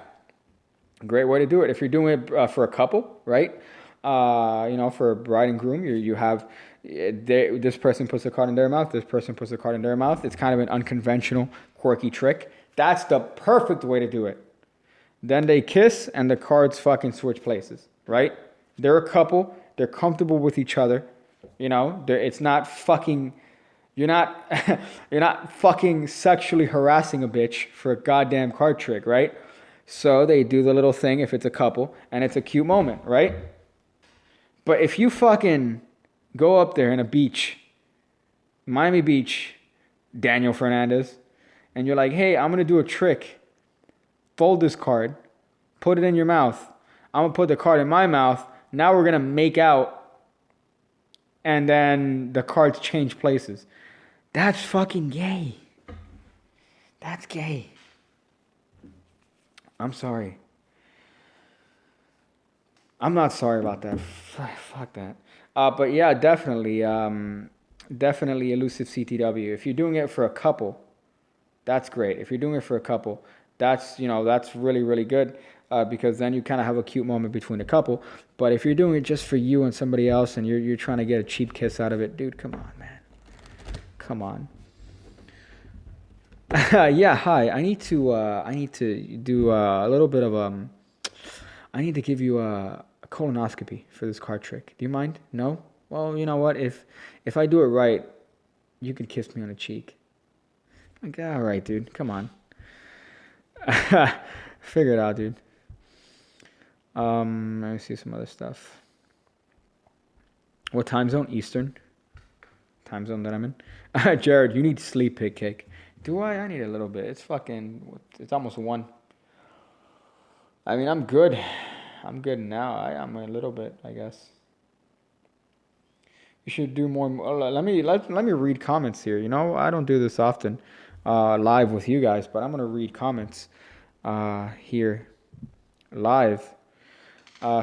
great way to do it. If you're doing it for a couple, right? For a bride and groom, you have this person puts a card in their mouth, this person puts a card in their mouth. It's kind of an unconventional, quirky trick. That's the perfect way to do it. Then they kiss and the cards fucking switch places, right? They're a couple. They're comfortable with each other. You know, it's not fucking, you're not, you're not fucking sexually harassing a bitch for a goddamn card trick, right? So they do the little thing if it's a couple and it's a cute moment, right? But if you fucking go up there in a beach, Miami Beach, Daniel Fernandez, and you're like, hey, I'm going to do a trick. Fold this card, put it in your mouth. I'm going to put the card in my mouth. Now we're going to make out. And then the cards change places. That's fucking gay. That's gay. I'm sorry. I'm not sorry about that. Fuck that. But yeah, definitely. Definitely elusive CTW. If you're doing it for a couple, that's great. If you're doing it for a couple, that's really, really good. Because then you kind of have a cute moment between a couple. But if you're doing it just for you and somebody else and you're trying to get a cheap kiss out of it, dude, come on, man. Come on. Yeah, hi. I need to do a little bit of I need to give you a colonoscopy for this card trick. Do you mind? No? Well, you know what? If I do it right, you could kiss me on the cheek. Like, all right, dude. Come on. Figure it out, dude. Let me see some other stuff. What time zone? Eastern. Time zone that I'm in. Jared, you need sleep, pig cake. Do I? I need a little bit. It's almost 1. I mean, I'm good. I'm good now. I'm a little bit, I guess. You should do more. Let me read comments here. You know, I don't do this often live with you guys, but I'm going to read comments here live.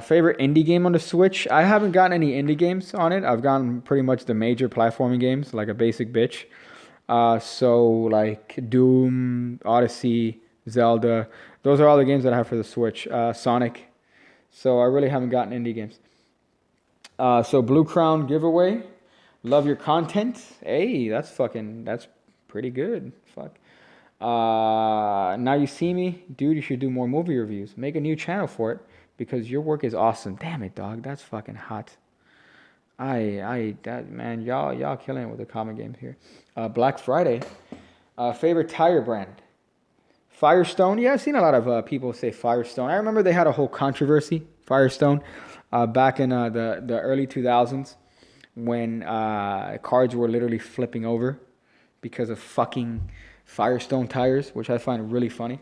Favorite indie game on the Switch? I haven't gotten any indie games on it. I've gotten pretty much the major platforming games, like a basic bitch. So like Doom, Odyssey, Zelda. Those are all the games that I have for the Switch. Sonic. So I really haven't gotten indie games. So Blue Crown giveaway. Love your content. Hey, that's pretty good. Fuck. Now you see me, dude. You should do more movie reviews. Make a new channel for it because your work is awesome. Damn it, dog. That's fucking hot. Man, y'all killing it with the comic games here. Black Friday. Favorite tire brand. Firestone. Yeah, I've seen a lot of people say Firestone. I remember they had a whole controversy, Firestone, back in the early 2000s when cards were literally flipping over because of fucking Firestone tires, which I find really funny.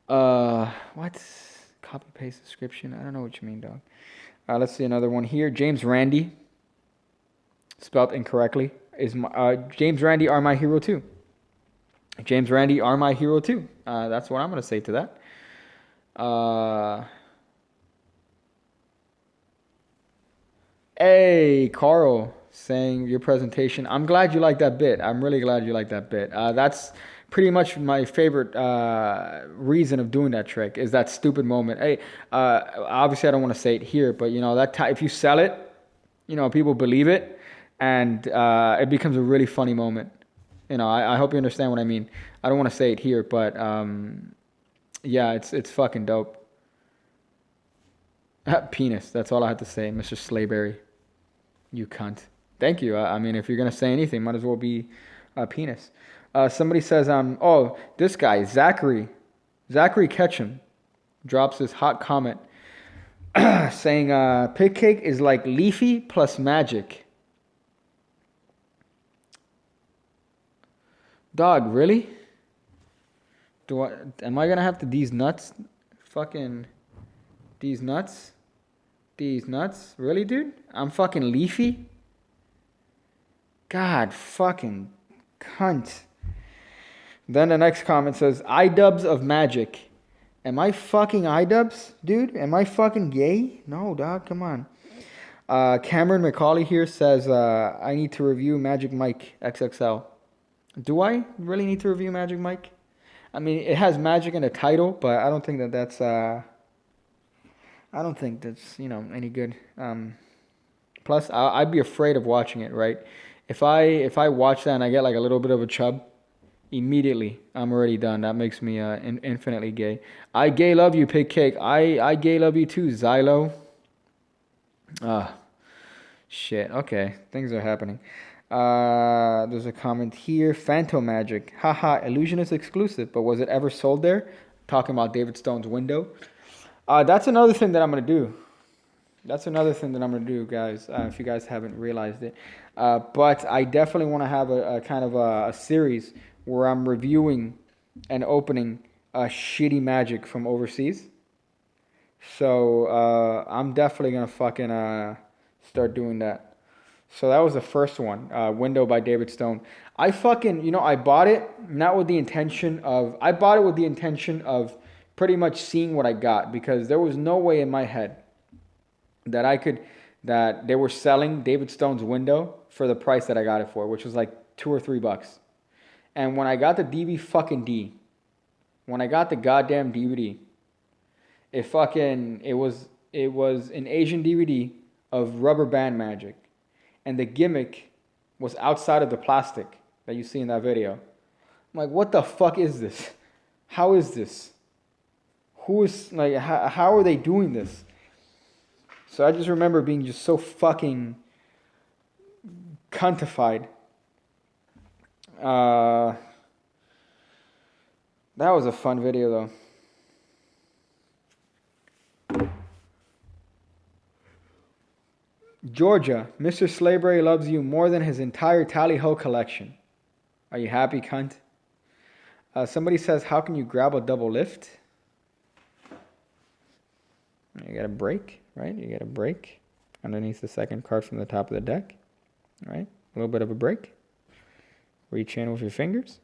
What? Copy paste description? I don't know what you mean, dog. Let's see another one here. James Randi, spelled incorrectly, is James Randi are my hero too. James Randi are my hero too. That's what I'm gonna say to that. Hey, Carl, saying your presentation. I'm glad you like that bit. I'm really glad you like that bit. That's pretty much my favorite reason of doing that trick is that stupid moment. Hey, obviously I don't want to say it here, but you know if you sell it, you know people believe it, and it becomes a really funny moment. You know, I hope you understand what I mean. I don't want to say it here, but yeah, it's fucking dope. Penis. That's all I have to say, Mr. Slayberry. You cunt. Thank you. I mean, if you're gonna say anything, might as well be penis. Somebody says, this guy, Zachary Ketchum, drops this hot comment saying, pig cake is like Leafy plus Magic. Dog, really? Am I gonna have to these nuts? Fucking these nuts? These nuts? Really, dude? I'm fucking Leafy? God fucking cunt. Then the next comment says, iDubbbz of Magic. Am I fucking iDubbbz, dude? Am I fucking gay? No, dog, come on. Cameron McCauley here says, I need to review Magic Mike XXL. Do I really need to review Magic Mike? I mean, it has Magic in the title, but I don't think that's any good. Plus, I'd be afraid of watching it, right? If I watch that and I get like a little bit of a chub, Immediately, I'm already done. That makes me infinitely gay. I gay love you, Pig Cake. I gay love you too, Xylo. Ah, shit. Okay, things are happening. There's a comment here. Phantom Magic. Haha, Illusionist exclusive, but was it ever sold there? Talking about David Stone's window. That's another thing that I'm going to do. That's another thing that I'm going to do, guys, if you guys haven't realized it. But I definitely want to have a kind of a series where I'm reviewing and opening shitty magic from overseas. So I'm definitely going to fucking start doing that. So that was the first one, Window by David Stone. I fucking, I bought it not with the intention of, I bought it with the intention of pretty much seeing what I got, because there was no way in my head that they were selling David Stone's Window for the price that I got it for, which was like $2 or $3. And when I got the DVD, when I got the goddamn DVD, it was an Asian DVD of rubber band magic. And the gimmick was outside of the plastic that you see in that video. I'm like, what the fuck is this? How is this? How are they doing this? So I just remember being just so fucking cuntified. That was a fun video though. Georgia, Mr. Slayberry loves you more than his entire Tally-Ho collection. Are you happy, cunt? Somebody says, how can you grab a double lift? You got a break, right? You got a break underneath the second card from the top of the deck, right? A little bit of a break. Reach in with your fingers.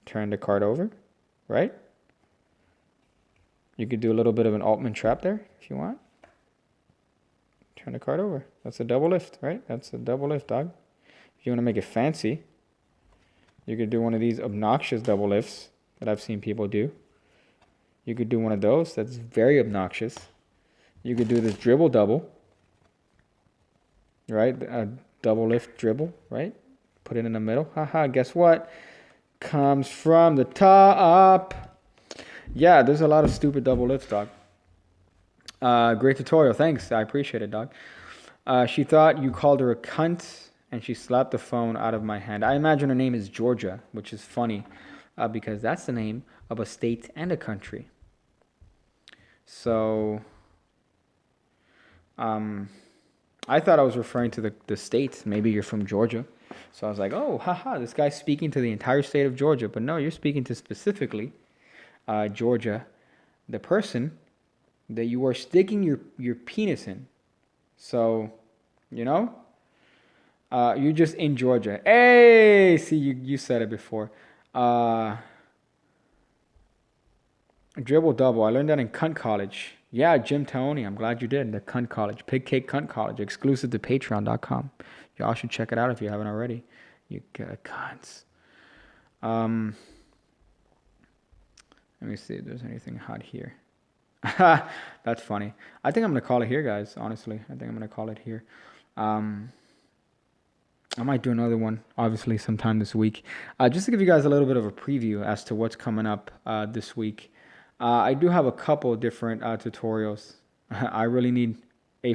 Turn the card over, right? You could do a little bit of an Altman trap there if you want. Turn the card over. That's a double lift, right? That's a double lift, dog. If you want to make it fancy, you could do one of these obnoxious double lifts that I've seen people do. You could do one of those that's very obnoxious. You could do this dribble double, right? A double lift dribble, right? Put it in the middle. Haha, guess what? Comes from the top. Yeah, there's a lot of stupid double lifts, dog. Great tutorial. Thanks. I appreciate it, dog. She thought you called her a cunt, and she slapped the phone out of my hand. I imagine her name is Georgia, which is funny, because that's the name of a state and a country. So, I thought I was referring to the state. Maybe you're from Georgia. So I was like, oh, haha, this guy's speaking to the entire state of Georgia. But no, you're speaking to specifically Georgia, the person that you are sticking your penis in. So, you're just in Georgia. Hey, see, you said it before. Dribble double. I learned that in cunt college. Yeah, Jim Tony. I'm glad you did. The cunt college. Pig Cake Cunt College. Exclusive to patreon.com. Y'all should check it out if you haven't already. You cunts. Let me see if there's anything hot here. That's funny. I think I'm going to call it here, guys. Honestly, I think I'm going to call it here. I might do another one, obviously, sometime this week. Just to give you guys a little bit of a preview as to what's coming up this week. I do have a couple different tutorials. I really need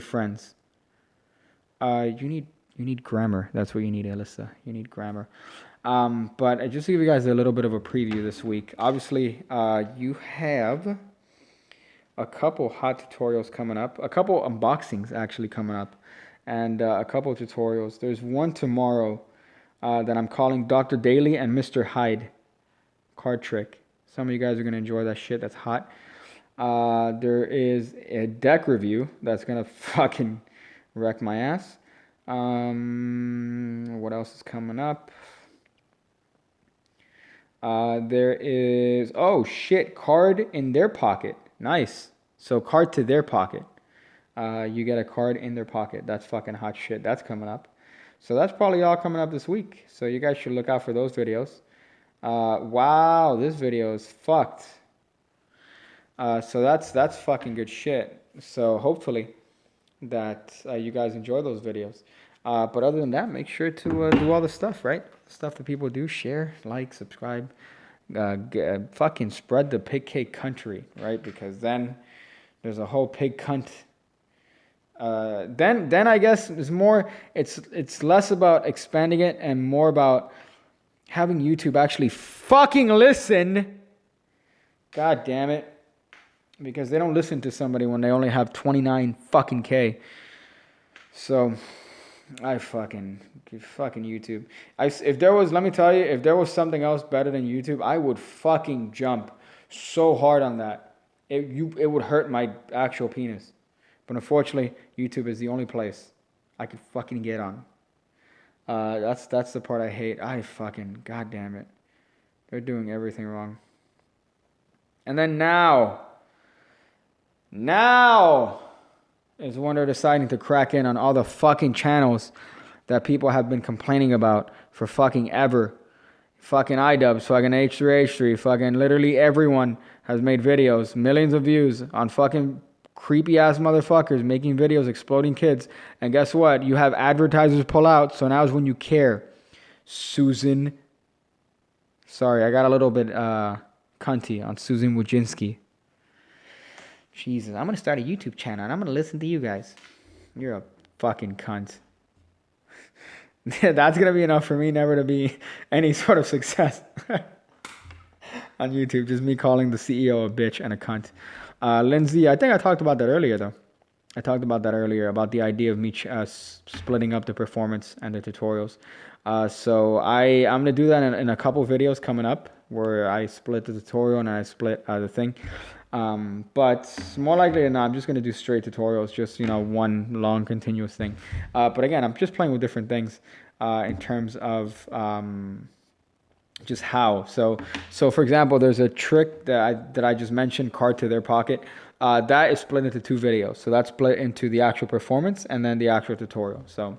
friends. You need grammar. That's what you need, Alyssa. You need grammar. But just to give you guys a little bit of a preview this week. Obviously, you have a couple hot tutorials coming up. A couple unboxings actually coming up. And a couple of tutorials. There's one tomorrow that I'm calling Dr. Daly and Mr. Hyde card trick. Some of you guys are going to enjoy that shit. That's hot. There is a deck review that's going to fucking wreck my ass. What else is coming up? There is, oh shit, card in their pocket. Nice. So card to their pocket. You get a card in their pocket. That's fucking hot shit. That's coming up. So that's probably all coming up this week. So you guys should look out for those videos. Wow, this video is fucked. So that's fucking good shit. So hopefully that you guys enjoy those videos. But other than that, make sure to do all the stuff, right? stuff that people do. Share, like, subscribe. Fucking spread the pig cake country, right? Because then there's a whole pig cunt. Then I guess it's less about expanding it and more about having YouTube actually fucking listen. God damn it. Because they don't listen to somebody when they only have 29 fucking K. So I fucking YouTube. Let me tell you, if there was something else better than YouTube, I would fucking jump so hard on that. It would hurt my actual penis. But unfortunately, YouTube is the only place I could fucking get on. That's the part I hate. God damn it. They're doing everything wrong. And then now is when they're deciding to crack in on all the fucking channels that people have been complaining about for fucking ever. Fucking iDubbbz, fucking H3H3, fucking literally everyone has made videos, millions of views on fucking creepy ass motherfuckers making videos exploding kids. And guess what? You have advertisers pull out, so now is when you care. Susan. Sorry, I got a little bit cunty on Susan Wojcinski. Jesus, I'm going to start a YouTube channel and I'm going to listen to you guys. You're a fucking cunt. That's going to be enough for me never to be any sort of success on YouTube. Just me calling the CEO a bitch and a cunt. Lindsay, I think I talked about that earlier, though. I talked about that earlier, about the idea of me splitting up the performance and the tutorials. So I'm going to do that in a couple videos coming up where I split the tutorial and I split the thing. But more likely than not, I'm just going to do straight tutorials, just, one long continuous thing. But again, I'm just playing with different things in terms of just how. So for example, there's a trick that I just mentioned, card to their pocket. That is split into 2 videos. So that's split into the actual performance and then the actual tutorial. So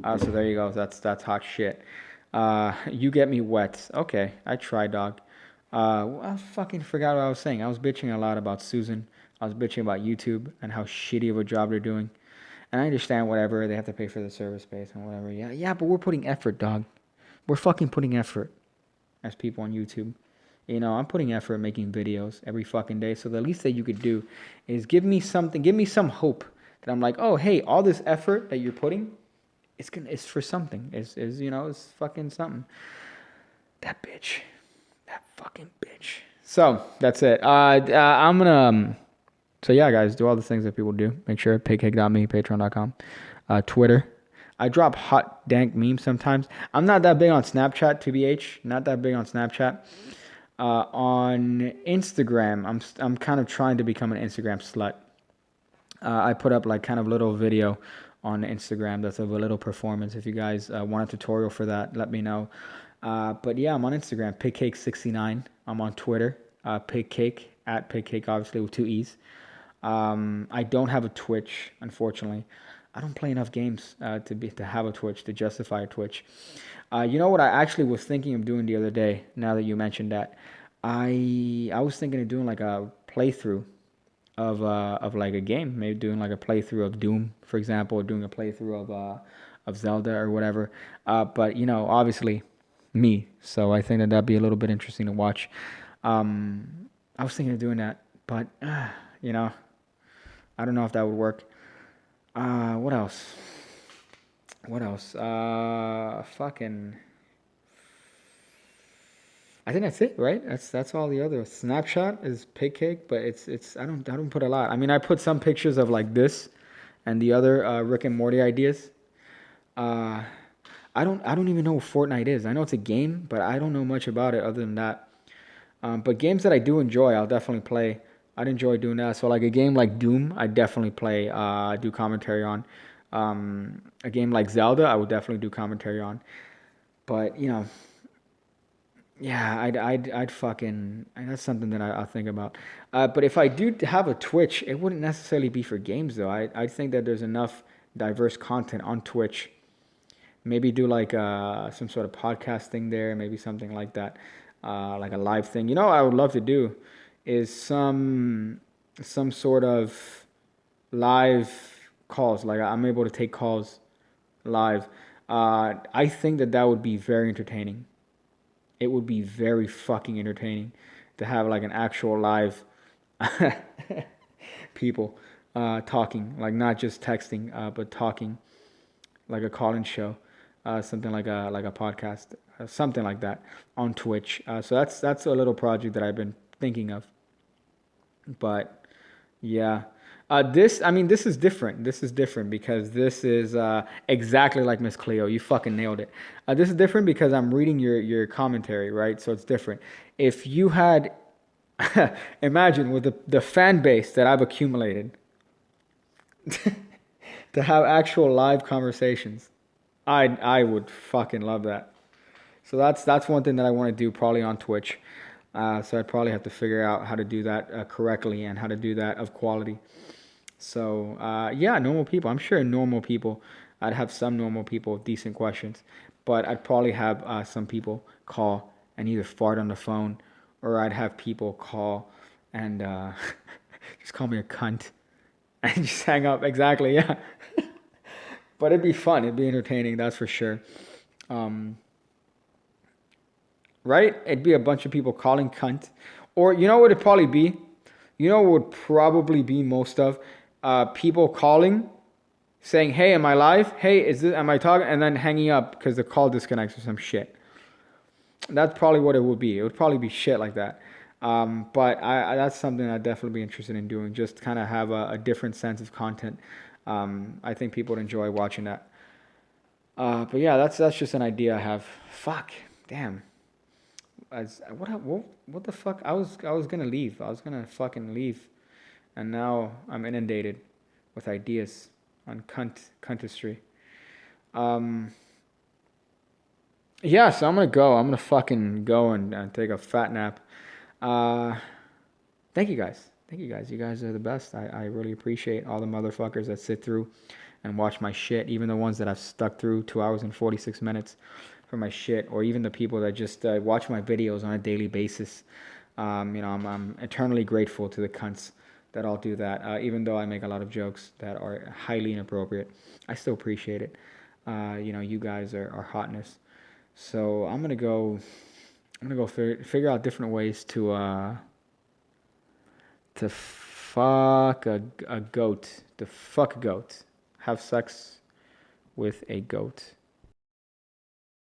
there you go. That's hot shit. You get me wet. Okay, I try, dog. I fucking forgot what I was saying. I was bitching a lot about Susan. I was bitching about YouTube and how shitty of a job they're doing. And I understand whatever. They have to pay for the service space and whatever. Yeah, but we're putting effort, dog. We're fucking putting effort as people on YouTube. I'm putting effort making videos every fucking day. So the least that you could do is give me something. Give me some hope that I'm like, oh, hey, all this effort that you're putting, it's for something. It's fucking something. That bitch. That fucking bitch. So that's it. I'm gonna. So yeah, guys, do all the things that people do. Make sure pigcake.me, patreon.com, Twitter. I drop hot dank memes sometimes. I'm not that big on Snapchat, tbh. Not that big on Snapchat. On Instagram, I'm kind of trying to become an Instagram slut. I put up like kind of little video on Instagram that's of a little performance. If you guys want a tutorial for that, let me know. But yeah, I'm on Instagram, pigcake69. I'm on Twitter, pigcake, at pigcake, obviously with 2 E's. I don't have a Twitch, unfortunately. I don't play enough games to have a Twitch, to justify a Twitch. You know what I actually was thinking of doing the other day, now that you mentioned that? I was thinking of doing like a playthrough of like a game. Maybe doing like a playthrough of Doom, for example, or doing a playthrough of Zelda or whatever. But, obviously me. So I think that'd be a little bit interesting to watch. I was thinking of doing that, but, I don't know if that would work. What else? Fucking. I think that's it, right? That's all the other. Snapchat is pig cake, but it's I don't put a lot. I mean, I put some pictures of like this, and the other Rick and Morty ideas. I don't even know what Fortnite is. I know it's a game, but I don't know much about it other than that. But games that I do enjoy, I'll definitely play. I'd enjoy doing that. So like a game like Doom, I definitely play, do commentary on. A game like Zelda, I would definitely do commentary on. But yeah, I'd fucking. That's something that I'll think about. But if I do have a Twitch, it wouldn't necessarily be for games though. I think that there's enough diverse content on Twitch. Maybe do like some sort of podcast thing there, maybe something like that, like a live thing. What I would love to do is some sort of live calls. Like I'm able to take calls live. I think that would be very entertaining. It would be very fucking entertaining to have like an actual live people talking, like not just texting, but talking, like a call-in show, something like a podcast, something like that on Twitch. So that's a little project that I've been thinking of. But yeah. This is different. This is different because this is exactly like Miss Cleo. You fucking nailed it. This is different because I'm reading your commentary, right? So it's different. If you had, imagine with the fan base that I've accumulated, to have actual live conversations, I would fucking love that. So that's one thing that I want to do probably on Twitch. So I'd probably have to figure out how to do that correctly and how to do that of quality. So yeah, normal people. I'm sure normal people. I'd have some normal people with decent questions, but I'd probably have some people call and either fart on the phone, or I'd have people call and just call me a cunt and just hang up. Exactly, yeah. But it'd be fun. It'd be entertaining. That's for sure. Um, right? It'd be a bunch of people calling cunt, or you know what it'd probably be. You know what would probably be most of people calling, saying, "Hey, am I live? Hey, am I talking?" And then hanging up because the call disconnects or some shit. That's probably what it would be. It would probably be shit like that. But that's something I'd definitely be interested in doing. Just kind of have a different sense of content. I think people would enjoy watching that. But yeah, that's just an idea I have. Fuck, damn. What the fuck? I was gonna leave. I was gonna fucking leave, and now I'm inundated with ideas on cuntistry. Um, yeah, so I'm gonna go. I'm gonna fucking go and take a fat nap. Uh, thank you guys. Thank you guys. You guys are the best. I really appreciate all the motherfuckers that sit through and watch my shit, even the ones that I've stuck through 2 hours and 46 minutes for my shit, or even the people that just watch my videos on a daily basis. I'm eternally grateful to the cunts that all do that. Even though I make a lot of jokes that are highly inappropriate, I still appreciate it. You guys are hotness. So I'm gonna go. Figure out different ways to fuck a goat. To fuck a goat. Have sex with a goat.